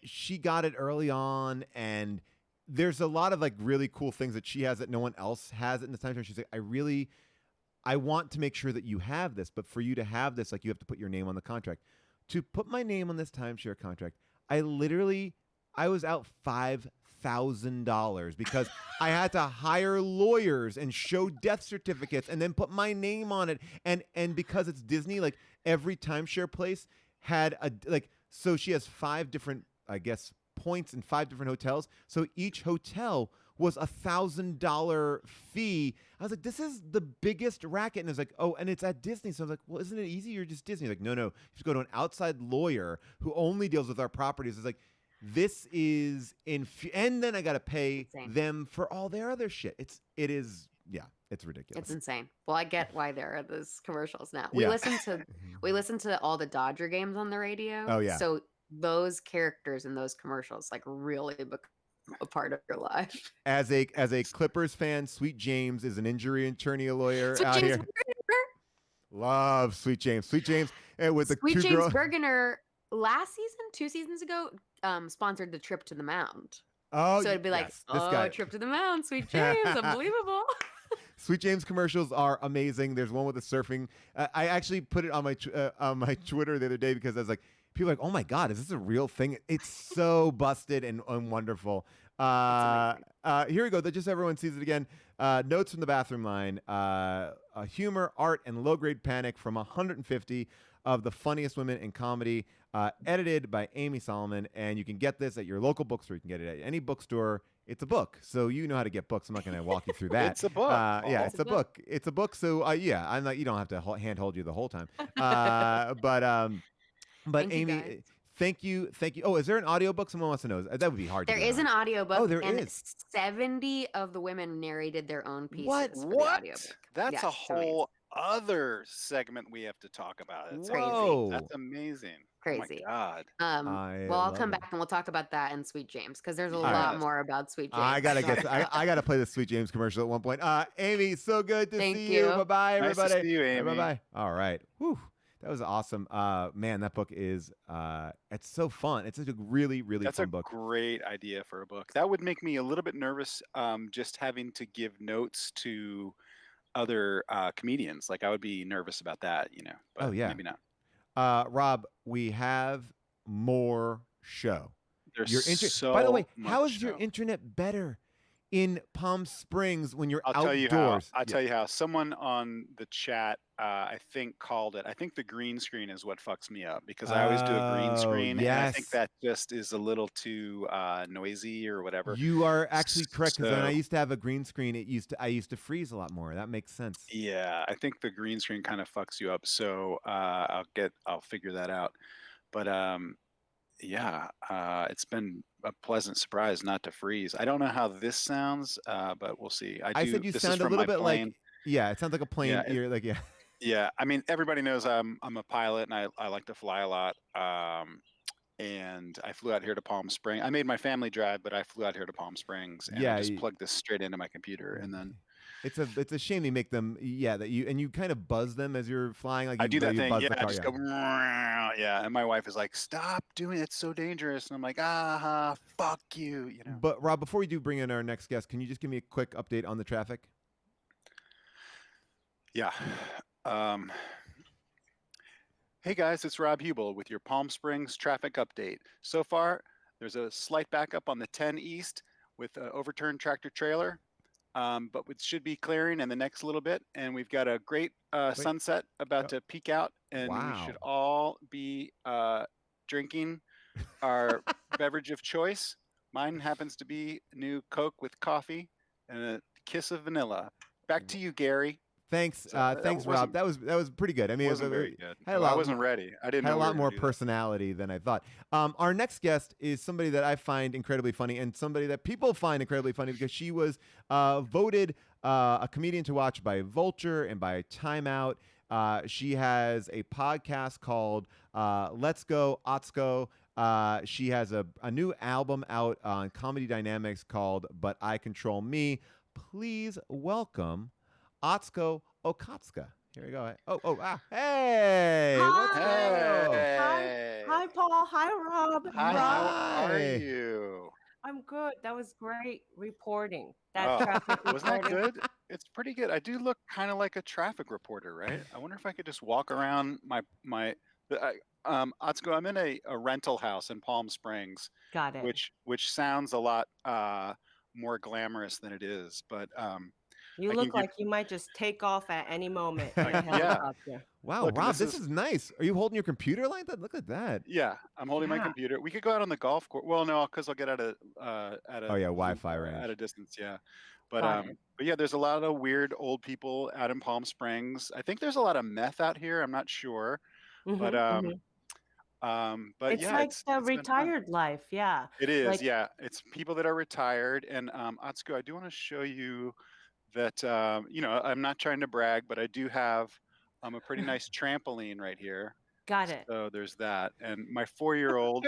[SPEAKER 1] she got it early on, and there's a lot of like really cool things that she has that no one else has in the timeshare. She's like, I want to make sure that you have this, but for you to have this, like you have to put your name on the contract. To put my name on this timeshare contract, I was out $5,000 because I had to hire lawyers and show death certificates and then put my name on it. And because it's Disney, like every timeshare place had so she has 5 different, I guess, points in 5 different hotels. So each hotel was $1,000 fee. I was like, this is the biggest racket. And it's like, oh, and it's at Disney. So I was like, well, isn't it easy? You're just Disney. Like, no, you have to go to an outside lawyer who only deals with our properties. It's like, this is and then I got to pay
[SPEAKER 5] Insane.
[SPEAKER 1] them for all their other shit. It's ridiculous.
[SPEAKER 5] It's insane. Well, I get why there are those commercials now.
[SPEAKER 1] Yeah.
[SPEAKER 5] We listen to all the Dodger games on the radio.
[SPEAKER 1] Oh, yeah.
[SPEAKER 5] So those characters in those commercials like really become a part of your life.
[SPEAKER 1] As a Clippers fan, Sweet James is an injury attorney lawyer
[SPEAKER 5] Sweet
[SPEAKER 1] out
[SPEAKER 5] James
[SPEAKER 1] here.
[SPEAKER 5] Bergener,
[SPEAKER 1] Love Sweet James. Sweet James with the
[SPEAKER 5] Sweet
[SPEAKER 1] 2
[SPEAKER 5] James
[SPEAKER 1] girls.
[SPEAKER 5] Bergener last season, 2 seasons ago, sponsored the trip to the mound.
[SPEAKER 1] Oh,
[SPEAKER 5] So it'd be like,
[SPEAKER 1] yes, this guy.
[SPEAKER 5] trip to the mound, Sweet James, unbelievable.
[SPEAKER 1] Sweet James commercials are amazing. There's one with the surfing. I actually put it on my Twitter the other day because I was like, people are like, oh my God, is this a real thing? It's so busted and wonderful. Here we go. Just so everyone sees it again. Notes from the bathroom line. Humor, art, and low-grade panic from 150 of the funniest women in comedy. Edited by Amy Solomon. And you can get this at your local bookstore. You can get it at any bookstore it's a book, so you know how to get books. I'm not going to walk you through that.
[SPEAKER 2] It's a book.
[SPEAKER 1] Yeah,
[SPEAKER 2] Paul.
[SPEAKER 1] it's a book. It's a book. So yeah, I'm not. You don't have to hand hold you the whole time. But
[SPEAKER 5] Thank you,
[SPEAKER 1] Amy,
[SPEAKER 5] guys.
[SPEAKER 1] thank you. Oh, is there an audiobook? Someone wants to know. That would be hard.
[SPEAKER 5] There
[SPEAKER 1] to get
[SPEAKER 5] is an audiobook.
[SPEAKER 1] Oh, there
[SPEAKER 5] and
[SPEAKER 1] is.
[SPEAKER 5] 70 of the women narrated their own pieces
[SPEAKER 1] What?
[SPEAKER 5] for the
[SPEAKER 2] What?
[SPEAKER 5] audiobook.
[SPEAKER 2] That's
[SPEAKER 5] Yeah,
[SPEAKER 2] a
[SPEAKER 5] it's amazing.
[SPEAKER 2] whole other segment we have to talk about. It's
[SPEAKER 1] Whoa.
[SPEAKER 2] That's amazing.
[SPEAKER 5] Crazy.
[SPEAKER 2] Oh my God.
[SPEAKER 5] Well, I'll
[SPEAKER 1] love
[SPEAKER 5] come
[SPEAKER 1] it.
[SPEAKER 5] back and we'll talk about that in Sweet James because there's a
[SPEAKER 2] Yes.
[SPEAKER 5] lot more about Sweet James.
[SPEAKER 1] I gotta get. I gotta play the Sweet James commercial at one point. Amy, so good to
[SPEAKER 5] Thank
[SPEAKER 1] see you.
[SPEAKER 5] you.
[SPEAKER 1] Bye bye,
[SPEAKER 2] Nice to
[SPEAKER 1] everybody.
[SPEAKER 2] see you, Amy.
[SPEAKER 1] Bye bye. All right. Whew. That was awesome. Man, that book is. It's so fun. It's such a really, really
[SPEAKER 2] That's
[SPEAKER 1] fun
[SPEAKER 2] a
[SPEAKER 1] book.
[SPEAKER 2] great idea for a book. That would make me a little bit nervous, just having to give notes to other comedians. Like I would be nervous about that, you know. But
[SPEAKER 1] Oh, yeah.
[SPEAKER 2] maybe not.
[SPEAKER 1] Rob, we have more show.
[SPEAKER 2] There's
[SPEAKER 1] Your
[SPEAKER 2] so
[SPEAKER 1] By the way,
[SPEAKER 2] much
[SPEAKER 1] how is your
[SPEAKER 2] show.
[SPEAKER 1] internet better in Palm Springs when you're
[SPEAKER 2] I'll tell you how.
[SPEAKER 1] outdoors?
[SPEAKER 2] I'll tell you how. Someone on the chat, I think, called it. I think the green screen is what fucks me up because I always do a green
[SPEAKER 1] Oh,
[SPEAKER 2] screen, and I think
[SPEAKER 1] yes.
[SPEAKER 2] that just is a little too noisy or whatever.
[SPEAKER 1] You are actually correct because when I
[SPEAKER 2] So-
[SPEAKER 1] used to have a green screen, I used to freeze a lot more. That makes sense.
[SPEAKER 2] Yeah, I think the green screen kind of fucks you up. So I'll figure that out. But yeah, it's been a pleasant surprise not to freeze. I don't know how this sounds, but we'll see.
[SPEAKER 1] I said you
[SPEAKER 2] this
[SPEAKER 1] sound
[SPEAKER 2] is
[SPEAKER 1] a
[SPEAKER 2] from
[SPEAKER 1] little
[SPEAKER 2] my
[SPEAKER 1] bit
[SPEAKER 2] plane.
[SPEAKER 1] like it sounds like a plane.
[SPEAKER 2] Yeah,
[SPEAKER 1] You're like
[SPEAKER 2] Yeah, I mean, everybody knows I'm a pilot and I like to fly a lot. And I flew out here to Palm Springs. I made my family drive, but I flew out here to Palm Springs and I just plugged this straight into my computer, and then
[SPEAKER 1] it's a shame you make them that you kind of buzz them as you're flying. Like
[SPEAKER 2] I do that
[SPEAKER 1] you
[SPEAKER 2] thing.
[SPEAKER 1] buzz
[SPEAKER 2] Yeah,
[SPEAKER 1] the
[SPEAKER 2] I
[SPEAKER 1] car,
[SPEAKER 2] just go yeah, and my wife is like, "Stop doing it. It's so dangerous." And I'm like, fuck you," you know.
[SPEAKER 1] But Rob, before we do bring in our next guest, can you just give me a quick update on the traffic?
[SPEAKER 2] Yeah. Hey guys, it's Rob Hubel with your Palm Springs traffic update. So far, there's a slight backup on the 10 East with an overturned tractor trailer, but it should be clearing in the next little bit. And we've got a great sunset about to peek out, and we should all be drinking our beverage of choice. Mine happens to be new Coke with coffee and a kiss of vanilla. Back to you, Gary.
[SPEAKER 1] Thanks,
[SPEAKER 2] that
[SPEAKER 1] thanks, Rob. That was pretty good. I mean,
[SPEAKER 2] wasn't very good.
[SPEAKER 1] Had a lot,
[SPEAKER 2] I wasn't ready. I didn't
[SPEAKER 1] had
[SPEAKER 2] know
[SPEAKER 1] a
[SPEAKER 2] we
[SPEAKER 1] lot
[SPEAKER 2] were
[SPEAKER 1] more
[SPEAKER 2] gonna do that.
[SPEAKER 1] personality than I thought. Our next guest is somebody that I find incredibly funny and somebody that people find incredibly funny because she was voted a comedian to watch by Vulture and by Time Out. She has a podcast called Let's Go Otsko. She has a new album out on Comedy Dynamics called But I Control Me. Please welcome Otsko Okatsuka. Here we go. Hey! What's going on?
[SPEAKER 2] Hey.
[SPEAKER 6] Hi, Paul. Hi, Rob.
[SPEAKER 2] Hi,
[SPEAKER 6] Rob,
[SPEAKER 2] how are
[SPEAKER 1] Hi.
[SPEAKER 2] you?
[SPEAKER 6] I'm good. That was great reporting. That
[SPEAKER 2] Oh,
[SPEAKER 6] traffic
[SPEAKER 2] wasn't that
[SPEAKER 6] reporting.
[SPEAKER 2] good? It's pretty good. I do look kind of like a traffic reporter, right? I wonder if I could just walk around Otsko, I'm in a rental house in Palm Springs,
[SPEAKER 6] Got it.
[SPEAKER 2] which sounds a lot more glamorous than it is, but
[SPEAKER 6] You
[SPEAKER 2] I
[SPEAKER 6] look
[SPEAKER 2] can give-
[SPEAKER 6] like you might just take off at any moment in a
[SPEAKER 2] Yeah.
[SPEAKER 6] helicopter.
[SPEAKER 1] Wow,
[SPEAKER 2] Look,
[SPEAKER 1] Rob,
[SPEAKER 2] this
[SPEAKER 1] this is nice. Are you holding your computer like that? Look at that.
[SPEAKER 2] yeah, I'm holding my
[SPEAKER 6] Yeah.
[SPEAKER 2] computer. We could go out on the golf course. Well, no, because I'll get out of
[SPEAKER 1] Oh yeah, Wi-Fi range.
[SPEAKER 2] at a distance. Yeah, but
[SPEAKER 6] Got it.
[SPEAKER 2] but yeah, there's a lot of weird old people out in Palm Springs. I think there's a lot of meth out here. I'm not sure, but
[SPEAKER 6] Mhm, mhm.
[SPEAKER 2] but
[SPEAKER 6] It's
[SPEAKER 2] yeah,
[SPEAKER 6] like
[SPEAKER 2] it's
[SPEAKER 6] the
[SPEAKER 2] been fun.
[SPEAKER 6] retired life. Yeah.
[SPEAKER 2] It is,
[SPEAKER 6] Like-
[SPEAKER 2] yeah. It's people that are retired. And Atsuko, I do want to show you that I'm not trying to brag, but I do have a pretty nice trampoline right here.
[SPEAKER 6] Got it.
[SPEAKER 2] So there's that. And my 4-year-old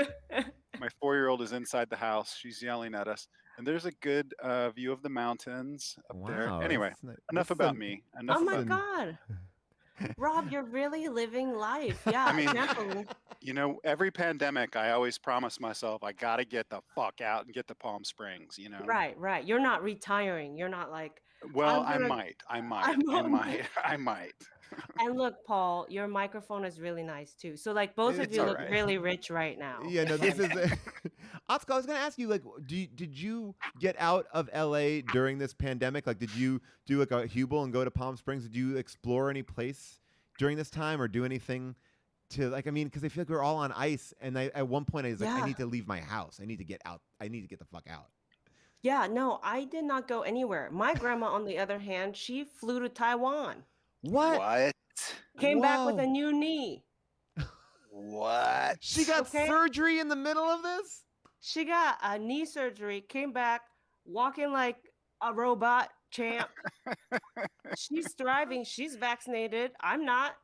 [SPEAKER 2] is inside the house. She's yelling at us. And there's a good view of the mountains up there.
[SPEAKER 1] Wow,
[SPEAKER 2] Anyway,
[SPEAKER 1] that's ni-
[SPEAKER 2] enough
[SPEAKER 1] this is
[SPEAKER 2] about
[SPEAKER 1] a-
[SPEAKER 2] me.
[SPEAKER 6] Oh
[SPEAKER 2] Enough
[SPEAKER 6] my
[SPEAKER 2] about
[SPEAKER 6] God. Rob, you're really living life. Yeah.
[SPEAKER 2] I mean,
[SPEAKER 6] trampoline.
[SPEAKER 2] every pandemic, I always promise myself I got to get the fuck out and get to Palm Springs,
[SPEAKER 6] Right, right. You're not retiring. You're not like,
[SPEAKER 2] Well,
[SPEAKER 6] I'm gonna-
[SPEAKER 2] I
[SPEAKER 6] I'm
[SPEAKER 2] might. I might.
[SPEAKER 6] and look, Paul, your microphone is really nice too. So like both of
[SPEAKER 1] It's
[SPEAKER 6] you
[SPEAKER 2] all
[SPEAKER 6] look
[SPEAKER 2] right.
[SPEAKER 6] really rich right now.
[SPEAKER 1] Yeah, no, this is Otsko, I was gonna ask you, like, did you get out of LA during this pandemic? Like, did you do like a Hubel and go to Palm Springs? Did you explore any place during this time or do anything to because I feel like we're all on ice, and at one point I was like, I
[SPEAKER 6] Yeah.
[SPEAKER 1] need to leave my house. I need to get out. I need to get the fuck out.
[SPEAKER 6] Yeah, no, I did not go anywhere. My grandma, on the other hand, she flew to Taiwan,
[SPEAKER 1] What?
[SPEAKER 2] What?
[SPEAKER 6] came back with a
[SPEAKER 1] Whoa.
[SPEAKER 6] new knee.
[SPEAKER 2] What?
[SPEAKER 1] She got
[SPEAKER 6] Okay.
[SPEAKER 1] surgery in the middle of this?
[SPEAKER 6] She got a knee surgery, came back walking like a robot champ. She's thriving. She's vaccinated. I'm not.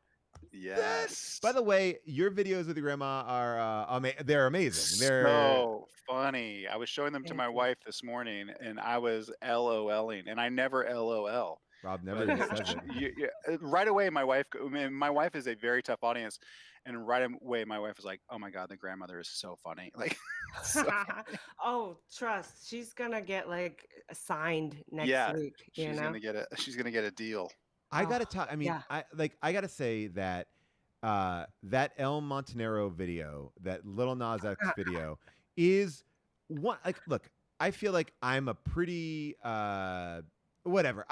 [SPEAKER 2] Yes.
[SPEAKER 1] By the way, your videos with your grandma are they're amazing. They're
[SPEAKER 2] so funny. I was showing them to
[SPEAKER 6] Thank
[SPEAKER 2] my
[SPEAKER 6] you.
[SPEAKER 2] wife this morning, and I was LOLing, and I never LOL.
[SPEAKER 1] Rob never
[SPEAKER 2] But
[SPEAKER 1] even says it.
[SPEAKER 2] right away, my wife. My wife is a very tough audience, and right away, my wife was like, "Oh my god, the grandmother is so funny!" Like, so
[SPEAKER 6] Oh, trust. She's gonna get like signed next
[SPEAKER 2] yeah,
[SPEAKER 6] week, you
[SPEAKER 2] she's
[SPEAKER 6] know?
[SPEAKER 2] gonna get a she's gonna get a deal.
[SPEAKER 1] I
[SPEAKER 6] Oh,
[SPEAKER 1] gotta talk. I mean,
[SPEAKER 6] yeah.
[SPEAKER 1] I gotta say that that El Montanero video, that Little Nas X video, is one. Like, look, I feel like I'm a pretty whatever.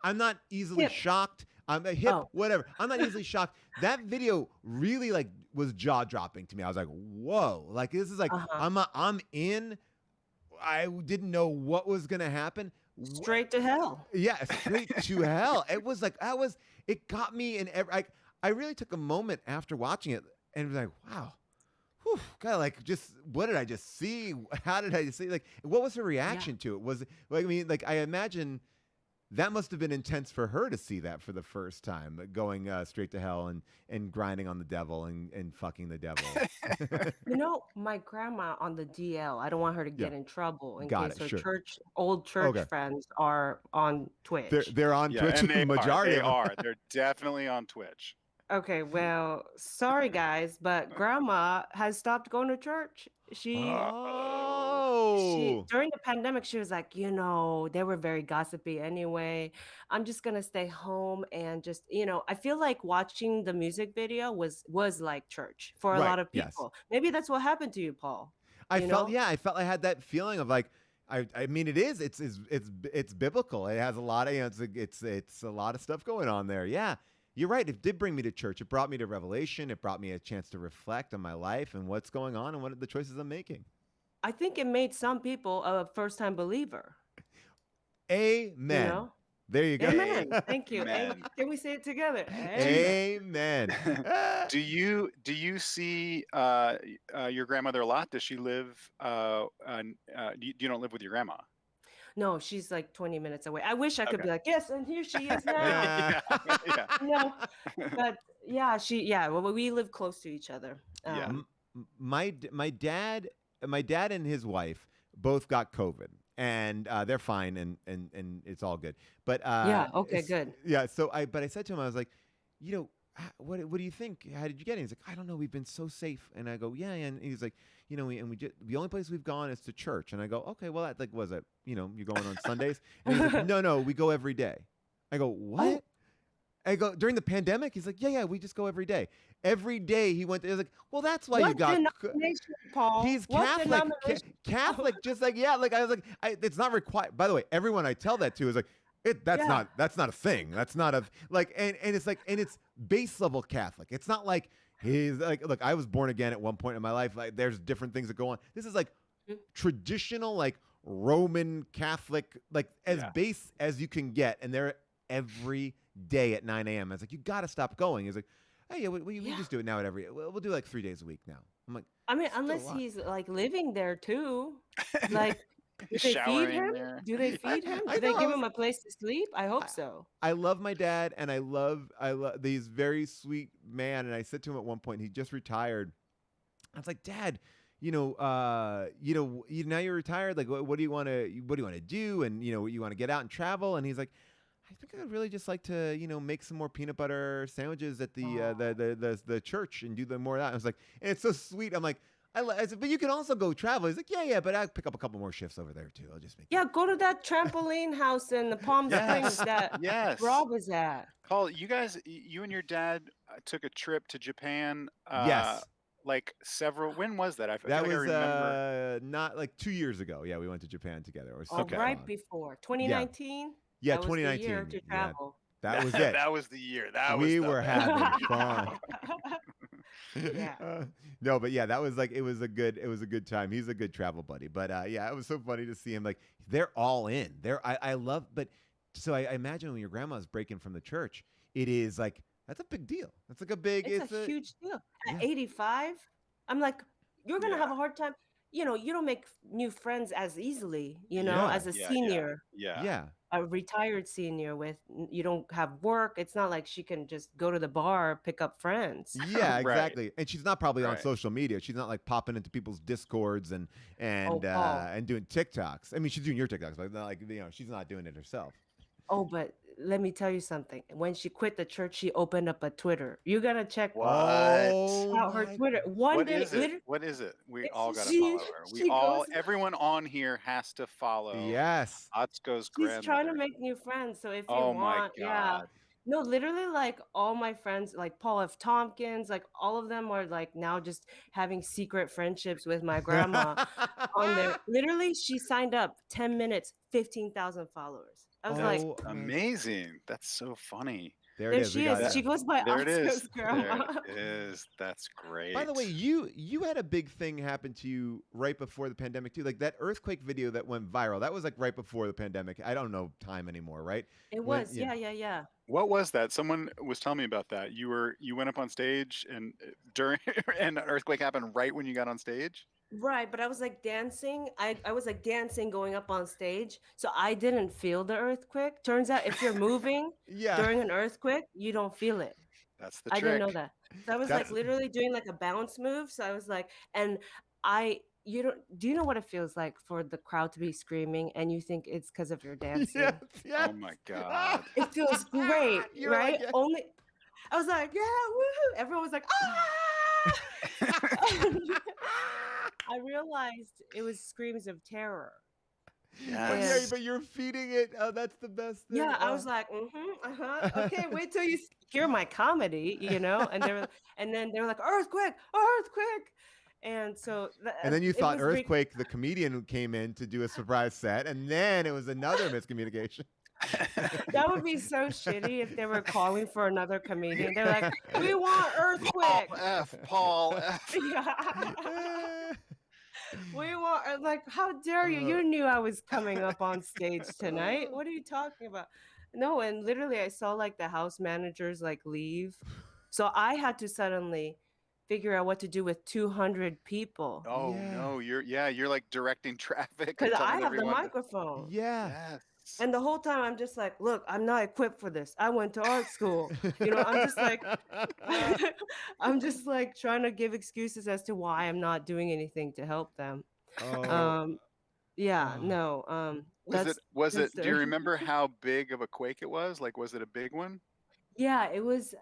[SPEAKER 1] I'm not easily
[SPEAKER 6] Hip.
[SPEAKER 1] shocked. I'm a hip,
[SPEAKER 6] Oh.
[SPEAKER 1] whatever. I'm not easily shocked. That video really like was jaw dropping to me. I was like, whoa, like this is like
[SPEAKER 6] Uh-huh.
[SPEAKER 1] I'm in. I didn't know what was gonna happen.
[SPEAKER 6] Straight to hell.
[SPEAKER 1] Yeah, straight to hell. It was like it got me in every like I really took a moment after watching it and was like, wow. Whew, God, like just what did I just see? How did I see like what was her reaction to it? Was it like I mean, like I imagine that must have been intense for her to see that for the first time, going straight to hell and grinding on the devil and fucking the devil.
[SPEAKER 6] You know, my grandma on the DL, I don't want her to
[SPEAKER 1] Yeah.
[SPEAKER 6] get in trouble in
[SPEAKER 1] Got
[SPEAKER 6] case
[SPEAKER 1] it,
[SPEAKER 6] her
[SPEAKER 1] sure.
[SPEAKER 6] old church
[SPEAKER 1] Okay.
[SPEAKER 6] friends are on Twitch.
[SPEAKER 1] They're on
[SPEAKER 2] Yeah,
[SPEAKER 1] Twitch,
[SPEAKER 2] and
[SPEAKER 1] the majority
[SPEAKER 2] They
[SPEAKER 1] of them.
[SPEAKER 2] are. They're definitely on Twitch.
[SPEAKER 6] Okay, well, sorry guys, but grandma has stopped going to church. She
[SPEAKER 1] Oh.
[SPEAKER 6] during the pandemic, she was like, you know, they were very gossipy anyway. I'm just gonna stay home and just, you know, I feel like watching the music video was like church for a
[SPEAKER 1] Right,
[SPEAKER 6] lot of
[SPEAKER 1] yes.
[SPEAKER 6] people. Maybe that's what happened to you, Paul.
[SPEAKER 1] I
[SPEAKER 6] You
[SPEAKER 1] felt
[SPEAKER 6] know?
[SPEAKER 1] I felt I had that feeling of like I mean it's biblical. It has a lot of it's a lot of stuff going on there. Yeah. You're right. It did bring me to church. It brought me to revelation. It brought me a chance to reflect on my life and what's going on and what are the choices I'm making.
[SPEAKER 6] I think it made some people a first-time believer.
[SPEAKER 1] Amen.
[SPEAKER 6] You know?
[SPEAKER 1] There you go.
[SPEAKER 6] Amen. Thank you.
[SPEAKER 2] Amen.
[SPEAKER 6] Can we say it together? Amen.
[SPEAKER 1] Amen.
[SPEAKER 2] Do you see your grandmother a lot? Does she live? You don't live with your grandma?
[SPEAKER 6] No, she's like 20 minutes away. I wish I could
[SPEAKER 2] Okay.
[SPEAKER 6] be like, yes, and here she is now.
[SPEAKER 2] yeah, yeah,
[SPEAKER 6] No, but yeah, well, we live close to each other.
[SPEAKER 2] Yeah.
[SPEAKER 1] My dad and his wife both got COVID and they're fine and it's all good. But
[SPEAKER 6] Yeah, okay, good.
[SPEAKER 1] Yeah, so I said to him, I was like, you know, what do you think? How did you get it? He's like, I don't know. We've been so safe. And I go, yeah. And he's like, you know, the only place we've gone is to church. And I go, okay, well, that like was it? You know, you're going on Sundays. And he's like, no, we go every day. I go, what? I go during the pandemic. He's like, yeah, we just go every day. Every day he went. He was like, well, that's why you
[SPEAKER 6] What
[SPEAKER 1] got.
[SPEAKER 6] denomination, Paul?
[SPEAKER 1] He's
[SPEAKER 6] What
[SPEAKER 1] Catholic.
[SPEAKER 6] denomination?
[SPEAKER 1] Catholic, just like yeah. Like I was like, it's not required. By the way, everyone I tell that to is like, that's
[SPEAKER 6] Yeah.
[SPEAKER 1] not a thing. That's not a like, and it's like, and it's base level Catholic. It's not like he's like, look, I was born again at one point in my life. Like, there's different things that go on. This is like traditional, like Roman Catholic, like as base as you can get, and they're every day at 9 a.m. I was like, you got to stop going. He's like, hey, yeah, we just do it now at every. We'll do like 3 days a week now. I'm like,
[SPEAKER 6] I mean,
[SPEAKER 1] still a
[SPEAKER 6] unless
[SPEAKER 1] lot.
[SPEAKER 6] he's like living there too. Like, do they feed
[SPEAKER 2] Showering
[SPEAKER 6] him?
[SPEAKER 2] there.
[SPEAKER 6] Do they feed him?
[SPEAKER 1] I
[SPEAKER 6] Do they
[SPEAKER 1] know,
[SPEAKER 6] give him a place to sleep? I hope
[SPEAKER 1] I-
[SPEAKER 6] so.
[SPEAKER 1] I love my dad, and I love these very sweet man. And I said to him at one point, he just retired. I was like, Dad, now you're retired. Like, what do you want to do? And you want to get out and travel. And he's like, I think I'd really just like to, make some more peanut butter sandwiches at the church and do more of that. I was like, and it's so sweet. I'm like, I said, but you can also go travel. He's like, yeah, but I'll pick up a couple more shifts over there too. I'll just make.
[SPEAKER 6] Yeah, go to that trampoline house in the Palm Springs that
[SPEAKER 2] Yes.
[SPEAKER 6] Rob was at.
[SPEAKER 2] Paul, you and your dad took a trip to Japan.
[SPEAKER 1] Yes.
[SPEAKER 2] Like when was that? I feel
[SPEAKER 1] That
[SPEAKER 2] like I
[SPEAKER 1] was
[SPEAKER 2] remember.
[SPEAKER 1] not like 2 years ago. Yeah, we went to Japan together. It was so
[SPEAKER 2] Okay.
[SPEAKER 6] Right
[SPEAKER 1] fun.
[SPEAKER 6] before 2019.
[SPEAKER 1] Yeah,
[SPEAKER 6] That was the
[SPEAKER 1] 2019.
[SPEAKER 6] year to
[SPEAKER 1] Yeah,
[SPEAKER 6] travel.
[SPEAKER 1] that was it.
[SPEAKER 2] That was the year. That
[SPEAKER 1] We
[SPEAKER 2] was the
[SPEAKER 1] were
[SPEAKER 2] best.
[SPEAKER 1] having fun.
[SPEAKER 6] Yeah.
[SPEAKER 1] No, but yeah, that was like it was a good time. He's a good travel buddy. But yeah, it was so funny to see him like they're all in. I love but so I imagine when your grandma's breaking from the church, it is like that's a big deal. That's like a big
[SPEAKER 6] It's a huge deal.
[SPEAKER 1] Yeah.
[SPEAKER 6] At 85, I'm like, you're gonna
[SPEAKER 2] Yeah.
[SPEAKER 6] have a hard time. You don't make new friends as easily,
[SPEAKER 1] Yeah.
[SPEAKER 6] as a
[SPEAKER 2] Yeah.
[SPEAKER 6] senior,
[SPEAKER 2] Yeah.
[SPEAKER 1] Yeah.
[SPEAKER 6] a retired senior you don't have work. It's not like she can just go to the bar, pick up friends.
[SPEAKER 1] Yeah,
[SPEAKER 2] Right.
[SPEAKER 1] exactly. And she's not probably on
[SPEAKER 2] Right.
[SPEAKER 1] social media. She's not like popping into people's discords and
[SPEAKER 6] Oh, Paul.
[SPEAKER 1] and doing TikToks. I mean, she's doing your TikToks, but not like she's not doing it herself.
[SPEAKER 6] Oh, but let me tell you something. When she quit the church, she opened up a Twitter. You gotta check
[SPEAKER 2] What?
[SPEAKER 6] out her
[SPEAKER 1] my
[SPEAKER 6] Twitter. One
[SPEAKER 2] What
[SPEAKER 6] day,
[SPEAKER 2] is it? What is it? We all gotta
[SPEAKER 6] she
[SPEAKER 2] follow her. We
[SPEAKER 6] she
[SPEAKER 2] all,
[SPEAKER 6] goes.
[SPEAKER 2] everyone on here has to follow
[SPEAKER 1] Yes.
[SPEAKER 2] Atsuko's
[SPEAKER 6] She's trying to
[SPEAKER 2] grandmother.
[SPEAKER 6] make new friends. So if you
[SPEAKER 2] Oh my
[SPEAKER 6] want, yeah.
[SPEAKER 2] God.
[SPEAKER 6] No, literally, like all my friends, like Paul F. Tompkins, like all of them are like now just having secret friendships with my grandma on there. Literally, she signed up 10 minutes, 15,000 followers. I was like,
[SPEAKER 1] Oh,
[SPEAKER 2] Amazing. That's so funny.
[SPEAKER 1] there it
[SPEAKER 6] there
[SPEAKER 1] is. We
[SPEAKER 6] she
[SPEAKER 1] got
[SPEAKER 6] is.
[SPEAKER 1] that.
[SPEAKER 6] She goes by
[SPEAKER 2] There it is.
[SPEAKER 6] Otsko's grandma.
[SPEAKER 2] There it is. That's great.
[SPEAKER 1] By the way, you had a big thing happen to you right before the pandemic too. Like that earthquake video that went viral. That was like right before the pandemic. I don't know time anymore, right?
[SPEAKER 6] It
[SPEAKER 1] When-
[SPEAKER 6] was, yeah.
[SPEAKER 2] What was that? Someone was telling me about that. You went up on stage and during and an earthquake happened right when you got on stage?
[SPEAKER 6] Right, but I was like dancing. I was like dancing going up on stage. So I didn't feel the earthquake. Turns out if you're moving
[SPEAKER 1] Yeah.
[SPEAKER 6] during an earthquake, you don't feel it.
[SPEAKER 2] That's the
[SPEAKER 6] I
[SPEAKER 2] trick.
[SPEAKER 6] didn't know that. So I was
[SPEAKER 1] That's-
[SPEAKER 6] like literally doing like a bounce move. So I was like, and do you know what it feels like for the crowd to be screaming and you think it's because of your dancing?
[SPEAKER 1] Yes, yes.
[SPEAKER 2] Oh my God.
[SPEAKER 6] It feels great,
[SPEAKER 1] You were like,
[SPEAKER 6] right?
[SPEAKER 1] yeah.
[SPEAKER 6] Only I was like, yeah, woohoo. Everyone was like, ah. I realized it was screams of terror.
[SPEAKER 1] But yeah,
[SPEAKER 2] Yes.
[SPEAKER 1] but you're feeding it. Oh, that's the best thing.
[SPEAKER 6] Yeah, I
[SPEAKER 1] Oh.
[SPEAKER 6] was like, okay, wait till you hear my comedy, and then they were like, earthquake, and so
[SPEAKER 1] And then you
[SPEAKER 6] it
[SPEAKER 1] thought
[SPEAKER 6] was re-
[SPEAKER 1] Earthquake, the comedian, came in to do a surprise set, and then it was another miscommunication.
[SPEAKER 6] that would be so shitty if they were calling for another comedian. They're like, we want earthquake.
[SPEAKER 2] Paul F.
[SPEAKER 6] Yeah. We want like, how dare you? You knew I was coming up on stage tonight. What are you talking about? No, and literally I saw like the house managers like leave. So I had to suddenly figure out what to do with 200 people.
[SPEAKER 2] Oh
[SPEAKER 1] Yeah.
[SPEAKER 2] no, you're like directing traffic and
[SPEAKER 6] Because I
[SPEAKER 2] telling
[SPEAKER 6] have the
[SPEAKER 2] everyone to-
[SPEAKER 6] microphone.
[SPEAKER 1] Yeah.
[SPEAKER 2] Yes.
[SPEAKER 6] And the whole time I'm just like, look, I'm not equipped for this. I went to art school. I'm just like I'm just like trying to give excuses as to why I'm not doing anything to help them.
[SPEAKER 1] Oh.
[SPEAKER 6] Yeah,
[SPEAKER 1] Oh.
[SPEAKER 6] no.
[SPEAKER 2] Was
[SPEAKER 6] that's
[SPEAKER 2] it do you
[SPEAKER 6] the-
[SPEAKER 2] remember how big of a quake it was? Like was it a big one?
[SPEAKER 6] Yeah, it was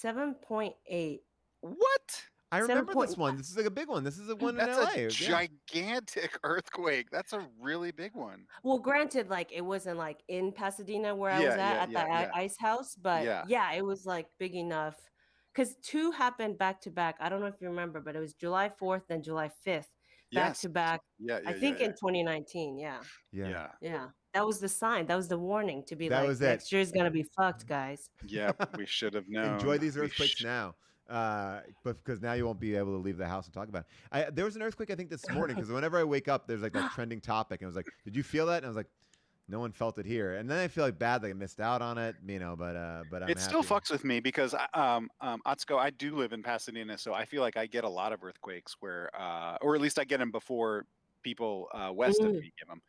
[SPEAKER 6] 7.8.
[SPEAKER 2] What?
[SPEAKER 1] I remember this
[SPEAKER 6] 7
[SPEAKER 1] one. This is like a big one. This is a one
[SPEAKER 2] That's
[SPEAKER 1] in LA.
[SPEAKER 2] a
[SPEAKER 1] Yeah.
[SPEAKER 2] gigantic earthquake. That's a really big one.
[SPEAKER 6] Well, granted, like it wasn't like in Pasadena where I
[SPEAKER 2] Yeah,
[SPEAKER 6] was
[SPEAKER 2] yeah,
[SPEAKER 6] at the
[SPEAKER 2] yeah.
[SPEAKER 6] ice house, but
[SPEAKER 2] Yeah.
[SPEAKER 6] yeah, it was like big enough. Because 2 happened back to back. I don't know if you remember, but it was July 4th and July 5th, back
[SPEAKER 2] Yes.
[SPEAKER 6] to back.
[SPEAKER 2] Yeah,
[SPEAKER 6] I think in 2019. Yeah.
[SPEAKER 1] Yeah.
[SPEAKER 6] Yeah. That was the sign. That was the warning to be
[SPEAKER 1] That
[SPEAKER 6] like,
[SPEAKER 1] was it.
[SPEAKER 6] next year's going to be fucked, guys.
[SPEAKER 2] Yep, we should have known.
[SPEAKER 1] Enjoy these
[SPEAKER 2] We
[SPEAKER 1] earthquakes
[SPEAKER 2] sh-
[SPEAKER 1] now. But because now you won't be able to leave the house and talk about it. There was an earthquake, I think, this morning, because whenever I wake up, there's like that trending topic. And I was like, did you feel that? And I was like, no one felt it here. And then I feel like bad that I missed out on it, but I'm
[SPEAKER 2] It still
[SPEAKER 1] happy.
[SPEAKER 2] fucks with me because Otsko, I do live in Pasadena, so I feel like I get a lot of earthquakes where, or at least I get them before people west of me get them.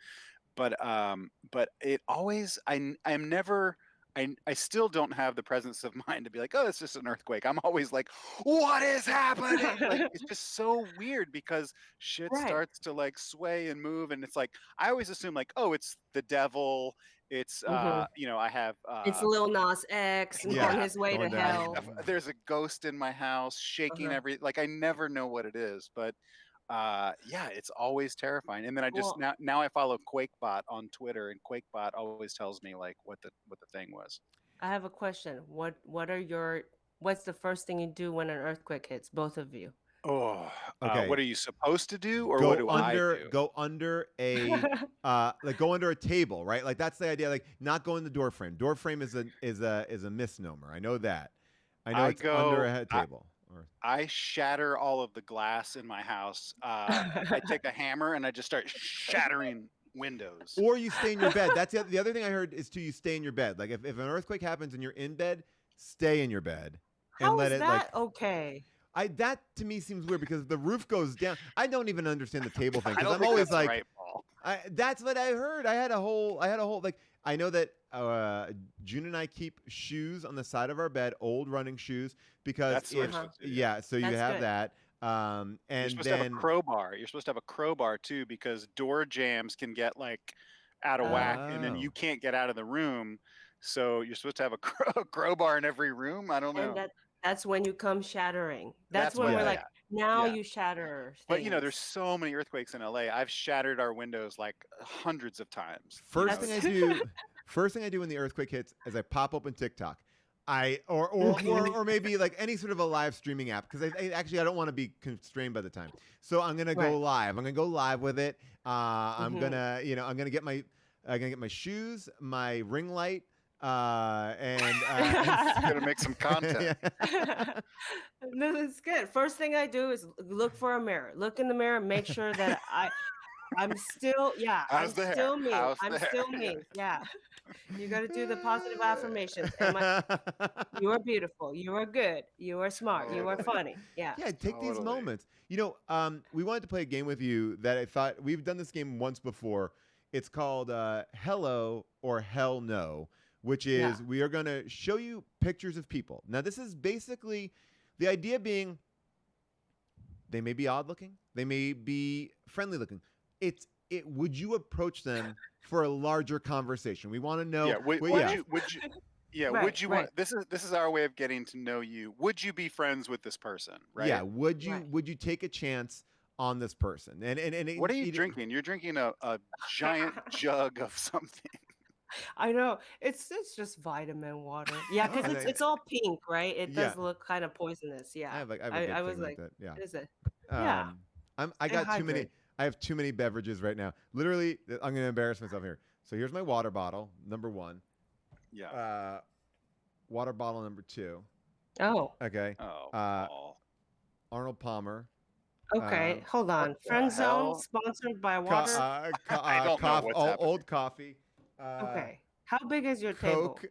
[SPEAKER 2] But it always, I'm never. I still don't have the presence of mind to be like, oh, it's just an earthquake. I'm always like, what is happening? Like, it's just so weird because shit
[SPEAKER 6] Right.
[SPEAKER 2] starts to like sway and move, and it's like I always assume like, oh, it's the devil. It's I have
[SPEAKER 6] It's Lil Nas X
[SPEAKER 1] Yeah,
[SPEAKER 6] on his way to
[SPEAKER 1] going down.
[SPEAKER 6] hell.
[SPEAKER 2] there's a ghost in my house shaking like I never know what it is, but yeah, it's always terrifying. And then I just now I follow QuakeBot on Twitter, and QuakeBot always tells me like what the thing was.
[SPEAKER 6] I have a question. What's the first thing you do when an earthquake hits, both of you?
[SPEAKER 2] Oh,
[SPEAKER 1] Okay.
[SPEAKER 2] What are you supposed to do, or what do I do?
[SPEAKER 1] Go under a go under a table, right? Like that's the idea. Like not go in the door frame. Door frame is a misnomer. I know that. I know
[SPEAKER 2] I
[SPEAKER 1] it's
[SPEAKER 2] go-
[SPEAKER 1] under a head table. Or
[SPEAKER 2] I shatter all of the glass in my house. I take a hammer and I just start shattering windows.
[SPEAKER 1] or you stay in your bed. That's the other thing I heard is you stay in your bed. Like if an earthquake happens and you're in bed, stay in your bed and
[SPEAKER 6] How
[SPEAKER 1] let
[SPEAKER 6] is
[SPEAKER 1] it like.
[SPEAKER 6] that okay?
[SPEAKER 1] That to me seems weird because if the roof goes down. I don't even understand the table thing
[SPEAKER 2] I
[SPEAKER 1] because
[SPEAKER 2] don't
[SPEAKER 1] I'm
[SPEAKER 2] think
[SPEAKER 1] always
[SPEAKER 2] that's
[SPEAKER 1] like,
[SPEAKER 2] right, Paul.
[SPEAKER 1] that's what I heard. I had a whole like I know that June and I keep shoes on the side of our bed, old running shoes, because
[SPEAKER 2] That's what you're
[SPEAKER 1] if
[SPEAKER 2] supposed to do.
[SPEAKER 1] yeah, so you
[SPEAKER 6] That's
[SPEAKER 1] have
[SPEAKER 6] good.
[SPEAKER 1] that.
[SPEAKER 2] You're
[SPEAKER 1] And
[SPEAKER 2] supposed to have a
[SPEAKER 1] then
[SPEAKER 2] crowbar. You're supposed to have a crowbar too, because door jams can get like out of whack, and then
[SPEAKER 1] Oh.
[SPEAKER 2] you can't get out of the room. So you're supposed to have a crowbar in every room. I don't
[SPEAKER 6] And
[SPEAKER 2] know.
[SPEAKER 6] that's when you come shattering. That's
[SPEAKER 2] That's
[SPEAKER 6] when
[SPEAKER 2] when,
[SPEAKER 6] we're
[SPEAKER 1] Yeah.
[SPEAKER 6] like, now
[SPEAKER 2] yeah.
[SPEAKER 6] you shatter
[SPEAKER 2] But you know, there's
[SPEAKER 6] things.
[SPEAKER 2] so many earthquakes in LA. I've shattered our windows like hundreds of times.
[SPEAKER 1] First
[SPEAKER 2] You know,
[SPEAKER 1] thing I do when the earthquake hits is I pop open TikTok. Or
[SPEAKER 6] Mhm.
[SPEAKER 1] or maybe like any sort of a live streaming app because I don't want to be constrained by the time. So I'm gonna go
[SPEAKER 6] Right.
[SPEAKER 1] live. I'm gonna go live with it. I'm
[SPEAKER 6] Mhm.
[SPEAKER 1] gonna I'm gonna get my shoes, my ring light, and
[SPEAKER 2] gonna make some content.
[SPEAKER 6] No, that's good. First thing I do is look for a mirror. Look in the mirror, make sure that I'm still, yeah, I'm
[SPEAKER 2] How's the hair?
[SPEAKER 6] still me.
[SPEAKER 2] How's
[SPEAKER 6] I'm
[SPEAKER 2] the hair?
[SPEAKER 6] still me. Yeah. You got to do the positive affirmations. You are beautiful. You are good. You are smart. You are
[SPEAKER 2] Totally.
[SPEAKER 6] funny. Yeah.
[SPEAKER 1] Yeah, take these
[SPEAKER 2] Totally.
[SPEAKER 1] moments. We wanted to play a game with you that I thought we've done this game once before. It's called Hello or Hell No, which
[SPEAKER 6] Yeah.
[SPEAKER 1] is we are going to show you pictures of people. Now, this is basically the idea being they may be odd looking, they may be friendly looking. Would you approach them for a larger conversation? We want to know.
[SPEAKER 2] Yeah. Would you? Yeah.
[SPEAKER 6] Right,
[SPEAKER 2] Would you
[SPEAKER 6] right.
[SPEAKER 2] want? This is our way of getting to know you. Would you be friends with this person? Right.
[SPEAKER 1] Yeah. Would you
[SPEAKER 6] Right.
[SPEAKER 1] take a chance on this person? And
[SPEAKER 2] What are you drinking? You're drinking a giant jug of something.
[SPEAKER 6] I know. It's just vitamin water. Yeah, because
[SPEAKER 1] Oh,
[SPEAKER 6] it's all pink, right? It
[SPEAKER 1] yeah.
[SPEAKER 6] does look kind of poisonous. Yeah.
[SPEAKER 1] I have a good
[SPEAKER 6] I
[SPEAKER 1] thing
[SPEAKER 6] was
[SPEAKER 1] like
[SPEAKER 6] like,
[SPEAKER 1] that. Yeah.
[SPEAKER 6] is it? Yeah.
[SPEAKER 1] I
[SPEAKER 6] Stay
[SPEAKER 1] got too many.
[SPEAKER 6] hydrated.
[SPEAKER 1] I have too many beverages right now. Literally, I'm gonna embarrass myself here. So here's my water bottle, number 1.
[SPEAKER 2] Yeah.
[SPEAKER 1] Water bottle number 2.
[SPEAKER 6] Oh,
[SPEAKER 1] Okay.
[SPEAKER 2] Oh.
[SPEAKER 1] Paul. Arnold Palmer.
[SPEAKER 6] okay. Hold on.
[SPEAKER 2] What the
[SPEAKER 6] Friend Zone
[SPEAKER 2] hell?
[SPEAKER 6] sponsored by
[SPEAKER 1] Co-
[SPEAKER 6] water.
[SPEAKER 2] I don't know what's happening.
[SPEAKER 1] old coffee.
[SPEAKER 6] Okay. How big is your table?
[SPEAKER 1] Coke.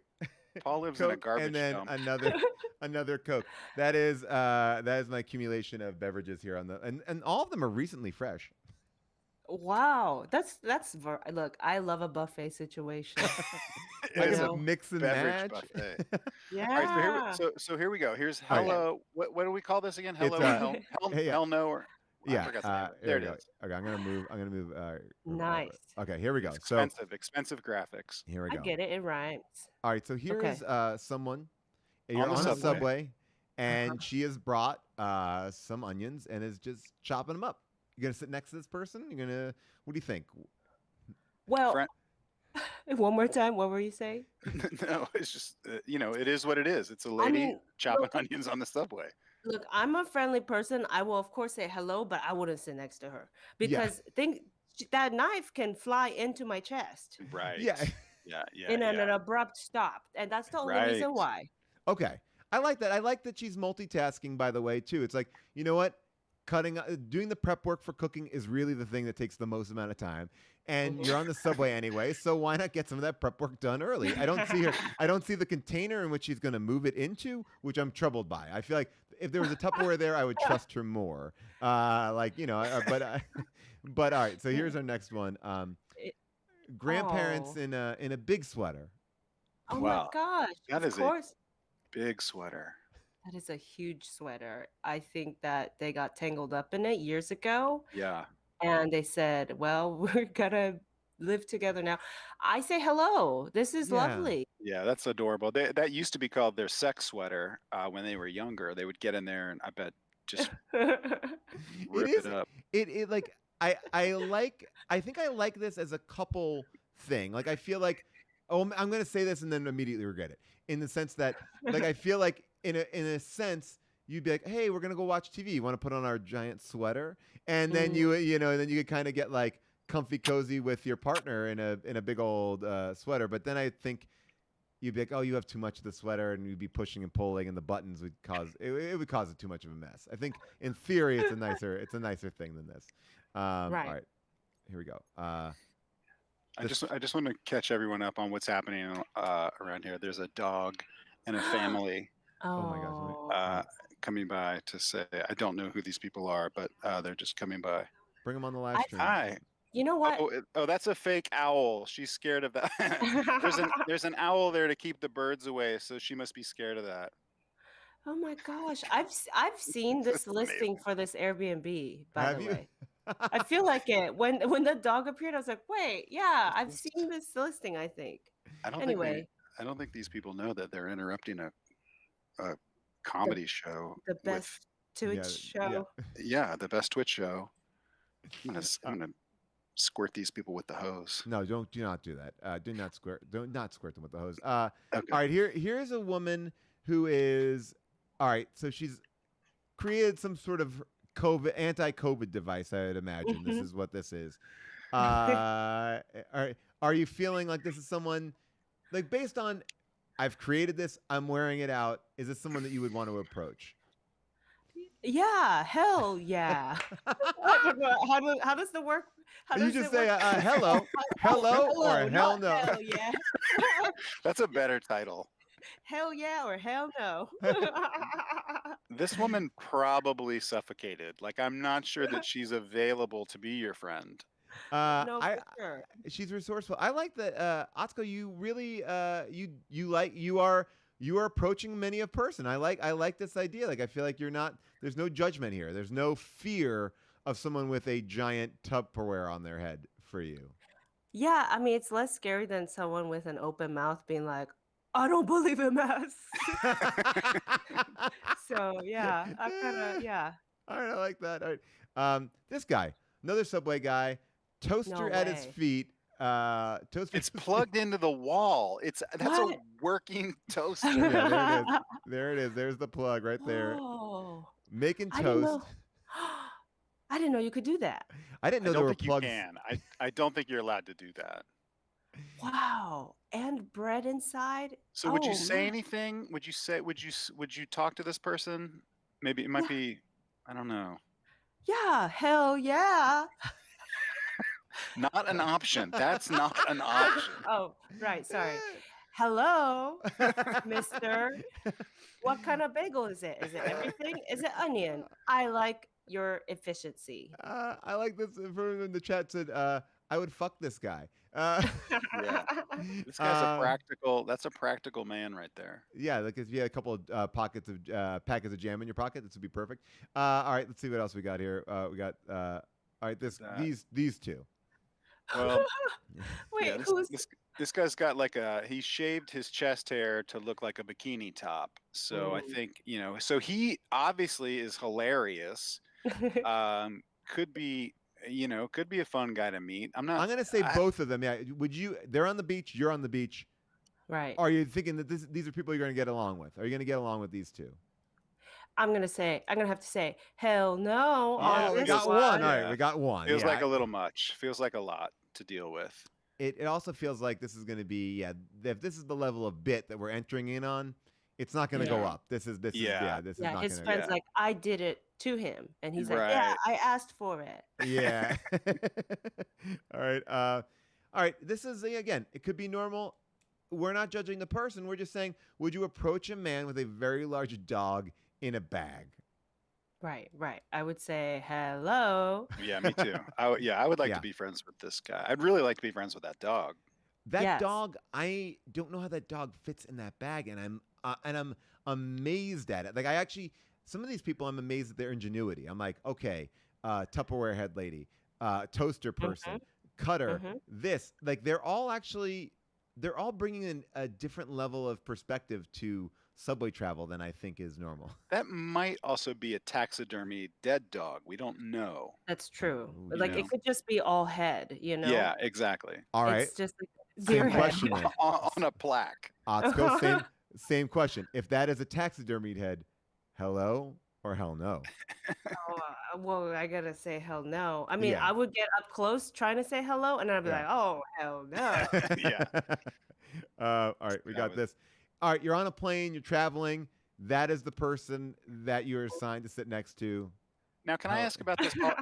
[SPEAKER 2] Paul lives in a
[SPEAKER 1] Coke,
[SPEAKER 2] garbage
[SPEAKER 1] and then
[SPEAKER 2] dump.
[SPEAKER 1] another Coke. That is my accumulation of beverages here and all of them are recently fresh.
[SPEAKER 6] Wow. Look, I love a buffet situation.
[SPEAKER 2] It
[SPEAKER 1] I
[SPEAKER 2] is
[SPEAKER 1] can
[SPEAKER 2] a
[SPEAKER 1] mix and
[SPEAKER 2] beverage
[SPEAKER 1] match.
[SPEAKER 2] buffet.
[SPEAKER 6] Yeah.
[SPEAKER 2] All right, so here we go. Here's
[SPEAKER 1] All right.
[SPEAKER 2] hello. What do we call this again?
[SPEAKER 1] It's,
[SPEAKER 2] Hello,
[SPEAKER 1] hey,
[SPEAKER 2] hell no, or I
[SPEAKER 1] Yeah.
[SPEAKER 2] forgot the name of it.
[SPEAKER 1] There
[SPEAKER 2] There
[SPEAKER 1] we
[SPEAKER 2] it is.
[SPEAKER 1] go. Okay, I'm gonna move.
[SPEAKER 6] Nice.
[SPEAKER 1] Okay, here we go.
[SPEAKER 2] It's
[SPEAKER 1] So
[SPEAKER 2] expensive graphics.
[SPEAKER 1] here we
[SPEAKER 6] I
[SPEAKER 1] go.
[SPEAKER 6] get it. It rhymes.
[SPEAKER 1] All right, so here
[SPEAKER 6] Okay.
[SPEAKER 1] is someone. You're
[SPEAKER 2] On the
[SPEAKER 1] on a
[SPEAKER 2] subway.
[SPEAKER 1] subway, and she has brought some onions and is just chopping them up. You're gonna sit next to this person. You're gonna. What do you think?
[SPEAKER 6] Well,
[SPEAKER 2] Friend-
[SPEAKER 6] one more time. What were you saying?
[SPEAKER 2] No, it's just it is what it is. It's a
[SPEAKER 6] I
[SPEAKER 2] lady
[SPEAKER 6] mean,
[SPEAKER 2] chopping
[SPEAKER 6] look,
[SPEAKER 2] onions on the subway.
[SPEAKER 6] look, I'm a friendly person. I will, of course, say hello, but I wouldn't sit next to her
[SPEAKER 1] Yeah.
[SPEAKER 6] because that knife can fly into my chest
[SPEAKER 2] Right.
[SPEAKER 1] Yeah.
[SPEAKER 2] Yeah.
[SPEAKER 6] in an abrupt stop, and that's the only reason
[SPEAKER 2] Right.
[SPEAKER 6] why.
[SPEAKER 1] Okay. I like that. I like that she's multitasking, by the way, too. It's like, you know what? Doing the prep work for cooking is really the thing that takes the most amount of time. And you're on the subway anyway, so why not get some of that prep work done early? I don't see the container in which she's going to move it into, which I'm troubled by. I feel like if there was a Tupperware there, I would trust her more. But all right. So here's our next one.
[SPEAKER 6] It-
[SPEAKER 1] Grandparents
[SPEAKER 6] Oh.
[SPEAKER 1] in a big sweater.
[SPEAKER 6] Oh
[SPEAKER 2] Wow.
[SPEAKER 6] my gosh!
[SPEAKER 2] That
[SPEAKER 6] Of
[SPEAKER 2] is a
[SPEAKER 6] course,
[SPEAKER 2] big sweater.
[SPEAKER 6] that is a huge sweater. I think that they got tangled up in it years ago,
[SPEAKER 2] Yeah.
[SPEAKER 6] and they said, "Well, we're gonna live together now." I say hello. This is
[SPEAKER 1] Yeah.
[SPEAKER 6] lovely.
[SPEAKER 2] Yeah, that's adorable. That used to be called their sex sweater when they were younger. They would get in there and I bet just rip
[SPEAKER 1] is.
[SPEAKER 2] it up.
[SPEAKER 1] It like I think I like this as a couple thing. Like I feel like I'm gonna say this and then immediately regret it. In the sense that like I feel like in a sense you'd be like, hey, we're gonna go watch TV. You want to put on our giant sweater, and then then you could kind of get like comfy cozy with your partner in a big old sweater. But then I think you'd be like, oh, you have too much of the sweater, and you'd be pushing and pulling, and the buttons would cause it would cause it too much of a mess. I think in theory, it's a nicer thing than this. All right, here we go.
[SPEAKER 2] I just want to catch everyone up on what's happening around here. There's a dog and a family
[SPEAKER 1] Oh my gosh.
[SPEAKER 2] coming by to say, I don't know who these people are, but they're just coming by.
[SPEAKER 1] Bring them on the live stream.
[SPEAKER 2] Hi.
[SPEAKER 6] You know what?
[SPEAKER 2] Oh, that's a fake owl. She's scared of that. there's an owl there to keep the birds away, so she must be scared of that.
[SPEAKER 6] Oh my gosh, I've seen this listing for this Airbnb. By
[SPEAKER 1] Have
[SPEAKER 6] the
[SPEAKER 1] you?
[SPEAKER 6] way, I feel like it when the dog appeared. I was like, wait, yeah, I've seen this listing. I think.
[SPEAKER 2] I don't think these people know that they're interrupting a comedy show.
[SPEAKER 6] The best Twitch show.
[SPEAKER 2] Yeah, the best Twitch show. I'm gonna squirt these people with the hose.
[SPEAKER 1] No, do not do that. Do not squirt them with the hose. Okay. All right, here's a woman who is all right. So she's created some sort of anti-COVID device. I would imagine this is what this is. Are you feeling like this is someone like based on I've created this, I'm wearing it out? Is this someone that you would want to approach?
[SPEAKER 6] Yeah, hell yeah. How does the work?
[SPEAKER 1] You just say hello, or hell no.
[SPEAKER 6] Hell yeah.
[SPEAKER 2] That's a better title.
[SPEAKER 6] Hell yeah or hell no.
[SPEAKER 2] This woman probably suffocated. Like, I'm not sure that she's available to be your friend.
[SPEAKER 6] No, for sure.
[SPEAKER 1] She's resourceful. I like that, Otsko. You really, you are approaching many a person. I like this idea. Like, I feel like there's no judgment here. There's no fear of someone with a giant Tupperware on their head for you.
[SPEAKER 6] Yeah, I mean, it's less scary than someone with an open mouth being like, I don't believe in masks. So yeah, yeah.
[SPEAKER 1] All right, I like that. All right. This guy, another Subway guy, toaster at his feet. Toaster.
[SPEAKER 2] It's plugged into the wall. That's a working toaster.
[SPEAKER 1] Yeah, there it is. There's the plug right there.
[SPEAKER 6] Oh,
[SPEAKER 1] Making toast.
[SPEAKER 6] I didn't know you could do that.
[SPEAKER 1] I didn't know there were plugs.
[SPEAKER 2] You can. I don't think you're allowed to do that.
[SPEAKER 6] Wow. And bread inside.
[SPEAKER 2] So would you say anything? Would you talk to this person? Maybe it might be, I don't know.
[SPEAKER 6] Yeah, hell yeah.
[SPEAKER 2] Not an option. That's not an option.
[SPEAKER 6] Oh, right. Sorry. Hello, mister. What kind of bagel is it? Is it everything? Is it onion? I like your efficiency.
[SPEAKER 1] I like this. In the chat said, I would fuck this guy.
[SPEAKER 2] Yeah. This guy's that's a practical man right there.
[SPEAKER 1] Yeah, like if you had a couple of packets of jam in your pocket, this would be perfect. All right, let's see what else we got here. We got all right, these two.
[SPEAKER 2] Well,
[SPEAKER 6] wait,
[SPEAKER 2] yeah, this guy's got he shaved his chest hair to look like a bikini top. So I think, so he obviously is hilarious. Could be a fun guy to meet. I'm gonna say
[SPEAKER 1] both of them. Yeah. They're on the beach, you're on the beach.
[SPEAKER 6] Right.
[SPEAKER 1] Are you thinking that these are people you're gonna get along with? Are you gonna get along with these two?
[SPEAKER 6] I'm gonna have to say, hell no.
[SPEAKER 1] Yeah, we got one. All right, we got one.
[SPEAKER 2] Feels like a little much. Feels like a lot to deal with.
[SPEAKER 1] It also feels like this is going to be if this is the level of bit that we're entering in on, it's not going to go up. This is not.
[SPEAKER 6] His friend's like, I did it to him, and he's like, yeah, I asked for it.
[SPEAKER 1] Yeah. All right. All right. This is again. It could be normal. We're not judging the person. We're just saying, would you approach a man with a very large dog in a bag?
[SPEAKER 6] Right. I would say hello.
[SPEAKER 2] Yeah, me too. I would like to be friends with this guy. I'd really like to be friends with that dog.
[SPEAKER 1] That dog, I don't know how that dog fits in that bag, and I'm amazed at it. Like some of these people, I'm amazed at their ingenuity. I'm like, okay, Tupperware head lady, toaster person, cutter, this. Like they're all bringing in a different level of perspective to subway travel than I think is normal.
[SPEAKER 2] That might also be a taxidermy dead dog. We don't know.
[SPEAKER 6] That's true. It could just be all head,
[SPEAKER 2] Yeah, exactly.
[SPEAKER 1] All right.
[SPEAKER 6] It's just
[SPEAKER 1] same question then.
[SPEAKER 2] on a plaque.
[SPEAKER 1] Otsko, same question. If that is a taxidermied head, hello or hell no?
[SPEAKER 6] Well, I gotta say hell no. I mean, I would get up close trying to say hello, and I'd be like, oh, hell no.
[SPEAKER 2] Yeah.
[SPEAKER 1] All right, we got this. All right, you're on a plane, you're traveling. That is the person that you're assigned to sit next to.
[SPEAKER 2] Now, can I ask about this, Paul?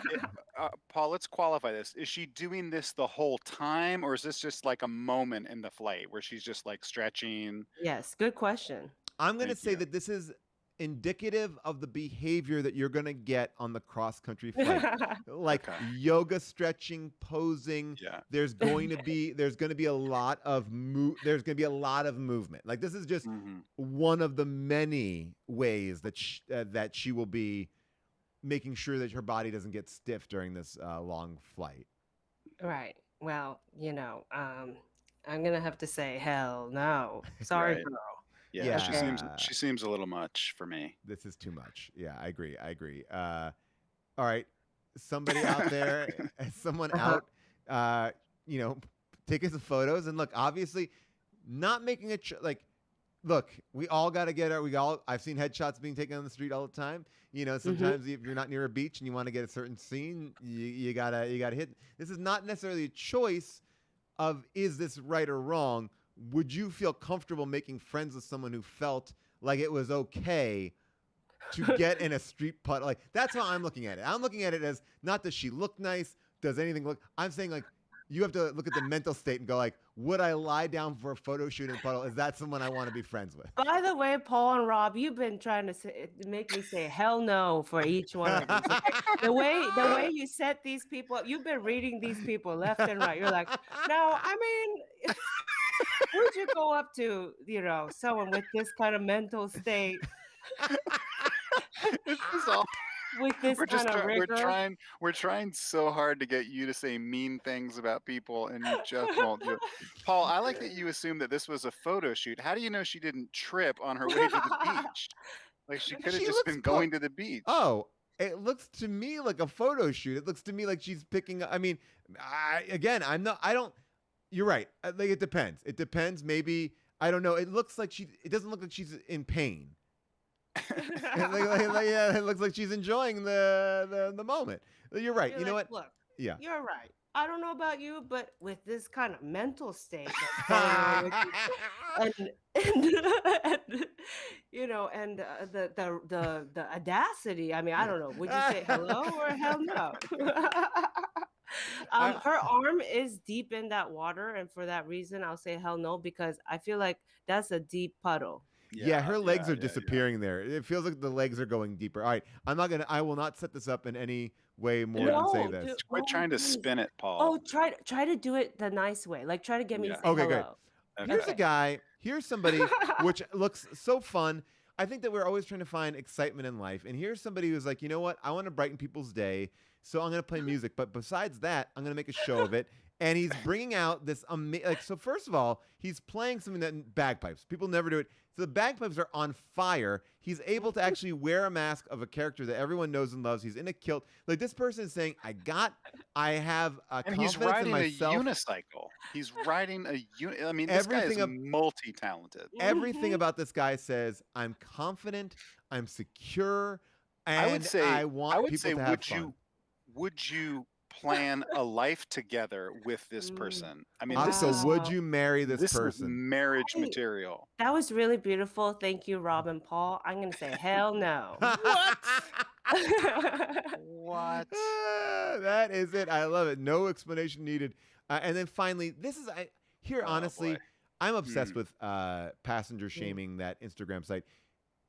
[SPEAKER 2] Paul, let's qualify this. Is she doing this the whole time, or is this just like a moment in the flight where she's just like stretching?
[SPEAKER 6] Yes, good question.
[SPEAKER 1] I'm going to
[SPEAKER 2] Thank
[SPEAKER 1] say
[SPEAKER 2] you.
[SPEAKER 1] that this is indicative of the behavior that you're going to get on the cross-country flight. Like
[SPEAKER 2] Okay.
[SPEAKER 1] yoga, stretching, posing.
[SPEAKER 2] Yeah.
[SPEAKER 1] There's going to be a lot of movement. Like this is just
[SPEAKER 2] Mhm.
[SPEAKER 1] one of the many ways that she will be making sure that her body doesn't get stiff during this long flight.
[SPEAKER 6] Right. Well, I'm gonna have to say hell no. Sorry,
[SPEAKER 2] Right.
[SPEAKER 6] girl.
[SPEAKER 2] Yeah, she
[SPEAKER 1] Yeah.
[SPEAKER 2] seems a little much for me.
[SPEAKER 1] This is too much. Yeah, I agree. All right, somebody out there, someone
[SPEAKER 6] Uh-huh.
[SPEAKER 1] out, taking some photos and look. Obviously, not making it look. We all got to get our. I've seen headshots being taken on the street all the time. Sometimes if you're not near a beach and you want to get a certain scene, you gotta hit. This is not necessarily a choice of is this right or wrong. Would you feel comfortable making friends with someone who felt like it was okay to get in a street puddle? Like that's how I'm looking at it. I'm looking at it as not does she look nice? Does anything look? I'm saying like you have to look at the mental state and go like, would I lie down for a photo shoot in a puddle? Is that someone I want to be friends with?
[SPEAKER 6] By the way, Paul and Rob, you've been trying to make me say hell no for each one of these. Okay? The way you set these people up, you've been reading these people left and right. You're like, no, I mean, would you go up to someone with this kind of mental state,
[SPEAKER 2] This is all.
[SPEAKER 6] with this kind of rigor?
[SPEAKER 2] We're trying so hard to get you to say mean things about people, and you just won't do it. Paul, I like that you assume that this was a photo shoot. How do you know she didn't trip on her way to the beach? Like she could have
[SPEAKER 1] She
[SPEAKER 2] just
[SPEAKER 1] looks
[SPEAKER 2] been going to the beach.
[SPEAKER 1] Oh, it looks to me like a photo shoot. It looks to me like she's picking. I mean, I'm not. I don't. You're right. Like it depends. It depends. Maybe I don't know. It looks like it doesn't look like she's in pain. Yeah, it looks like she's enjoying the moment. You're right.
[SPEAKER 6] You're
[SPEAKER 1] You know
[SPEAKER 6] like,
[SPEAKER 1] what?
[SPEAKER 6] Look,
[SPEAKER 1] Yeah.
[SPEAKER 6] you're right. I don't know about you, but with this kind of mental state that's going on with you, and the audacity. I mean, I don't know. Would you say hello or hell no? Her arm is deep in that water, and for that reason, I'll say hell no because I feel like that's a deep puddle.
[SPEAKER 1] Yeah, her legs are disappearing there. It feels like the legs are going deeper. All right, I will not set this up in any way more than say this.
[SPEAKER 6] dude,
[SPEAKER 2] We're trying to spin it, Paul.
[SPEAKER 6] Oh, try to do it the nice way. Like try to get me to say
[SPEAKER 1] Okay,
[SPEAKER 6] hello.
[SPEAKER 1] good. Here's a guy. Here's somebody which looks so fun. I think that we're always trying to find excitement in life. And here's somebody who's like, you know what? I want to brighten people's day. So I'm going to play music. But besides that, I'm going to make a show of it. And he's bringing out this so first of all, he's playing something that bagpipes. People never do it. So the bagpipes are on fire. He's able to actually wear a mask of a character that everyone knows and loves. He's in a kilt. Like this person is saying, I have
[SPEAKER 2] and
[SPEAKER 1] confidence
[SPEAKER 2] he's riding
[SPEAKER 1] in myself.
[SPEAKER 2] a unicycle. He's riding a I mean, this
[SPEAKER 1] Everything
[SPEAKER 2] guy is multi-talented.
[SPEAKER 1] Everything about this guy says, I'm confident, I'm secure, and
[SPEAKER 2] I would say,
[SPEAKER 1] people to have fun.
[SPEAKER 2] Would you plan a life together with this person? I mean, this
[SPEAKER 1] So
[SPEAKER 2] is
[SPEAKER 1] would you marry this
[SPEAKER 2] is
[SPEAKER 1] person?
[SPEAKER 2] marriage material.
[SPEAKER 6] That was really beautiful. Thank you, Rob and Paul. I'm gonna say hell no.
[SPEAKER 2] What?
[SPEAKER 1] That is it. I love it. No explanation needed. And then finally, honestly,
[SPEAKER 2] boy.
[SPEAKER 1] I'm obsessed with passenger shaming, that Instagram site.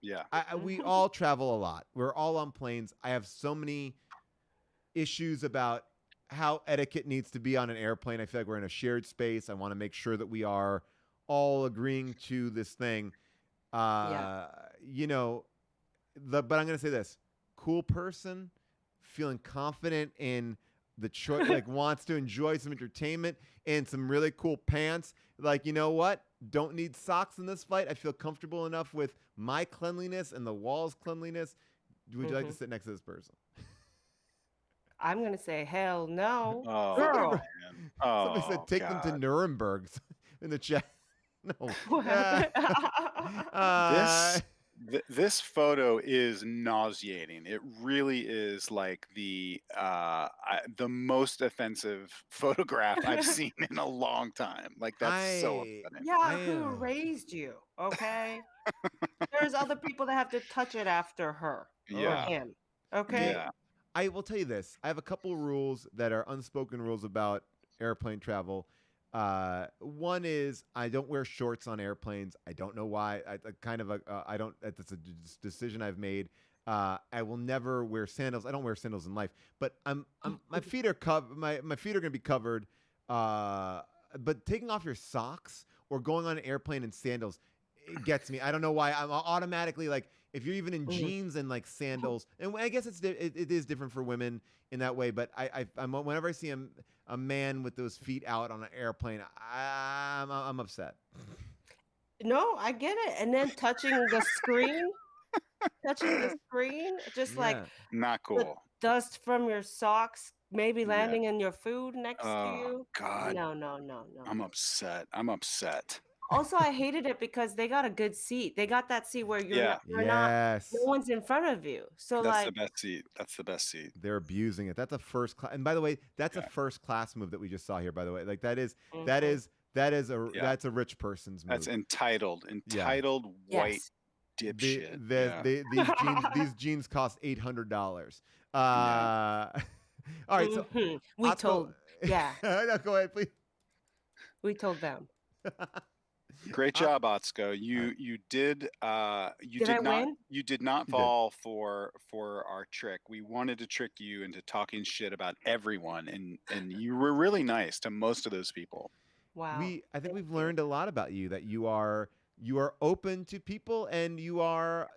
[SPEAKER 2] Yeah.
[SPEAKER 1] We all travel a lot. We're all on planes. I have so many issues about how etiquette needs to be on an airplane. I feel like we're in a shared space. I want to make sure that we are all agreeing to this thing. But I'm going to say this. Cool person, feeling confident in the choice, like wants to enjoy some entertainment and some really cool pants. Like, you know what? Don't need socks in this flight. I feel comfortable enough with my cleanliness and the wall's cleanliness. Would you like to sit next to this person?
[SPEAKER 6] I'm gonna say hell no.
[SPEAKER 2] Oh,
[SPEAKER 6] Girl.
[SPEAKER 2] man.
[SPEAKER 1] Somebody said take them to Nuremberg in the chat. No.
[SPEAKER 2] This photo is nauseating. It really is like the most offensive photograph I've seen in a long time. Like that's so
[SPEAKER 1] I
[SPEAKER 2] upsetting.
[SPEAKER 6] Yeah, who raised you? Okay. There's other people that have to touch it after her or
[SPEAKER 2] Yeah.
[SPEAKER 6] him. Okay.
[SPEAKER 2] Yeah.
[SPEAKER 1] I will tell you this. I have a couple rules that are unspoken rules about airplane travel. One is I don't wear shorts on airplanes. I don't know why. I don't. That's a decision I've made. I will never wear sandals. I don't wear sandals in life. But my feet are covered. My feet are going to be covered. But taking off your socks or going on an airplane in sandals, it gets me. I don't know why. I'm automatically like, if you're even in jeans and like sandals, and I guess it is different for women in that way. But I'm whenever I see a man with those feet out on an airplane, I'm upset.
[SPEAKER 6] No, I get it. And then touching the screen, just like
[SPEAKER 1] Yeah.
[SPEAKER 2] Not
[SPEAKER 6] the
[SPEAKER 2] cool.
[SPEAKER 6] dust from your socks maybe
[SPEAKER 2] Yeah.
[SPEAKER 6] landing in your food next to
[SPEAKER 2] Oh
[SPEAKER 6] you.
[SPEAKER 2] God.
[SPEAKER 6] No.
[SPEAKER 2] I'm upset.
[SPEAKER 6] Also, I hated it because they got a good seat. They got that seat where
[SPEAKER 2] Yeah.
[SPEAKER 6] you're not,
[SPEAKER 1] Yes.
[SPEAKER 6] no one's in front of you. So
[SPEAKER 2] That's
[SPEAKER 6] like,
[SPEAKER 2] the best seat. That's the best seat.
[SPEAKER 1] They're abusing it. That's a first class. And by the way, that's a
[SPEAKER 2] Yeah.
[SPEAKER 1] first class move that we just saw here. By the way, like that is
[SPEAKER 6] Mhm.
[SPEAKER 2] Yeah.
[SPEAKER 1] that's a rich person's move.
[SPEAKER 2] That's entitled white
[SPEAKER 6] yes.
[SPEAKER 2] dipshit.
[SPEAKER 1] These jeans cost $800.
[SPEAKER 2] Yeah.
[SPEAKER 1] All right, so
[SPEAKER 6] We
[SPEAKER 1] Atsuko-
[SPEAKER 6] told, yeah,
[SPEAKER 1] no, go ahead, please.
[SPEAKER 6] we told them.
[SPEAKER 2] Great job, Otsko. You did
[SPEAKER 6] Did I win?
[SPEAKER 2] you did not
[SPEAKER 1] You did.
[SPEAKER 2] fall for our trick. We wanted to trick you into talking shit about everyone, and you were really nice to most of those people.
[SPEAKER 6] Wow.
[SPEAKER 1] I think
[SPEAKER 6] Thank
[SPEAKER 1] we've
[SPEAKER 6] you.
[SPEAKER 1] learned a lot about you, that you are open to people, and you are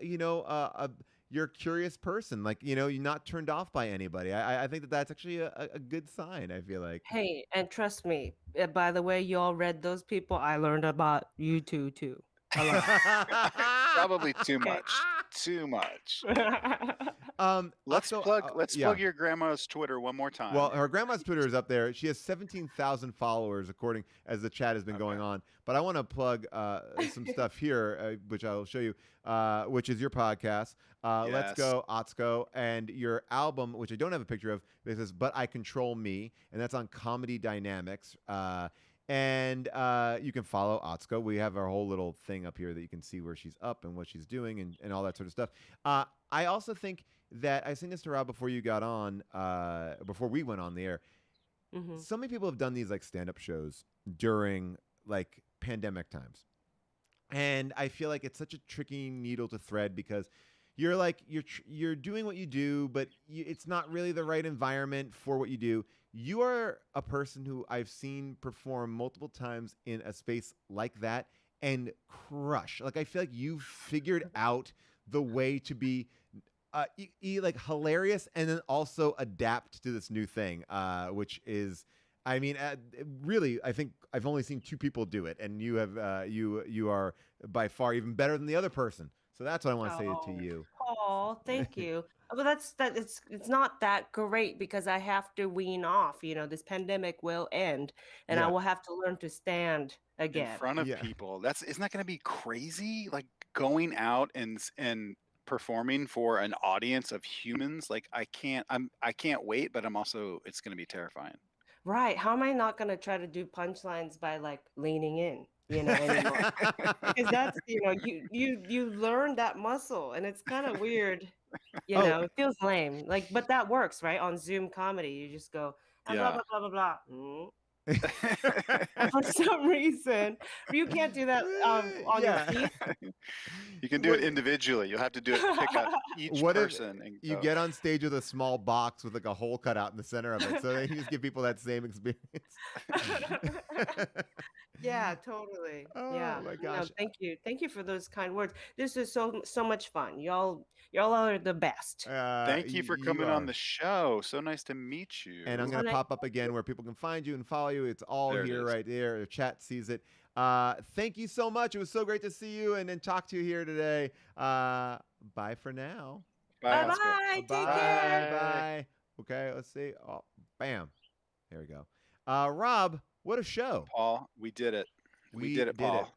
[SPEAKER 1] you're a curious person. Like, you're not turned off by anybody. I think that's actually a good sign, I feel like.
[SPEAKER 6] Hey, and trust me, by the way, you all read those people, I learned about you two too. A lot.
[SPEAKER 2] Probably too
[SPEAKER 6] Okay.
[SPEAKER 2] much. Too much. Let's
[SPEAKER 1] Atsuko,
[SPEAKER 2] plug your grandma's Twitter one more time.
[SPEAKER 1] Well, her grandma's Twitter is up there. She has 17,000 followers, according as the chat has been going on. But I want to plug some stuff here, which I'll show you, which is your podcast. Let's
[SPEAKER 2] Yes.
[SPEAKER 1] Go, Otsko, and your album, which I don't have a picture of. This is But I Control Me, and that's on Comedy Dynamics. And you can follow Otsko. We have our whole little thing up here that you can see where she's up and what she's doing and all that sort of stuff. I also think that I seen this to Rob before you got on, before we went on the air.
[SPEAKER 6] Mhm.
[SPEAKER 1] So many people have done these like stand-up shows during like pandemic times, and I feel like it's such a tricky needle to thread, because you're like you're doing what you do, but it's not really the right environment for what you do. You are a person who I've seen perform multiple times in a space like that and crush. Like, I feel like you've figured out the way to be like hilarious and then also adapt to this new thing, which is, I mean, really, I think I've only seen two people do it, and you have you are by far even better than the other person. So that's what I want to say to you.
[SPEAKER 6] Oh, thank you. But it's not that great because I have to wean off. This pandemic will end, and I
[SPEAKER 1] Yeah.
[SPEAKER 6] will have to learn to stand
[SPEAKER 2] In
[SPEAKER 6] again.
[SPEAKER 2] front of
[SPEAKER 1] Yeah.
[SPEAKER 2] people. Isn't that going to be crazy? Like going out and performing for an audience of humans. Like I can't wait, but it's going to be terrifying.
[SPEAKER 6] Right. How am I not going to try to do punchlines by like leaning in, anymore? Because that's, you learn that muscle, and it's kind of weird. It feels lame. Like, but that works, right? On Zoom comedy, you just go and blah
[SPEAKER 2] Yeah.
[SPEAKER 6] blah blah blah blah. And for some reason, you can't do that on your feet.
[SPEAKER 2] You can do it individually. You'll have to do it, pick up each
[SPEAKER 1] What if
[SPEAKER 2] person. And
[SPEAKER 1] you
[SPEAKER 2] go.
[SPEAKER 1] get on stage with a small box with like a hole cut out in the center of it, so then you just give people that same experience?
[SPEAKER 6] Yeah, totally.
[SPEAKER 1] Oh
[SPEAKER 6] Yeah.
[SPEAKER 1] my
[SPEAKER 6] No,
[SPEAKER 1] gosh.
[SPEAKER 6] thank you for those kind words. This is so much fun. Y'all are the best.
[SPEAKER 2] Thank you for coming on the show. So nice to meet you.
[SPEAKER 1] And I'm going to pop up again where people can find you and follow you. It's all
[SPEAKER 2] There it
[SPEAKER 1] here,
[SPEAKER 2] is.
[SPEAKER 1] right there. The chat sees it. Thank you so much. It was so great to see you and talk to you here today. Bye for now.
[SPEAKER 2] Bye.
[SPEAKER 6] Bye
[SPEAKER 2] Otsko.
[SPEAKER 6] bye. Take
[SPEAKER 1] Bye.
[SPEAKER 6] care.
[SPEAKER 1] Bye. Okay, let's see. Oh, bam. There we go. Rob, what a show.
[SPEAKER 2] Paul, we did it. We did it, Paul.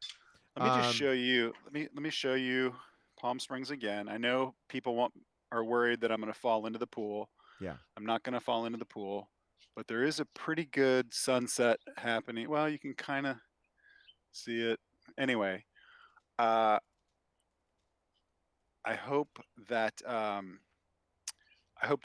[SPEAKER 2] Let me just show you. Let me show you Palm Springs again. I know people are worried that I'm going to fall into the pool.
[SPEAKER 1] Yeah.
[SPEAKER 2] I'm not going to fall into the pool, but there is a pretty good sunset happening. Well, you can kind of see it. Anyway, I hope that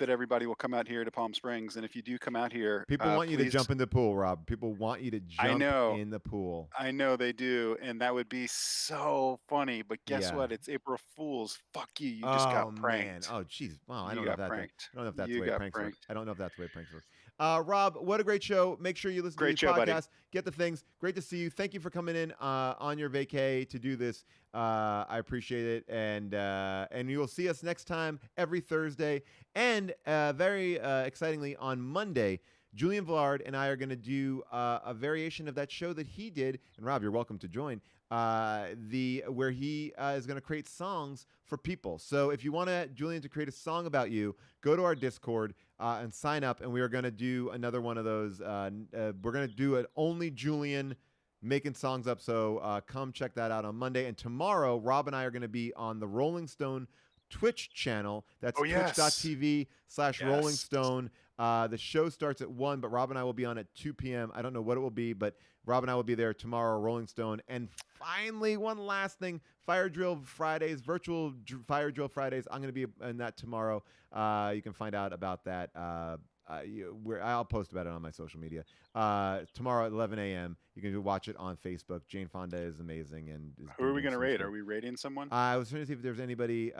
[SPEAKER 2] everybody will come out here to Palm Springs, and if you do come out here,
[SPEAKER 1] People want you to
[SPEAKER 2] please.
[SPEAKER 1] jump in the pool, Rob. People want you to jump in the pool.
[SPEAKER 2] I know they do, and that would be so funny. But guess
[SPEAKER 1] Yeah.
[SPEAKER 2] what? It's April Fool's. Fuck you! You just got pranked.
[SPEAKER 1] Man. Oh, jeez. Wow. I
[SPEAKER 2] You
[SPEAKER 1] don't know if
[SPEAKER 2] got
[SPEAKER 1] that.
[SPEAKER 2] pranked.
[SPEAKER 1] I don't know if that's the
[SPEAKER 2] You
[SPEAKER 1] way
[SPEAKER 2] got
[SPEAKER 1] pranks work.
[SPEAKER 2] pranked.
[SPEAKER 1] I don't know if that's the way pranks work. Rob, what a great show. Make sure you listen to
[SPEAKER 2] Great
[SPEAKER 1] these
[SPEAKER 2] show, buddy.
[SPEAKER 1] podcasts. Get the things. Great to see you. Thank you for coming in on your vacay to do this. I appreciate it, and you will see us next time every Thursday, and very excitingly on Monday. Julian Villard and I are going to do a variation of that show that he did, and Rob, you're welcome to join. Where he is going to create songs for people. So if you want Julian to create a song about you, go to our Discord and sign up, and we are going to do another one of those. We're going to do an only Julian making songs up. So come check that out on Monday. And tomorrow, Rob and I are going to be on the Rolling Stone Twitch channel. That's twitch.tv/Rolling Stone. The show starts at 1, but Rob and I will be on at 2 p.m. I don't know what it will be, but Rob and I will be there tomorrow, Rolling Stone. And finally, one last thing, Fire Drill Fridays, virtual Fire Drill Fridays. I'm going to be in that tomorrow. You can find out about that. I'll post about it on my social media. Tomorrow at 11 a.m. You can watch it on Facebook. Jane Fonda is amazing. And
[SPEAKER 2] who are we going to rate? Are we rating someone?
[SPEAKER 1] I was trying to see if there's anybody,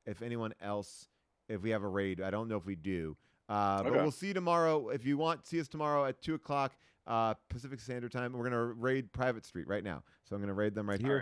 [SPEAKER 1] if anyone else, if we have a raid. I don't know if we do. But we'll see you tomorrow. If you want, see us tomorrow at 2 o'clock Pacific Standard Time. We're going to raid Private Street right now. So I'm going to raid them right here.